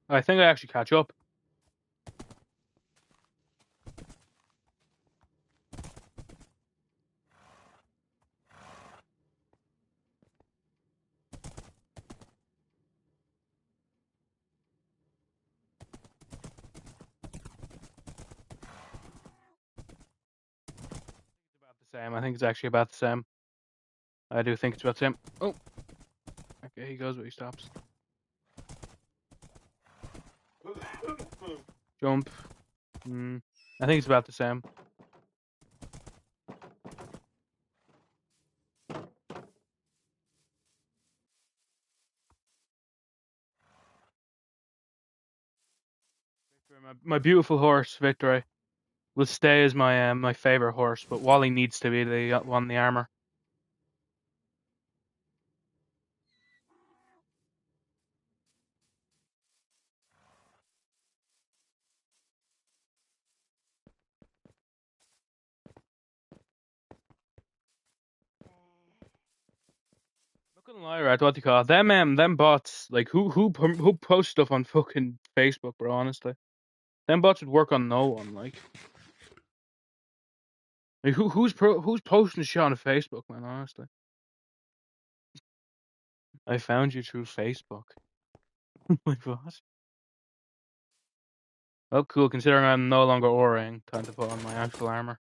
I think I actually catch up. About the same. I think it's actually about the same. I do think it's about the same. Oh. Okay, he goes, but he stops. Jump. I think it's about the same. My beautiful horse, Victory, will stay as my favorite horse, but Wally needs to be the one in the armor. Not gonna lie, right? What do you call it? Them bots? Like who posts stuff on fucking Facebook, bro? Honestly, them bots would work on no one. Like who's posting shit on Facebook, man? Honestly, I found you through Facebook. Like what? Oh, cool. Considering I'm no longer auraing, time to put on my actual armor.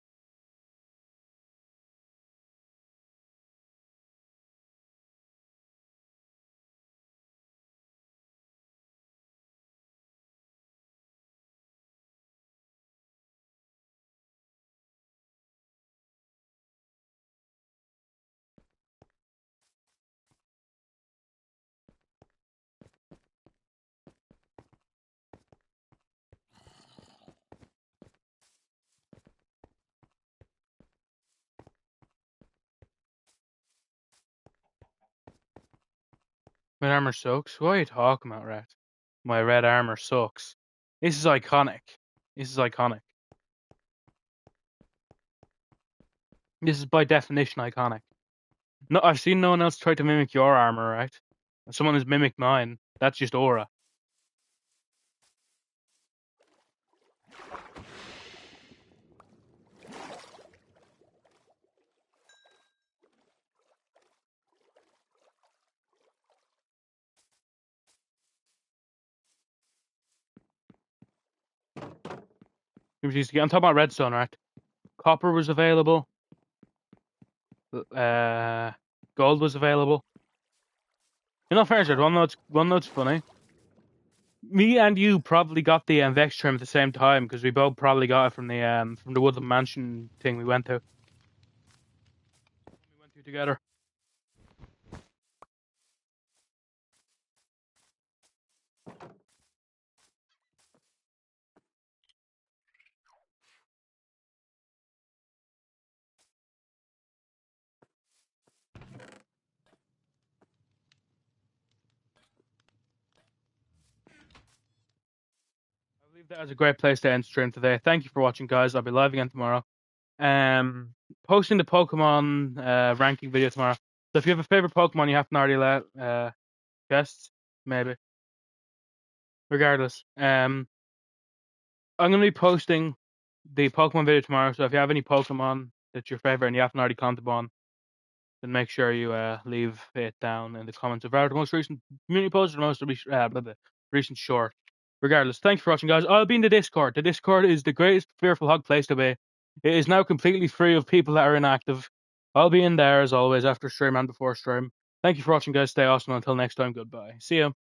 My armor sucks. What are you talking about, Rat? My red armor sucks. This is iconic. This is iconic. This is by definition iconic. No, I've seen no one else try to mimic your armor, right? Someone has mimicked mine. That's just aura. I'm talking about redstone, right? Copper was available. Gold was available. You know, fair one note's funny. Me and you probably got the Vex trim at the same time because we both probably got it from the Woodland Mansion thing we went to. together. I believe that is a great place to end stream today. Thank you for watching, guys. I'll be live again tomorrow. Posting the Pokemon ranking video tomorrow. So if you have a favorite Pokemon you haven't already guessed, maybe. Regardless, I'm gonna be posting the Pokemon video tomorrow. So if you have any Pokemon that's your favorite and you haven't already commented on, then make sure you leave it down in the comments of our most recent community post or the most recent short. Regardless, thanks for watching, guys. I'll be in the Discord. The Discord is the greatest Fearful Hog place to be. It is now completely free of people that are inactive. I'll be in there as always after stream and before stream. Thank you for watching, guys. Stay awesome. Until next time, goodbye. See ya.